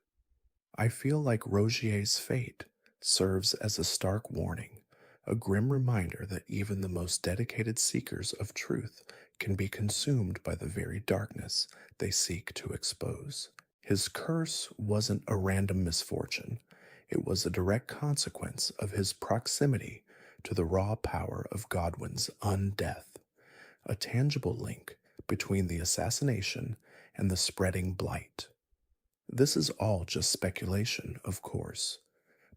I feel like Rogier's fate serves as a stark warning, a grim reminder that even the most dedicated seekers of truth can be consumed by the very darkness they seek to expose. His curse wasn't a random misfortune, it was a direct consequence of his proximity to the raw power of Godwin's undeath, a tangible link between the assassination and the spreading blight. This is all just speculation, of course,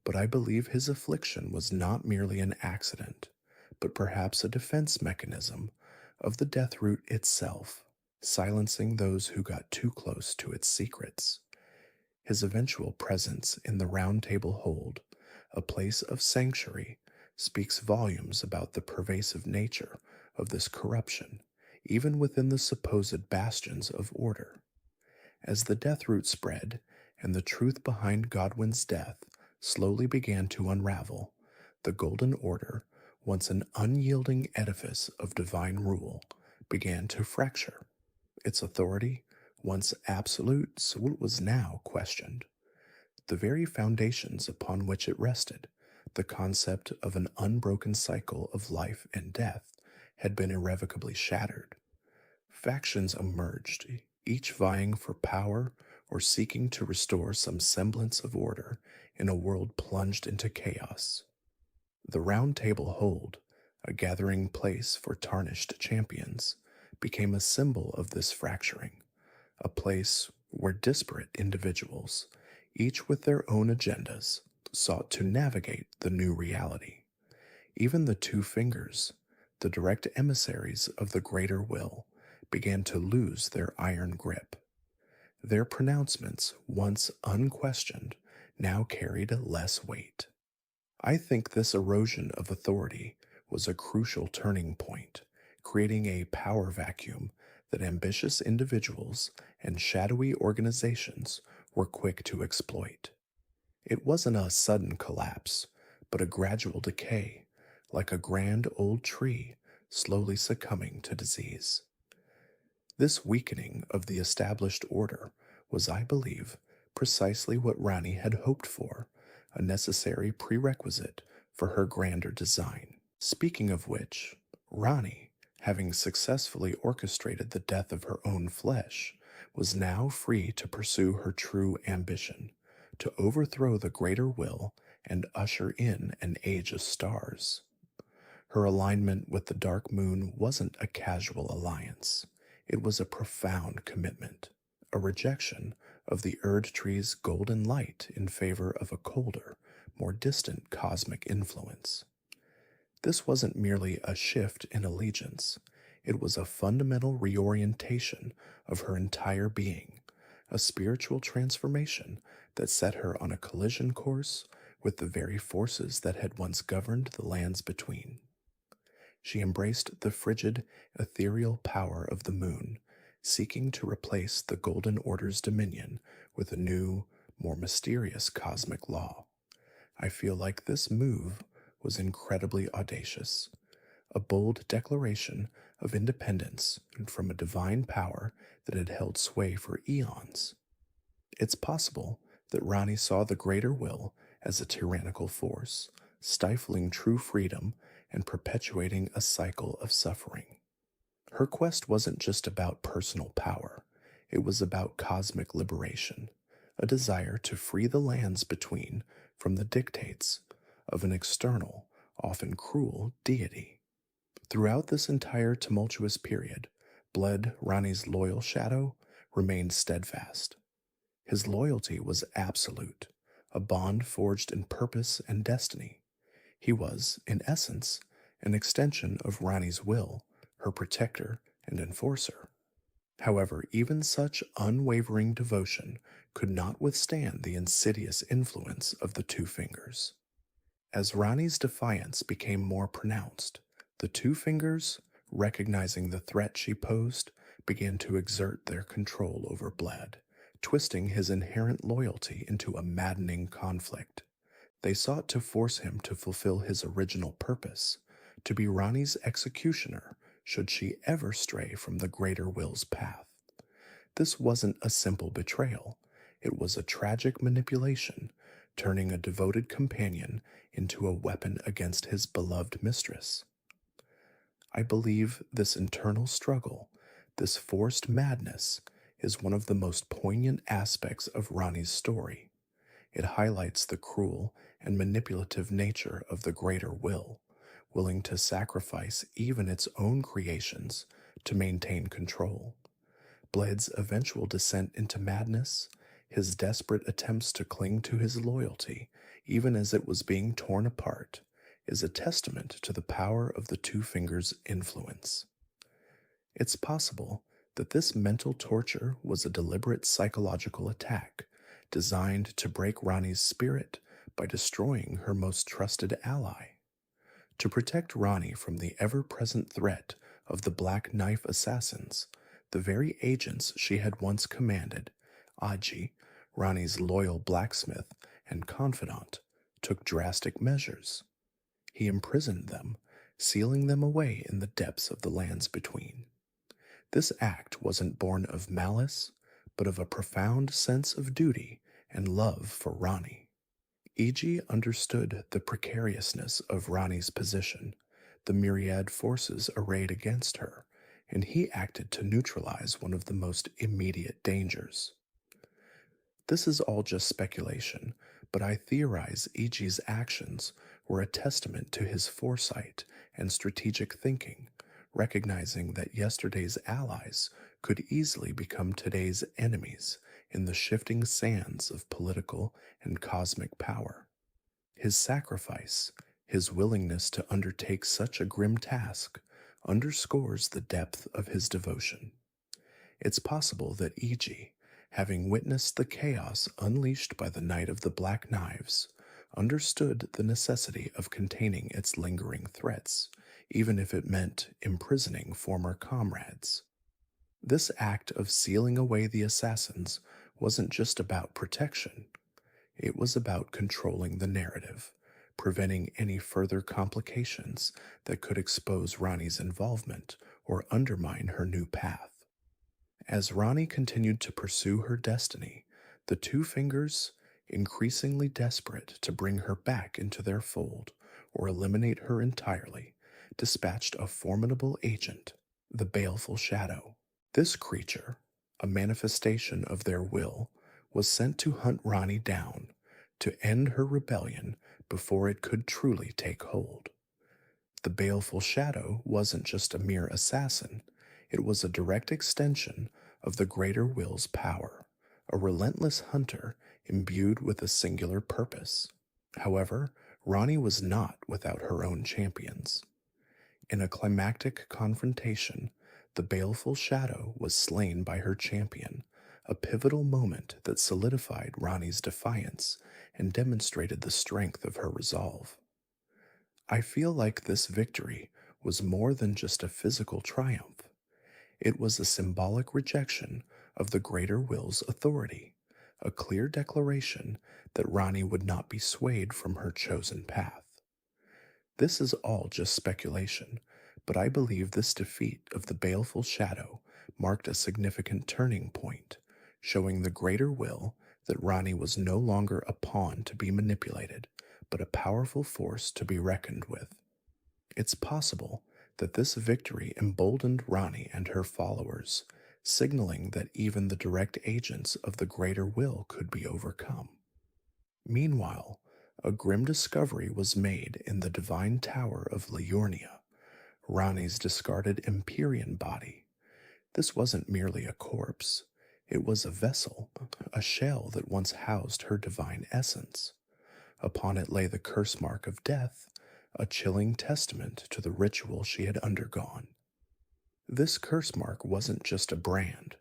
but I believe his affliction was not merely an accident, but perhaps a defense mechanism of the Deathroot itself, silencing those who got too close to its secrets. His eventual presence in the Round Table Hold, a place of sanctuary, speaks volumes about the pervasive nature of this corruption, even within the supposed bastions of order. As the death root spread and the truth behind Godwin's death slowly began to unravel, the Golden Order, once an unyielding edifice of divine rule, began to fracture. Its authority, once absolute, was now questioned. The very foundations upon which it rested, the concept of an unbroken cycle of life and death, had been irrevocably shattered. Factions emerged, each vying for power or seeking to restore some semblance of order in a world plunged into chaos. The Round Table Hold, a gathering place for tarnished champions, became a symbol of this fracturing, a place where disparate individuals, each with their own agendas, sought to navigate the new reality. Even the Two Fingers, the direct emissaries of the greater will, began to lose their iron grip. Their pronouncements, once unquestioned, now carried less weight. I think this erosion of authority was a crucial turning point, creating a power vacuum that ambitious individuals and shadowy organizations were quick to exploit. It wasn't a sudden collapse, but a gradual decay, like a grand old tree slowly succumbing to disease. This weakening of the established order was, I believe, precisely what Rani had hoped for, a necessary prerequisite for her grander design. Speaking of which, Rani, having successfully orchestrated the death of her own flesh, was now free to pursue her true ambition, to overthrow the greater will and usher in an age of stars. Her alignment with the Dark Moon wasn't a casual alliance. It was a profound commitment, a rejection of the Erd Tree's golden light in favor of a colder, more distant cosmic influence. This wasn't merely a shift in allegiance, it was a fundamental reorientation of her entire being, a spiritual transformation that set her on a collision course with the very forces that had once governed the lands between. She embraced the frigid, ethereal power of the moon, seeking to replace the Golden Order's dominion with a new, more mysterious cosmic law. I feel like this move was incredibly audacious, a bold declaration of independence from a divine power that had held sway for eons. It's possible that Rani saw the greater will as a tyrannical force, stifling true freedom and perpetuating a cycle of suffering. Her quest wasn't just about personal power, it was about cosmic liberation, a desire to free the lands between from the dictates of an external, often cruel deity. Throughout this entire tumultuous period, Bled Rani's loyal shadow remained steadfast. His loyalty was absolute, a bond forged in purpose and destiny. He was, in essence, an extension of Rani's will, her protector and enforcer. However, even such unwavering devotion could not withstand the insidious influence of the Two Fingers. As Rani's defiance became more pronounced, the Two Fingers, recognizing the threat she posed, began to exert their control over Bled, twisting his inherent loyalty into a maddening conflict. They sought to force him to fulfill his original purpose, to be Rani's executioner should she ever stray from the greater will's path. This wasn't a simple betrayal, it was a tragic manipulation, turning a devoted companion into a weapon against his beloved mistress. I believe this internal struggle, this forced madness, is one of the most poignant aspects of Rani's story. It highlights the cruel and manipulative nature of the greater will, willing to sacrifice even its own creations to maintain control. Bled's eventual descent into madness, his desperate attempts to cling to his loyalty, even as it was being torn apart, is a testament to the power of the Two Fingers' influence. It's possible that this mental torture was a deliberate psychological attack designed to break Rani's spirit by destroying her most trusted ally. To protect Rani from the ever-present threat of the Black Knife assassins, the very agents she had once commanded Aji, Rani's loyal blacksmith and confidant, took drastic measures. He imprisoned them, sealing them away in the depths of the lands between. This act wasn't born of malice, but of a profound sense of duty and love for Rani. Iji understood the precariousness of Rani's position, the myriad forces arrayed against her, and he acted to neutralize one of the most immediate dangers. This is all just speculation, but I theorize Iji's actions were a testament to his foresight and strategic thinking, recognizing that yesterday's allies could easily become today's enemies in the shifting sands of political and cosmic power. His sacrifice, his willingness to undertake such a grim task, underscores the depth of his devotion. It's possible that Iji, having witnessed the chaos unleashed by the Night of the Black Knives, understood the necessity of containing its lingering threats, even if it meant imprisoning former comrades. This act of sealing away the assassins wasn't just about protection, it was about controlling the narrative, preventing any further complications that could expose Rani's involvement or undermine her new path. As Rani continued to pursue her destiny, the two fingers, increasingly desperate to bring her back into their fold or eliminate her entirely, dispatched a formidable agent, the Baleful Shadow. This creature, a manifestation of their will, was sent to hunt Rani down, to end her rebellion before it could truly take hold. The Baleful Shadow wasn't just a mere assassin, it was a direct extension of the greater will's power, a relentless hunter imbued with a singular purpose. However, Rani was not without her own champions. In a climactic confrontation, the Baleful Shadow was slain by her champion, a pivotal moment that solidified Rani's defiance and demonstrated the strength of her resolve. I feel like this victory was more than just a physical triumph. It was a symbolic rejection of the greater will's authority, a clear declaration that Rani would not be swayed from her chosen path. This is all just speculation, but I believe this defeat of the Baleful Shadow marked a significant turning point, showing the greater will that Rani was no longer a pawn to be manipulated, but a powerful force to be reckoned with. It's possible that this victory emboldened Rani and her followers, signaling that even the direct agents of the greater will could be overcome. Meanwhile, a grim discovery was made in the divine tower of Liurnia, Rani's discarded Empyrean body. This wasn't merely a corpse, it was a vessel, a shell that once housed her divine essence. Upon it lay the curse mark of death, a chilling testament to the ritual she had undergone. This curse mark wasn't just a brand,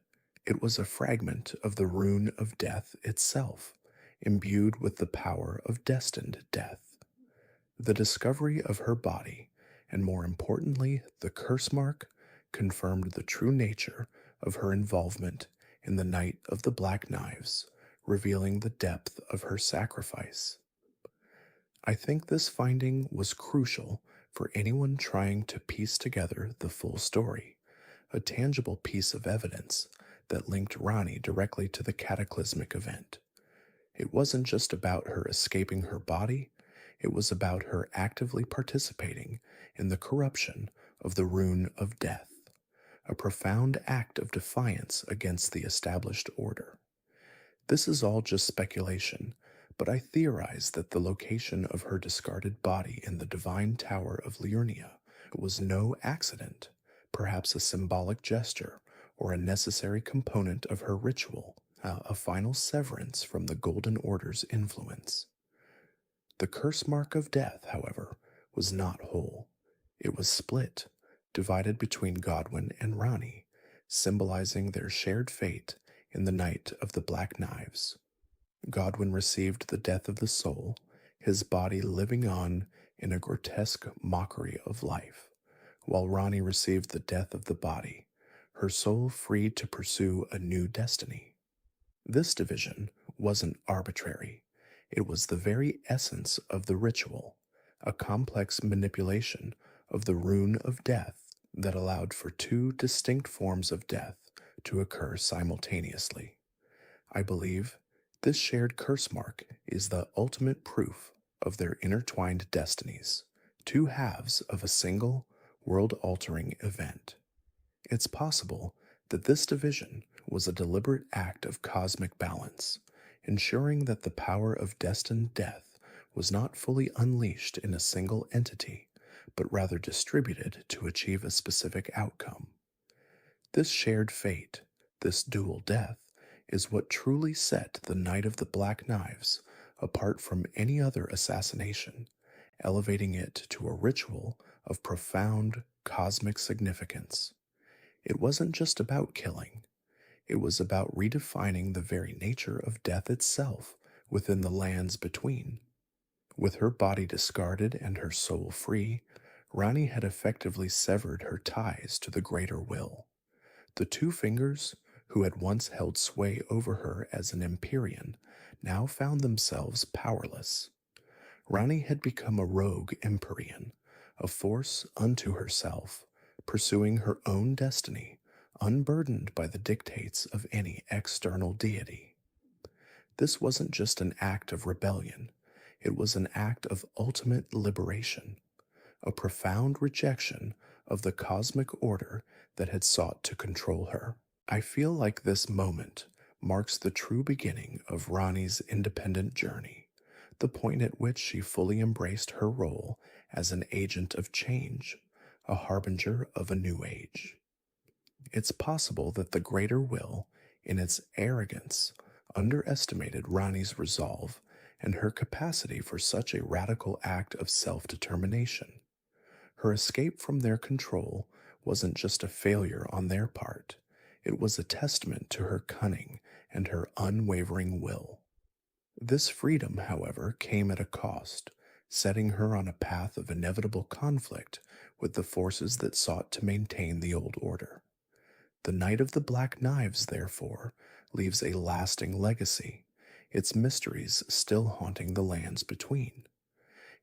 it was a fragment of the rune of death itself, imbued with the power of destined death. The discovery of her body, and more importantly, the curse mark, confirmed the true nature of her involvement in the Night of the Black Knives, revealing the depth of her sacrifice. I think this finding was crucial for anyone trying to piece together the full story, a tangible piece of evidence that linked Rani directly to the cataclysmic event. It wasn't just about her escaping her body, it was about her actively participating in the corruption of the rune of death, a profound act of defiance against the established order. This is all just speculation, but I theorize that the location of her discarded body in the divine tower of Liurnia was no accident, perhaps a symbolic gesture or a necessary component of her ritual, a final severance from the Golden Order's influence. The curse mark of death, however, was not whole. It was split, divided between Godwin and Rani, symbolizing their shared fate in the Night of the Black Knives. Godwin received the death of the soul, his body living on in a grotesque mockery of life, while Rani received the death of the body, her soul freed to pursue a new destiny. This division wasn't arbitrary, it was the very essence of the ritual, a complex manipulation of the rune of death that allowed for two distinct forms of death to occur simultaneously. I believe this shared curse mark is the ultimate proof of their intertwined destinies, two halves of a single world altering event. It's possible that this division was a deliberate act of cosmic balance, ensuring that the power of destined death was not fully unleashed in a single entity, but rather distributed to achieve a specific outcome. This shared fate, this dual death, is what truly set the Night of the Black Knives apart from any other assassination, elevating it to a ritual of profound cosmic significance. It wasn't just about killing, it was about redefining the very nature of death itself within the lands between. With her body discarded and her soul free, Rani had effectively severed her ties to the greater will. The two fingers, who had once held sway over her as an Empyrean, now found themselves powerless. Rani had become a rogue Empyrean, a force unto herself, pursuing her own destiny, unburdened by the dictates of any external deity. This wasn't just an act of rebellion, it was an act of ultimate liberation, a profound rejection of the cosmic order that had sought to control her. I feel like this moment marks the true beginning of Rani's independent journey, the point at which she fully embraced her role as an agent of change, a harbinger of a new age. It's possible that the greater will, in its arrogance, underestimated Rani's resolve and her capacity for such a radical act of self determination. Her escape from their control wasn't just a failure on their part, it was a testament to her cunning and her unwavering will. This freedom, however, came at a cost, setting her on a path of inevitable conflict with the forces that sought to maintain the old order. The Night of the Black Knives, therefore, leaves a lasting legacy, its mysteries still haunting the lands between.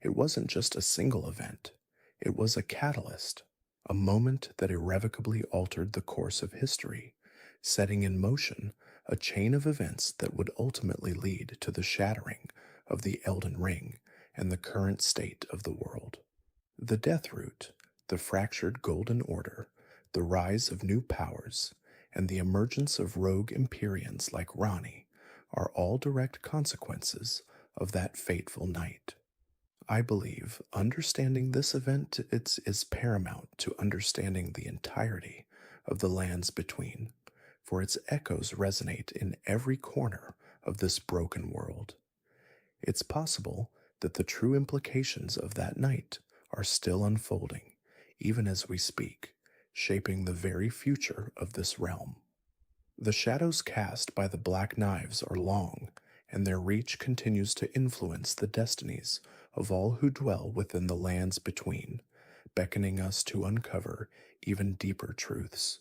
It wasn't just a single event, it was a catalyst, a moment that irrevocably altered the course of history, setting in motion a chain of events that would ultimately lead to the shattering of the Elden Ring and the current state of the world. The Death Root, the fractured Golden Order, the rise of new powers, and the emergence of rogue Empyreans like Rani are all direct consequences of that fateful night. I believe understanding this event is paramount to understanding the entirety of the lands between, for its echoes resonate in every corner of this broken world. It's possible that the true implications of that night are still unfolding, even as we speak, shaping the very future of this realm. The shadows cast by the Black Knives are long, and their reach continues to influence the destinies of all who dwell within the lands between, beckoning us to uncover even deeper truths.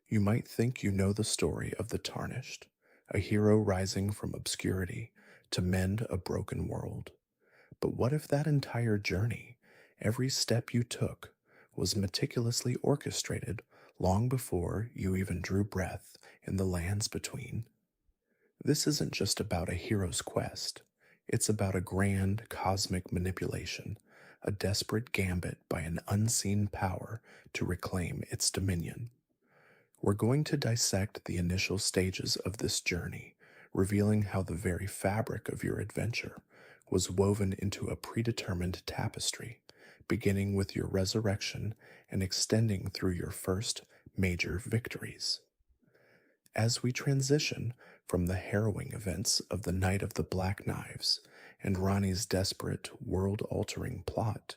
You might think you know the story of the Tarnished, a hero rising from obscurity to mend a broken world. But what if that entire journey, every step you took, was meticulously orchestrated long before you even drew breath in the lands between? This isn't just about a hero's quest, it's about a grand cosmic manipulation, a desperate gambit by an unseen power to reclaim its dominion. We're going to dissect the initial stages of this journey, revealing how the very fabric of your adventure was woven into a predetermined tapestry, beginning with your resurrection and extending through your first major victories. As we transition from the harrowing events of the Night of the Black Knives and Rani's desperate, world altering plot,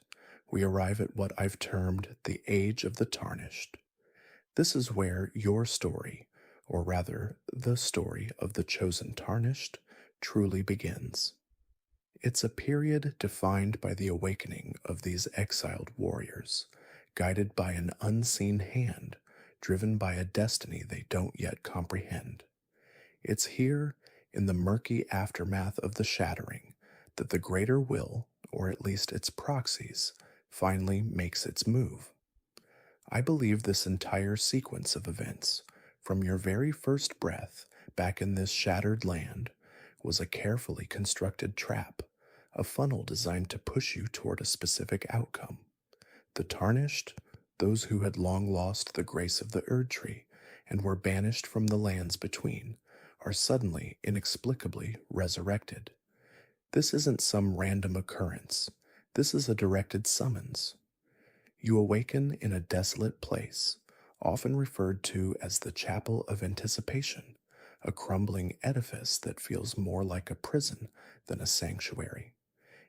we arrive at what I've termed the Age of the Tarnished. This is where your story, or rather, the story of the chosen Tarnished, truly begins. It's a period defined by the awakening of these exiled warriors, guided by an unseen hand, driven by a destiny they don't yet comprehend. It's here, in the murky aftermath of the shattering, that the greater will, or at least its proxies, finally makes its move. I believe this entire sequence of events, from your very first breath back in this shattered land, was a carefully constructed trap, a funnel designed to push you toward a specific outcome. The tarnished, those who had long lost the grace of the Erd Tree and were banished from the lands between, are suddenly, inexplicably resurrected. This isn't some random occurrence. This is a directed summons. You awaken in a desolate place, often referred to as the Chapel of Anticipation, a crumbling edifice that feels more like a prison than a sanctuary.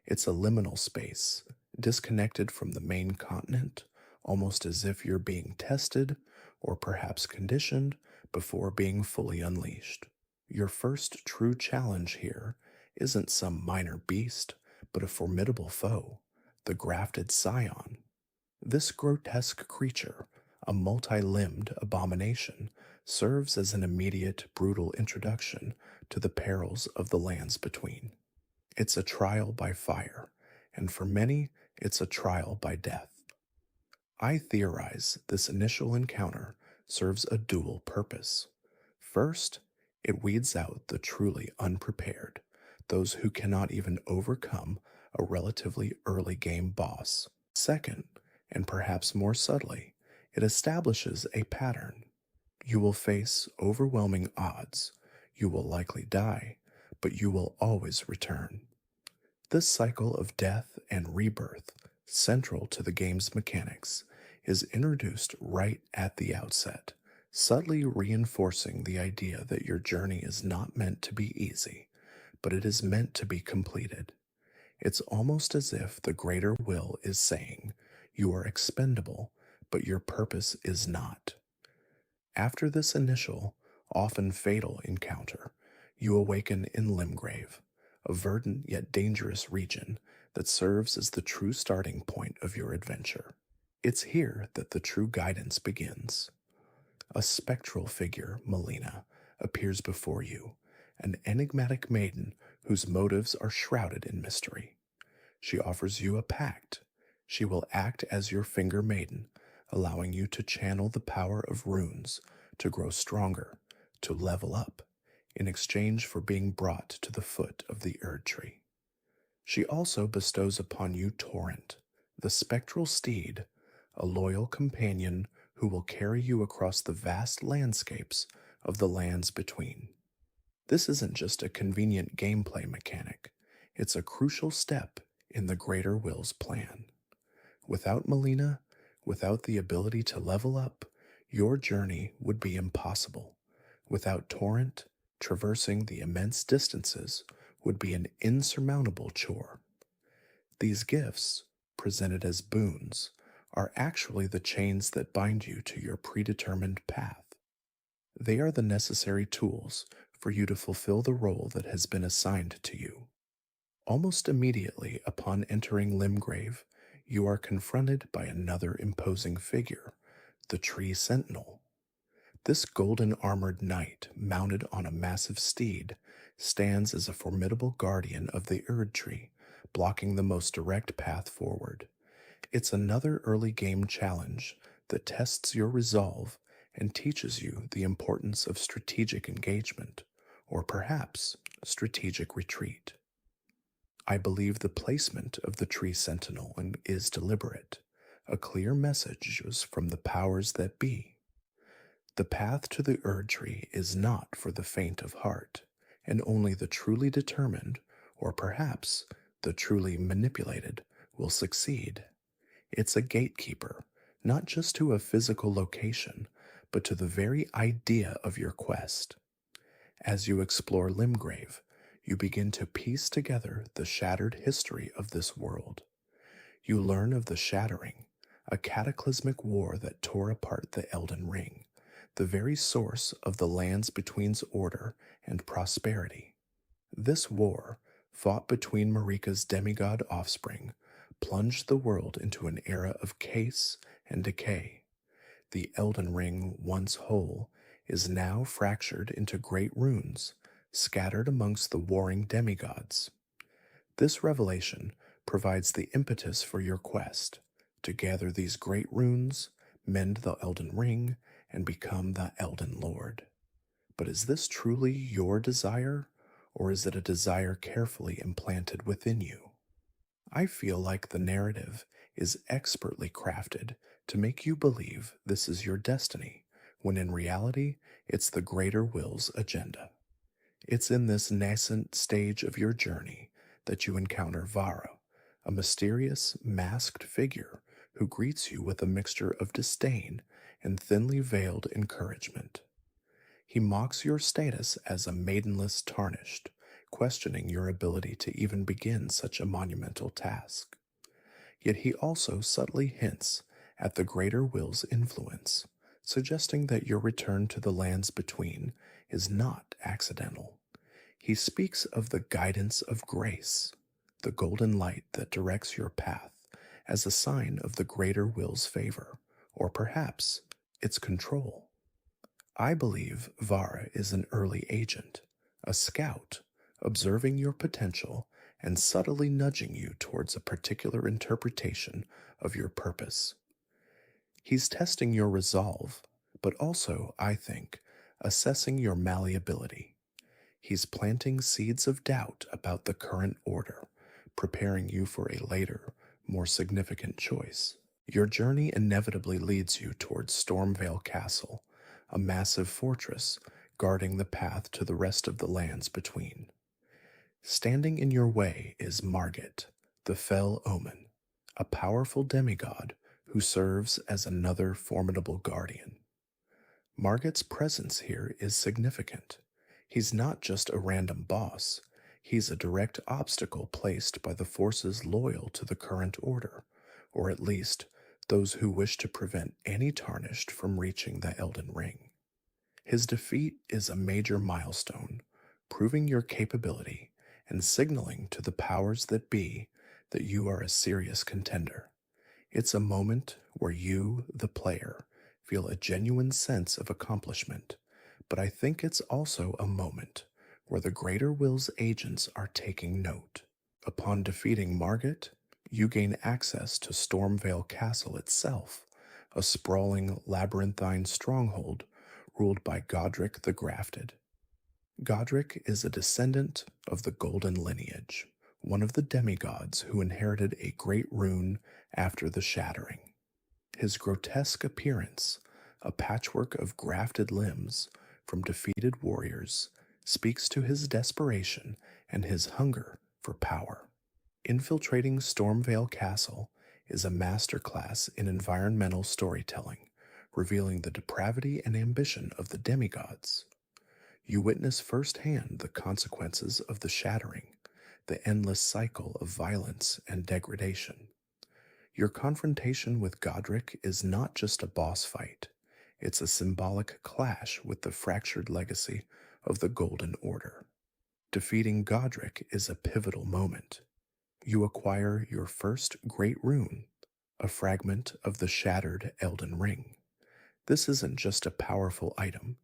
It's a liminal space, disconnected from the main continent, almost as if you're being tested or perhaps conditioned before being fully unleashed. Your first true challenge here isn't some minor beast, but a formidable foe, the grafted scion. This grotesque creature, a multi limbed abomination, serves as an immediate, brutal introduction to the perils of the lands between. It's a trial by fire, and for many, it's a trial by death. I theorize this initial encounter serves a dual purpose. First, it weeds out the truly unprepared, those who cannot even overcome a relatively early game boss. Second, and perhaps more subtly, it establishes a pattern. You will face overwhelming odds, you will likely die, but you will always return. This cycle of death and rebirth, central to the game's mechanics, is introduced right at the outset, subtly reinforcing the idea that your journey is not meant to be easy, but it is meant to be completed. It's almost as if the greater will is saying, you are expendable, but your purpose is not. After this initial, often fatal encounter, you awaken in Limgrave, a verdant yet dangerous region that serves as the true starting point of your adventure. It's here that the true guidance begins. A spectral figure, Melina, appears before you, an enigmatic maiden whose motives are shrouded in mystery. She offers you a pact. She will act as your finger maiden, allowing you to channel the power of runes, to grow stronger, to level up, in exchange for being brought to the foot of the Erd Tree. She also bestows upon you Torrent, the spectral steed, a loyal companion who will carry you across the vast landscapes of the lands between. This isn't just a convenient gameplay mechanic, it's a crucial step in the greater will's plan. Without Melina, without the ability to level up, your journey would be impossible. Without Torrent, traversing the immense distances would be an insurmountable chore. These gifts, presented as boons, are actually the chains that bind you to your predetermined path. They are the necessary tools for you to fulfill the role that has been assigned to you. Almost immediately upon entering Limgrave, you are confronted by another imposing figure, the Tree Sentinel. This golden armored knight, mounted on a massive steed, stands as a formidable guardian of the Erd Tree, blocking the most direct path forward. It's another early game challenge that tests your resolve and teaches you the importance of strategic engagement, or perhaps strategic retreat. I believe the placement of the Tree Sentinel is deliberate, a clear message is from the powers that be. The path to the Erd Tree is not for the faint of heart, and only the truly determined, or perhaps the truly manipulated, will succeed. It's a gatekeeper, not just to a physical location, but to the very idea of your quest. As you explore Limgrave, you begin to piece together the shattered history of this world. You learn of the Shattering, a cataclysmic war that tore apart the Elden Ring, the very source of the lands between's order and prosperity. This war, fought between Marika's demigod offspring, plunged the world into an era of chaos and decay. The Elden Ring, once whole, is now fractured into great runes, scattered amongst the warring demigods. This revelation provides the impetus for your quest to gather these great runes, mend the Elden Ring, and become the Elden Lord. But is this truly your desire, or is it a desire carefully implanted within you? I feel like the narrative is expertly crafted to make you believe this is your destiny, when in reality, it's the greater will's agenda. It's in this nascent stage of your journey that you encounter Vara, a mysterious, masked figure who greets you with a mixture of disdain and thinly veiled encouragement. He mocks your status as a maidenless tarnished, questioning your ability to even begin such a monumental task. Yet he also subtly hints at the greater will's influence, suggesting that your return to the lands between is not accidental. He speaks of the guidance of grace, the golden light that directs your path, as a sign of the greater will's favor, or perhaps its control. I believe Vara is an early agent, a scout, observing your potential and subtly nudging you towards a particular interpretation of your purpose. He's testing your resolve, but also, I think, assessing your malleability. He's planting seeds of doubt about the current order, preparing you for a later, more significant choice. Your journey inevitably leads you towards Stormvale Castle, a massive fortress guarding the path to the rest of the lands between. Standing in your way is Margit, the Fell Omen, a powerful demigod who serves as another formidable guardian. Margit's presence here is significant. He's not just a random boss, he's a direct obstacle placed by the forces loyal to the current order, or at least those who wish to prevent any tarnished from reaching the Elden Ring. His defeat is a major milestone, proving your capability and signaling to the powers that be that you are a serious contender. It's a moment where you, the player, feel a genuine sense of accomplishment, but I think it's also a moment where the greater will's agents are taking note. Upon defeating Margit, you gain access to Stormvale Castle itself, a sprawling labyrinthine stronghold ruled by Godric the Grafted. Godric is a descendant of the Golden Lineage, one of the demigods who inherited a great rune after the Shattering. His grotesque appearance, a patchwork of grafted limbs from defeated warriors, speaks to his desperation and his hunger for power. Infiltrating Stormvale Castle is a masterclass in environmental storytelling, revealing the depravity and ambition of the demigods. You witness firsthand the consequences of the Shattering, the endless cycle of violence and degradation. Your confrontation with Godric is not just a boss fight, it's a symbolic clash with the fractured legacy of the Golden Order. Defeating Godric is a pivotal moment. You acquire your first great rune, a fragment of the shattered Elden Ring. This isn't just a powerful item,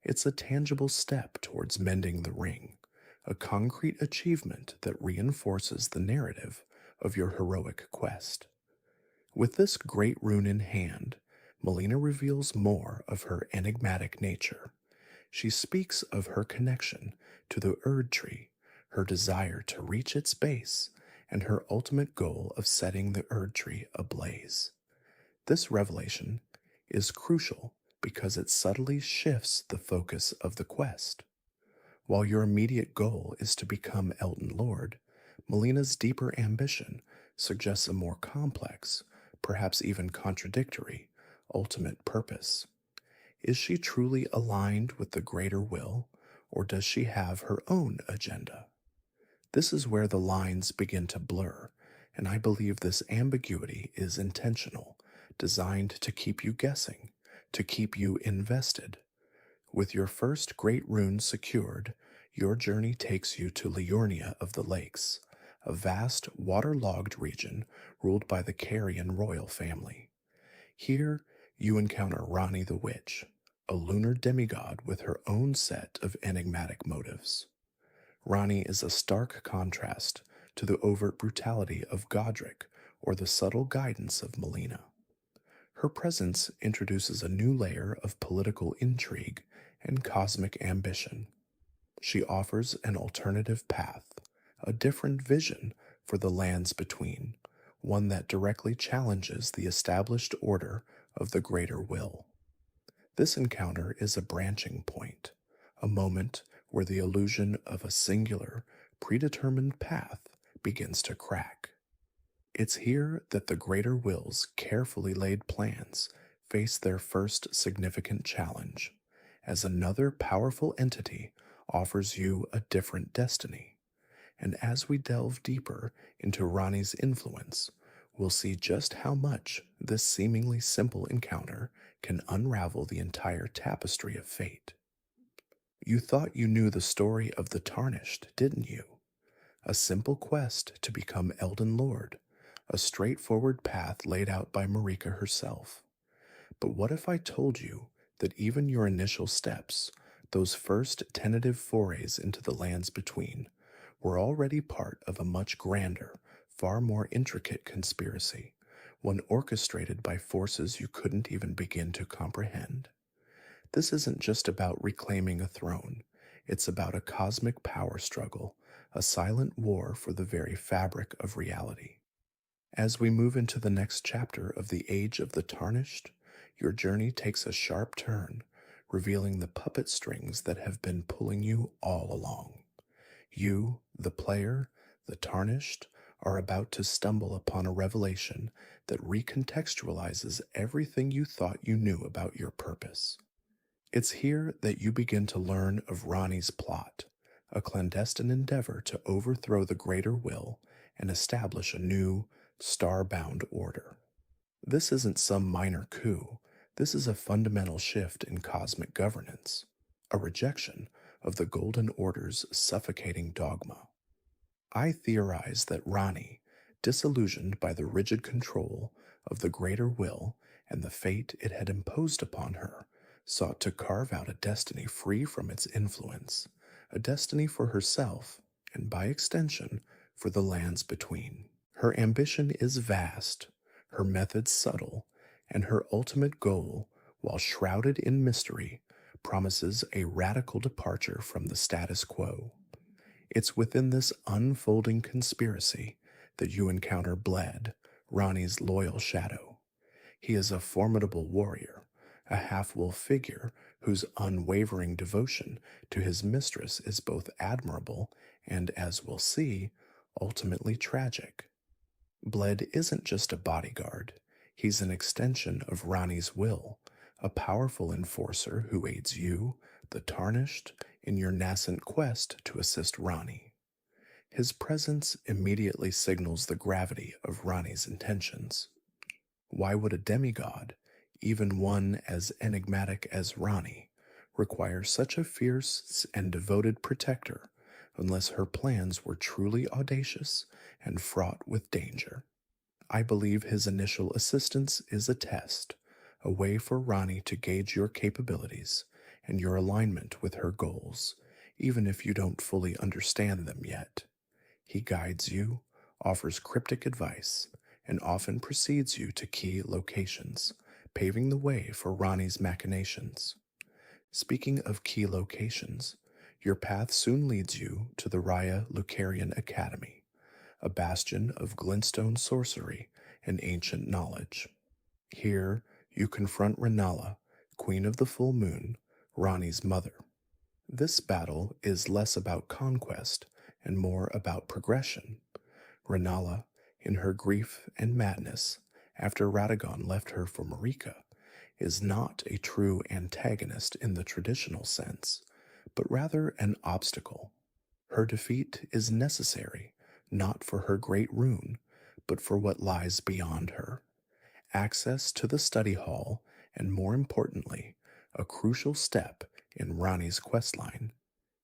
it's a tangible step towards mending the ring, a concrete achievement that reinforces the narrative of your heroic quest. With this great rune in hand, Melina reveals more of her enigmatic nature. She speaks of her connection to the Erd Tree, her desire to reach its base, and her ultimate goal of setting the Erd Tree ablaze. This revelation is crucial because it subtly shifts the focus of the quest. While your immediate goal is to become Elden Lord, Melina's deeper ambition suggests a more complex, perhaps even contradictory, ultimate purpose. Is she truly aligned with the greater will, or does she have her own agenda? This is where the lines begin to blur, and I believe this ambiguity is intentional, designed to keep you guessing, to keep you invested. With your first great rune secured, your journey takes you to Liurnia of the Lakes, a vast, waterlogged region ruled by the Carian royal family. Here, you encounter Rani the Witch, a lunar demigod with her own set of enigmatic motives. Rani is a stark contrast to the overt brutality of Godric or the subtle guidance of Melina. Her presence introduces a new layer of political intrigue and cosmic ambition. She offers an alternative path, a different vision for the lands between, one that directly challenges the established order of the greater will. This encounter is a branching point, a moment where the illusion of a singular, predetermined path begins to crack. It's here that the greater will's carefully laid plans face their first significant challenge, as another powerful entity offers you a different destiny. And as we delve deeper into Rani's influence, we'll see just how much this seemingly simple encounter can unravel the entire tapestry of fate. You thought you knew the story of the Tarnished, didn't you? A simple quest to become Elden Lord, a straightforward path laid out by Marika herself. But what if I told you that even your initial steps, those first tentative forays into the lands between, were already part of a much grander, far more intricate conspiracy, one orchestrated by forces you couldn't even begin to comprehend? This isn't just about reclaiming a throne, it's about a cosmic power struggle, a silent war for the very fabric of reality. As we move into the next chapter of the Age of the Tarnished, your journey takes a sharp turn, revealing the puppet strings that have been pulling you all along. You, the player, the Tarnished, are about to stumble upon a revelation that recontextualizes everything you thought you knew about your purpose. It's here that you begin to learn of Rani's plot, a clandestine endeavor to overthrow the greater will and establish a new, star-bound order. This isn't some minor coup, this is a fundamental shift in cosmic governance, a rejection of the Golden Order's suffocating dogma. I theorize that Rani, disillusioned by the rigid control of the greater will and the fate it had imposed upon her, sought to carve out a destiny free from its influence, a destiny for herself, and by extension, for the lands between. Her ambition is vast, her methods subtle, and her ultimate goal, while shrouded in mystery, promises a radical departure from the status quo. It's within this unfolding conspiracy that you encounter Bled, Rani's loyal shadow. He is a formidable warrior, a half-wolf figure whose unwavering devotion to his mistress is both admirable and, as we'll see, ultimately tragic. Bled isn't just a bodyguard, he's an extension of Rani's will, a powerful enforcer who aids you, the Tarnished, in your nascent quest to assist Rani. His presence immediately signals the gravity of Rani's intentions. Why would a demigod, even one as enigmatic as Rani, require such a fierce and devoted protector unless her plans were truly audacious and fraught with danger? I believe his initial assistance is a test, a way for Rani to gauge your capabilities and your alignment with her goals, even if you don't fully understand them yet. He guides you, offers cryptic advice, and often precedes you to key locations, paving the way for Rani's machinations. Speaking of key locations, your path soon leads you to the Raya Lucarian Academy, a bastion of glintstone sorcery and ancient knowledge. Here, you confront Renala, Queen of the Full Moon, Rani's mother. This battle is less about conquest and more about progression. Renala, in her grief and madness after Radagon left her for Marika, is not a true antagonist in the traditional sense, but rather an obstacle. Her defeat is necessary, not for her great rune, but for what lies beyond her. Access to the study hall, and more importantly, a crucial step in Rani's questline.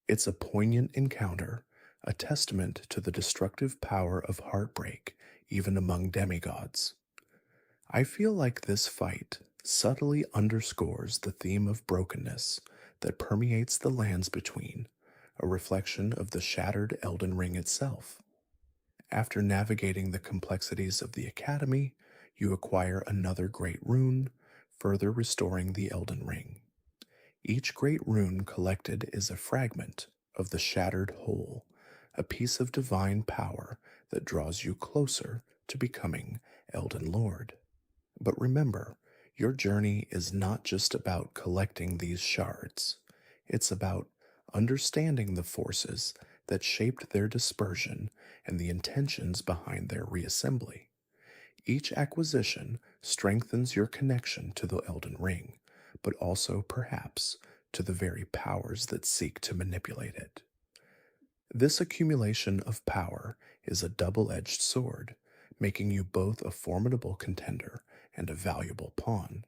It's a poignant encounter, a testament to the destructive power of heartbreak, even among demigods. I feel like this fight, subtly underscores the theme of brokenness that permeates the lands between, a reflection of the shattered Elden Ring itself. After navigating the complexities of the Academy, you acquire another great rune, further restoring the Elden Ring. Each great rune collected is a fragment of the shattered whole, a piece of divine power that draws you closer to becoming Elden Lord. But remember, your journey is not just about collecting these shards. It's about understanding the forces that shaped their dispersion and the intentions behind their reassembly. Each acquisition strengthens your connection to the Elden Ring, but also, perhaps, to the very powers that seek to manipulate it. This accumulation of power is a double edged sword, making you both a formidable contender and a valuable pawn.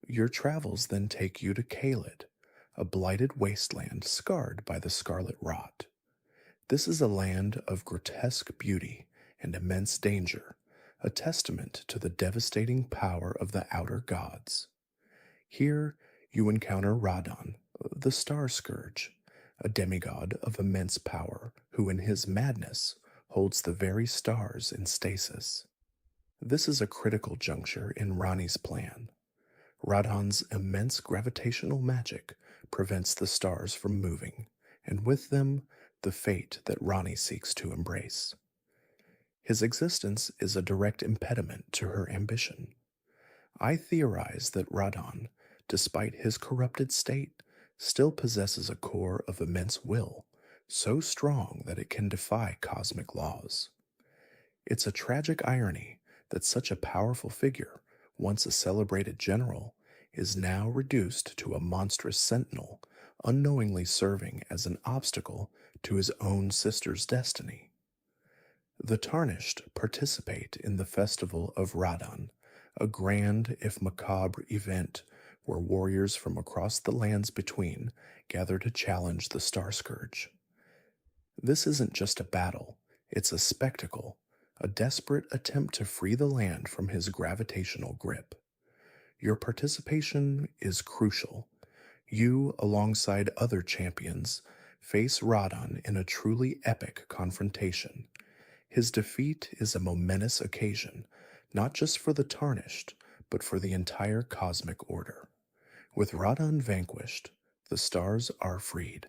Your travels then take you to Caelid, a blighted wasteland scarred by the scarlet rot. This is a land of grotesque beauty and immense danger, a testament to the devastating power of the outer gods. Here you encounter Radon, the Star Scourge, a demigod of immense power who, in his madness, holds the very stars in stasis. This is a critical juncture in Rani's plan. Radon's immense gravitational magic prevents the stars from moving, and with them, the fate that Rani seeks to embrace. His existence is a direct impediment to her ambition. I theorize that Radon, despite his corrupted state, still possesses a core of immense will, so strong that it can defy cosmic laws. It's a tragic irony that such a powerful figure, once a celebrated general, is now reduced to a monstrous sentinel, unknowingly serving as an obstacle to his own sister's destiny. The Tarnished participate in the Festival of Radon, a grand, if macabre, event where warriors from across the lands between gather to challenge the Star Scourge. This isn't just a battle, it's a spectacle, a desperate attempt to free the land from his gravitational grip. Your participation is crucial. You, alongside other champions, face Radon in a truly epic confrontation. His defeat is a momentous occasion, not just for the Tarnished, but for the entire cosmic order. With Radon vanquished, the stars are freed,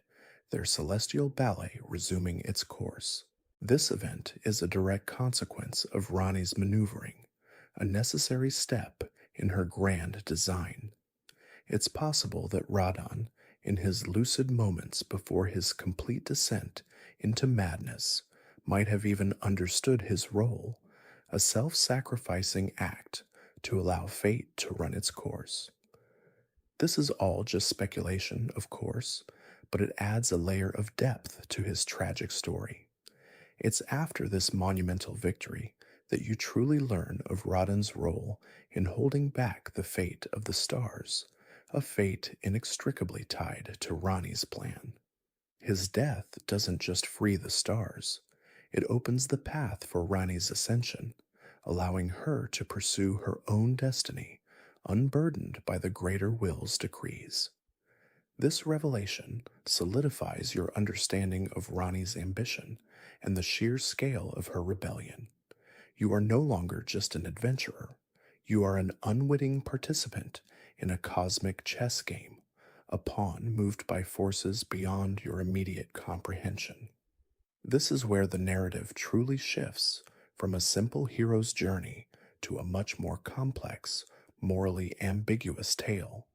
their celestial ballet resuming its course. This event is a direct consequence of Rani's maneuvering, a necessary step in her grand design. It's possible that Radon, in his lucid moments before his complete descent into madness, might have even understood his role, a self-sacrificing act to allow fate to run its course. This is all just speculation, of course, but it adds a layer of depth to his tragic story. It's after this monumental victory that you truly learn of Radon's role in holding back the fate of the stars, a fate inextricably tied to Rani's plan. His death doesn't just free the stars, it opens the path for Rani's ascension, allowing her to pursue her own destiny, unburdened by the greater will's decrees. This revelation solidifies your understanding of Rani's ambition and the sheer scale of her rebellion. You are no longer just an adventurer. You are an unwitting participant in a cosmic chess game, a pawn moved by forces beyond your immediate comprehension. This is where the narrative truly shifts from a simple hero's journey to a much more complex, morally ambiguous tale.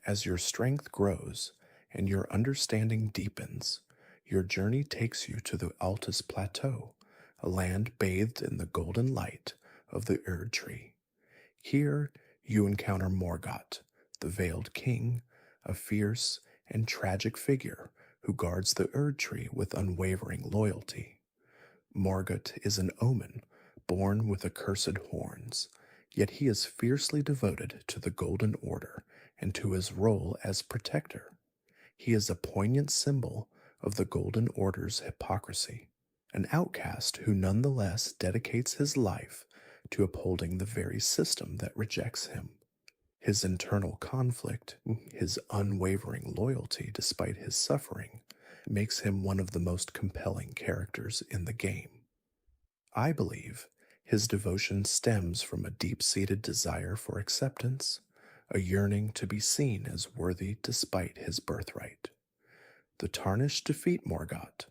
As your strength grows and your understanding deepens, your journey takes you to the Altus Plateau, a land bathed in the golden light of the Erd Tree. Here you encounter Morgott, the Veiled King, a fierce and tragic figure who guards the Erd Tree with unwavering loyalty. Morgott is an omen born with accursed horns, yet he is fiercely devoted to the Golden Order and to his role as protector. He is a poignant symbol of the Golden Order's hypocrisy, an outcast who nonetheless dedicates his life to upholding the very system that rejects him. His internal conflict, his unwavering loyalty despite his suffering, makes him one of the most compelling characters in the game. I believe his devotion stems from a deep seated desire for acceptance, a yearning to be seen as worthy despite his birthright. The Tarnished defeat Morgoth,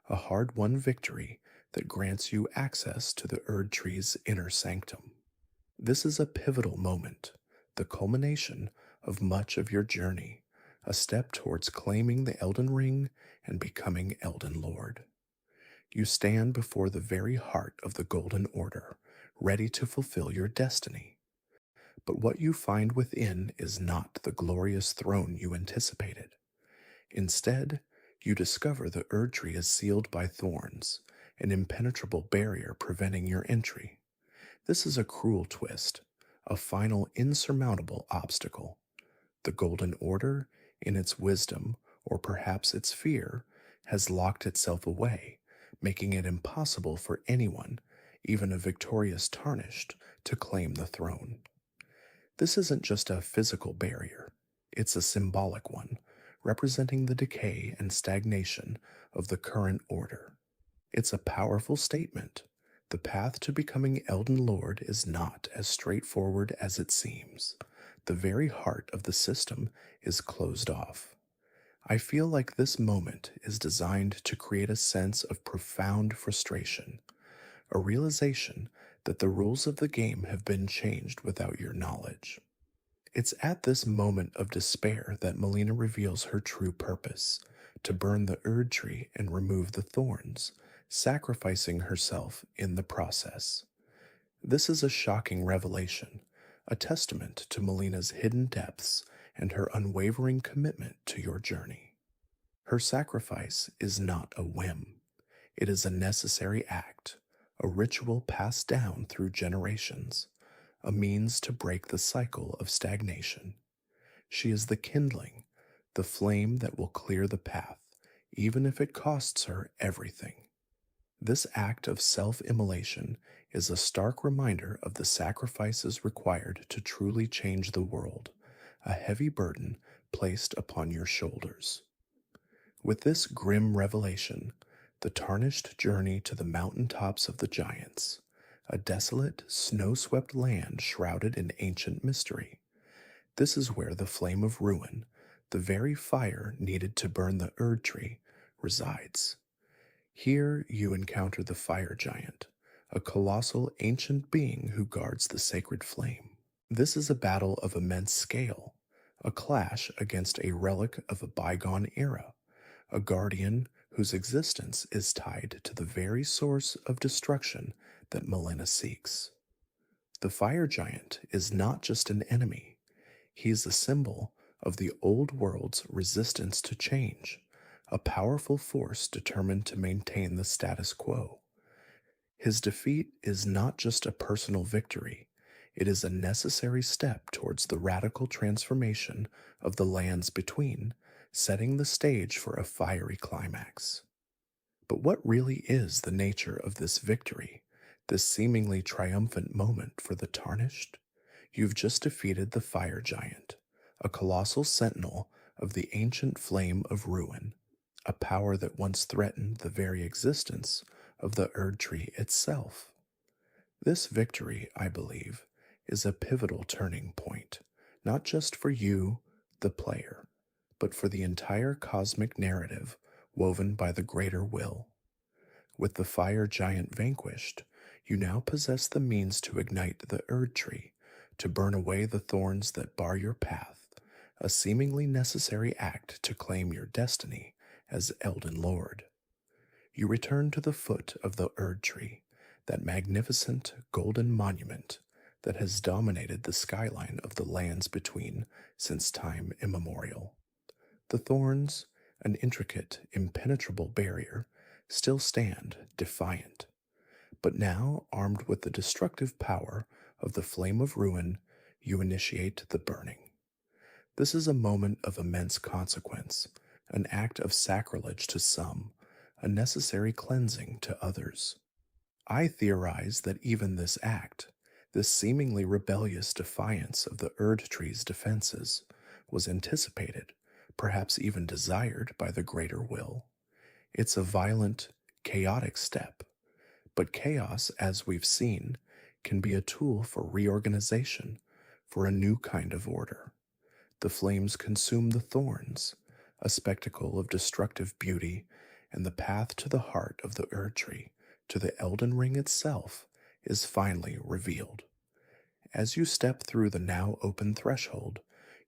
a hard won victory that grants you access to the Erd Tree's inner sanctum. This is a pivotal moment, the culmination of much of your journey, a step towards claiming the Elden Ring and becoming Elden Lord. You stand before the very heart of the Golden Order, ready to fulfill your destiny. But what you find within is not the glorious throne you anticipated. Instead, you discover the Erd Tree is sealed by thorns, an impenetrable barrier preventing your entry. This is a cruel twist, a final insurmountable obstacle. The Golden Order, in its wisdom, or perhaps its fear, has locked itself away, making it impossible for anyone, even a victorious Tarnished, to claim the throne. This isn't just a physical barrier, it's a symbolic one, representing the decay and stagnation of the current order. It's a powerful statement. The path to becoming Elden Lord is not as straightforward as it seems. The very heart of the system is closed off. I feel like this moment is designed to create a sense of profound frustration, a realization that the rules of the game have been changed without your knowledge. It's at this moment of despair that Melina reveals her true purpose, to burn the Erd Tree and remove the thorns, sacrificing herself in the process. This is a shocking revelation, a testament to Melina's hidden depths and her unwavering commitment to your journey. Her sacrifice is not a whim, it is a necessary act, a ritual passed down through generations, a means to break the cycle of stagnation. She is the kindling, the flame that will clear the path, even if it costs her everything. This act of self immolation is a stark reminder of the sacrifices required to truly change the world, a heavy burden placed upon your shoulders. With this grim revelation, the Tarnished journey to the mountain tops of the giants, a desolate, snow-swept land shrouded in ancient mystery. This is where the flame of ruin, the very fire needed to burn the Erd Tree, resides. Here you encounter the fire giant, a colossal ancient being who guards the sacred flame. This is a battle of immense scale, a clash against a relic of a bygone era, a guardian whose existence is tied to the very source of destruction that Melina seeks. The fire giant is not just an enemy, he is a symbol of the old world's resistance to change, a powerful force determined to maintain the status quo. His defeat is not just a personal victory, it is a necessary step towards the radical transformation of the lands between, setting the stage for a fiery climax. But what really is the nature of this victory, this seemingly triumphant moment for the Tarnished? You've just defeated the fire giant, a colossal sentinel of the ancient flame of ruin, a power that once threatened the very existence of the Erd Tree itself. This victory, I believe, is a pivotal turning point, not just for you, the player, but for the entire cosmic narrative woven by the greater will. With the fire giant vanquished, you now possess the means to ignite the Erd Tree, to burn away the thorns that bar your path, a seemingly necessary act to claim your destiny as Elden Lord. You return to the foot of the Erd Tree, that magnificent golden monument that has dominated the skyline of the lands between since time immemorial. The thorns, an intricate, impenetrable barrier, still stand defiant, but now armed with the destructive power of the flame of ruin, you initiate the burning. This is a moment of immense consequence, an act of sacrilege to some, a necessary cleansing to others. I theorize that even this act, This seemingly rebellious defiance of the Erd Tree's defenses was anticipated, perhaps even desired by the greater will. It's a violent, chaotic step, but chaos, as we've seen, can be a tool for reorganization, for a new kind of order. The flames consume the thorns, a spectacle of destructive beauty, and the path to the heart of the Erd Tree, to the Elden Ring itself, is finally revealed. As you step through the now open threshold,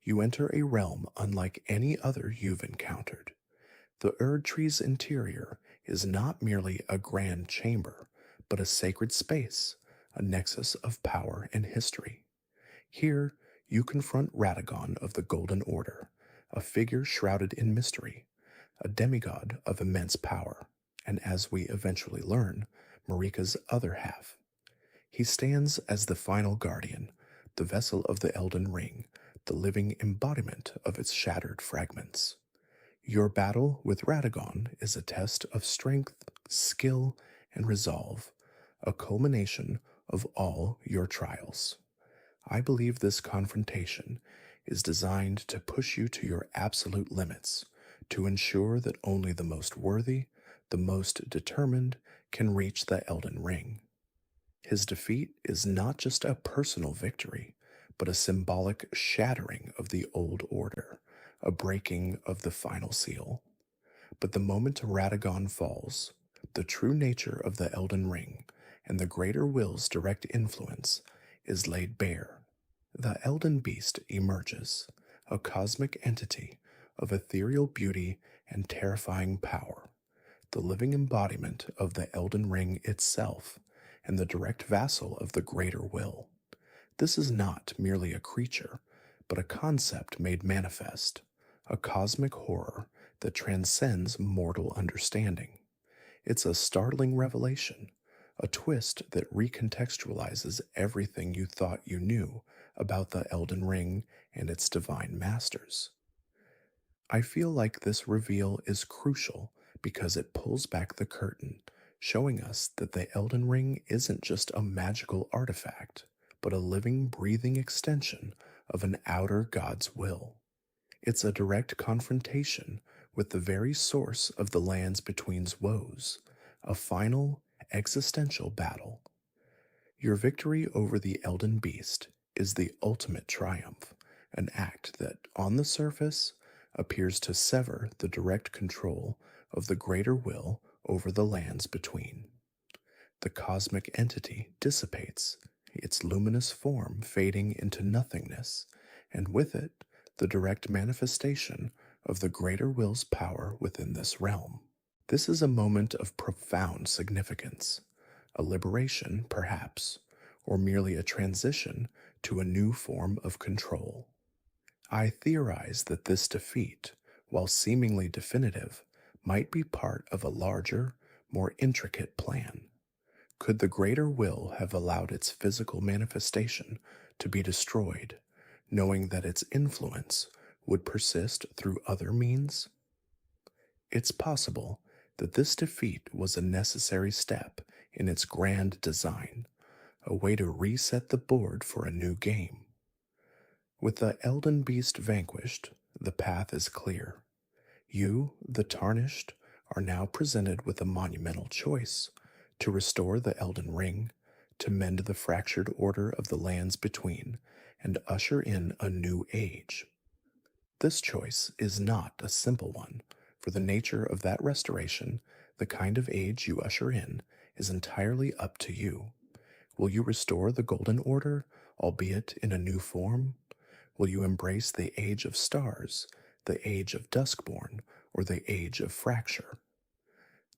you enter a realm unlike any other you've encountered. The Erd Tree's interior is not merely a grand chamber, but a sacred space, a nexus of power and history. Here, you confront Radagon of the Golden Order, a figure shrouded in mystery, a demigod of immense power, and as we eventually learn, Marika's other half. He stands as the final guardian, the vessel of the Elden Ring, the living embodiment of its shattered fragments. Your battle with Radagon is a test of strength, skill, and resolve, a culmination of all your trials. I believe this confrontation is designed to push you to your absolute limits, to ensure that only the most worthy, the most determined, can reach the Elden Ring. His defeat is not just a personal victory, but a symbolic shattering of the old order, a breaking of the final seal. But the moment Radagon falls, the true nature of the Elden Ring and the greater will's direct influence is laid bare. The Elden Beast emerges, a cosmic entity of ethereal beauty and terrifying power, the living embodiment of the Elden Ring itself and the direct vassal of the greater will. This is not merely a creature, but a concept made manifest, a cosmic horror that transcends mortal understanding. It's a startling revelation, a twist that recontextualizes everything you thought you knew about the Elden Ring and its divine masters. I feel like this reveal is crucial because it pulls back the curtain, showing us that the Elden Ring isn't just a magical artifact, but a living, breathing extension of an outer God's will. It's a direct confrontation with the very source of the Lands Between's woes, a final, existential battle. Your victory over the Elden Beast is the ultimate triumph, an act that, on the surface, appears to sever the direct control of the greater will over the lands between. The cosmic entity dissipates, its luminous form fading into nothingness, and with it, the direct manifestation of the greater will's power within this realm. This is a moment of profound significance, a liberation, perhaps, or merely a transition to a new form of control. I theorize that this defeat, while seemingly definitive, might be part of a larger, more intricate plan. Could the greater will have allowed its physical manifestation to be destroyed, knowing that its influence would persist through other means? It's possible that this defeat was a necessary step in its grand design, a way to reset the board for a new game. With the Elden Beast vanquished, the path is clear. You, the Tarnished, are now presented with a monumental choice: to restore the Elden Ring, to mend the fractured order of the lands between, and usher in a new age. This choice is not a simple one, for the nature of that restoration, the kind of age you usher in, is entirely up to you. Will you restore the Golden Order, albeit in a new form? Will you embrace the Age of Stars, the Age of Duskborn, or the Age of Fracture?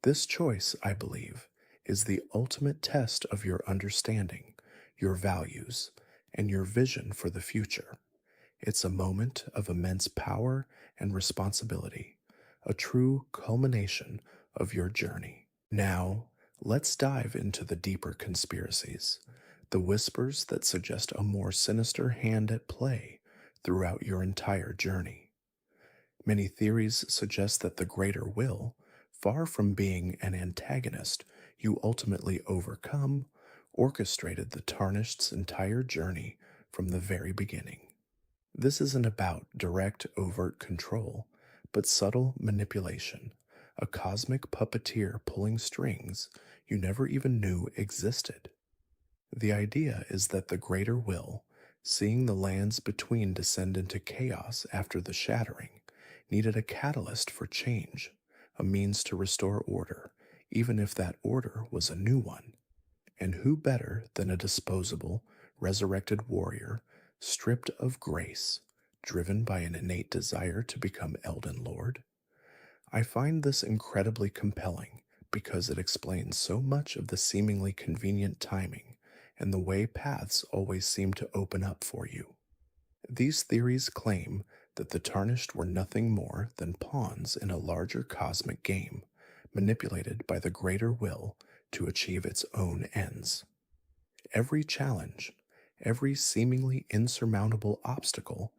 This choice, I believe, is the ultimate test of your understanding, your values, and your vision for the future. It's a moment of immense power and responsibility, a true culmination of your journey. Now, let's dive into the deeper conspiracies, the whispers that suggest a more sinister hand at play throughout your entire journey. Many theories suggest that the greater will, far from being an antagonist you ultimately overcome, orchestrated the Tarnished's entire journey from the very beginning. This isn't about direct, overt control, but subtle manipulation, a cosmic puppeteer pulling strings you never even knew existed. The idea is that the greater will, seeing the lands between descend into chaos after the shattering, needed a catalyst for change, a means to restore order, even if that order was a new one. And who better than a disposable, resurrected warrior, stripped of grace, driven by an innate desire to become Elden Lord? I find this incredibly compelling because it explains so much of the seemingly convenient timing and the way paths always seem to open up for you. These theories claim that the Tarnished were nothing more than pawns in a larger cosmic game, manipulated by the greater will to achieve its own ends. Every challenge, every seemingly insurmountable obstacle,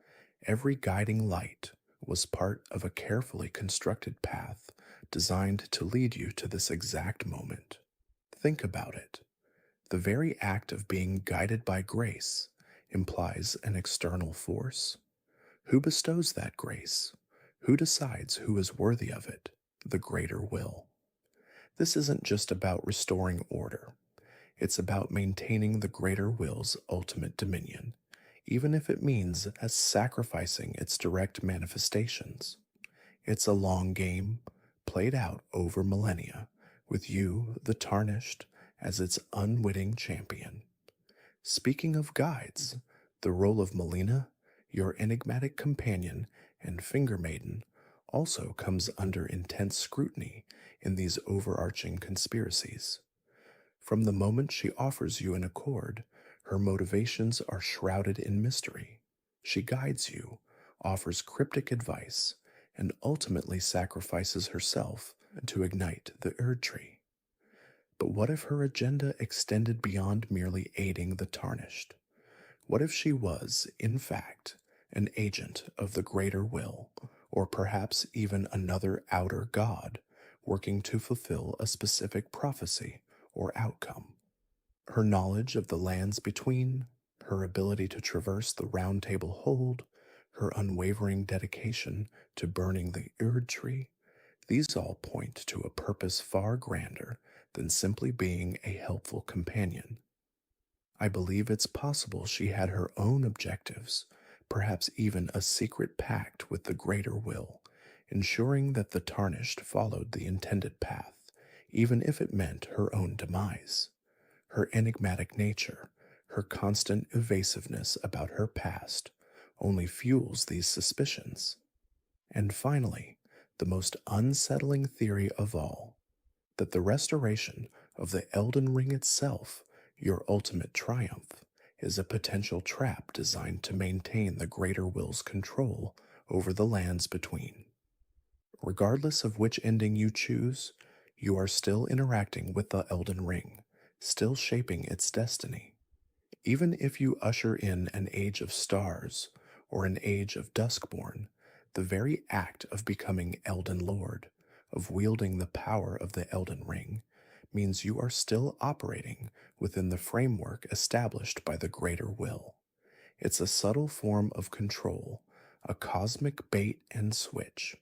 every guiding light was part of a carefully constructed path designed to lead you to this exact moment. Think about it. The very act of being guided by grace implies an external force. Who bestows that grace? Who decides who is worthy of it? The greater will. This isn't just about restoring order. It's about maintaining the greater will's ultimate dominion, even if it means as sacrificing its direct manifestations. It's a long game, played out over millennia, with you, the Tarnished, as its unwitting champion. Speaking of guides, the role of Melina, your enigmatic companion and finger maiden, also comes under intense scrutiny in these overarching conspiracies. From the moment she offers you an accord, her motivations are shrouded in mystery. She guides you, offers cryptic advice, and ultimately sacrifices herself to ignite the Erd Tree. But what if her agenda extended beyond merely aiding the Tarnished? What if she was, in fact, an agent of the greater will, or perhaps even another outer god, working to fulfill a specific prophecy or outcome? Her knowledge of the lands between, her ability to traverse the Round Table Hold, her unwavering dedication to burning the Erd Tree, these all point to a purpose far grander than simply being a helpful companion. I believe it's possible she had her own objectives, perhaps even a secret pact with the greater will, ensuring that the Tarnished followed the intended path, even if it meant her own demise. Her enigmatic nature, her constant evasiveness about her past, only fuels these suspicions. And finally, the most unsettling theory of all, that the restoration of the Elden Ring itself, your ultimate triumph, is a potential trap designed to maintain the greater will's control over the lands between. Regardless of which ending you choose, you are still interacting with the Elden Ring, still shaping its destiny. Even if you usher in an age of stars or an age of Duskborn, the very act of becoming Elden Lord, of wielding the power of the Elden Ring, means you are still operating within the framework established by the greater will. It's a subtle form of control, a cosmic bait and switch.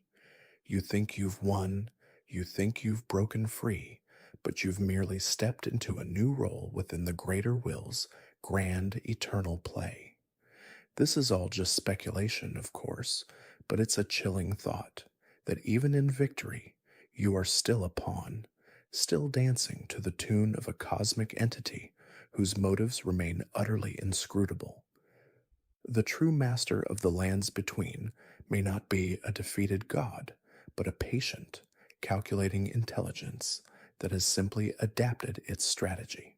You think you've won, you think you've broken free, but you've merely stepped into a new role within the greater will's grand eternal play. This is all just speculation, of course, but it's a chilling thought that even in victory, you are still a pawn, still dancing to the tune of a cosmic entity whose motives remain utterly inscrutable. The true master of the lands between may not be a defeated god, but a patient, calculating intelligence that has simply adapted its strategy.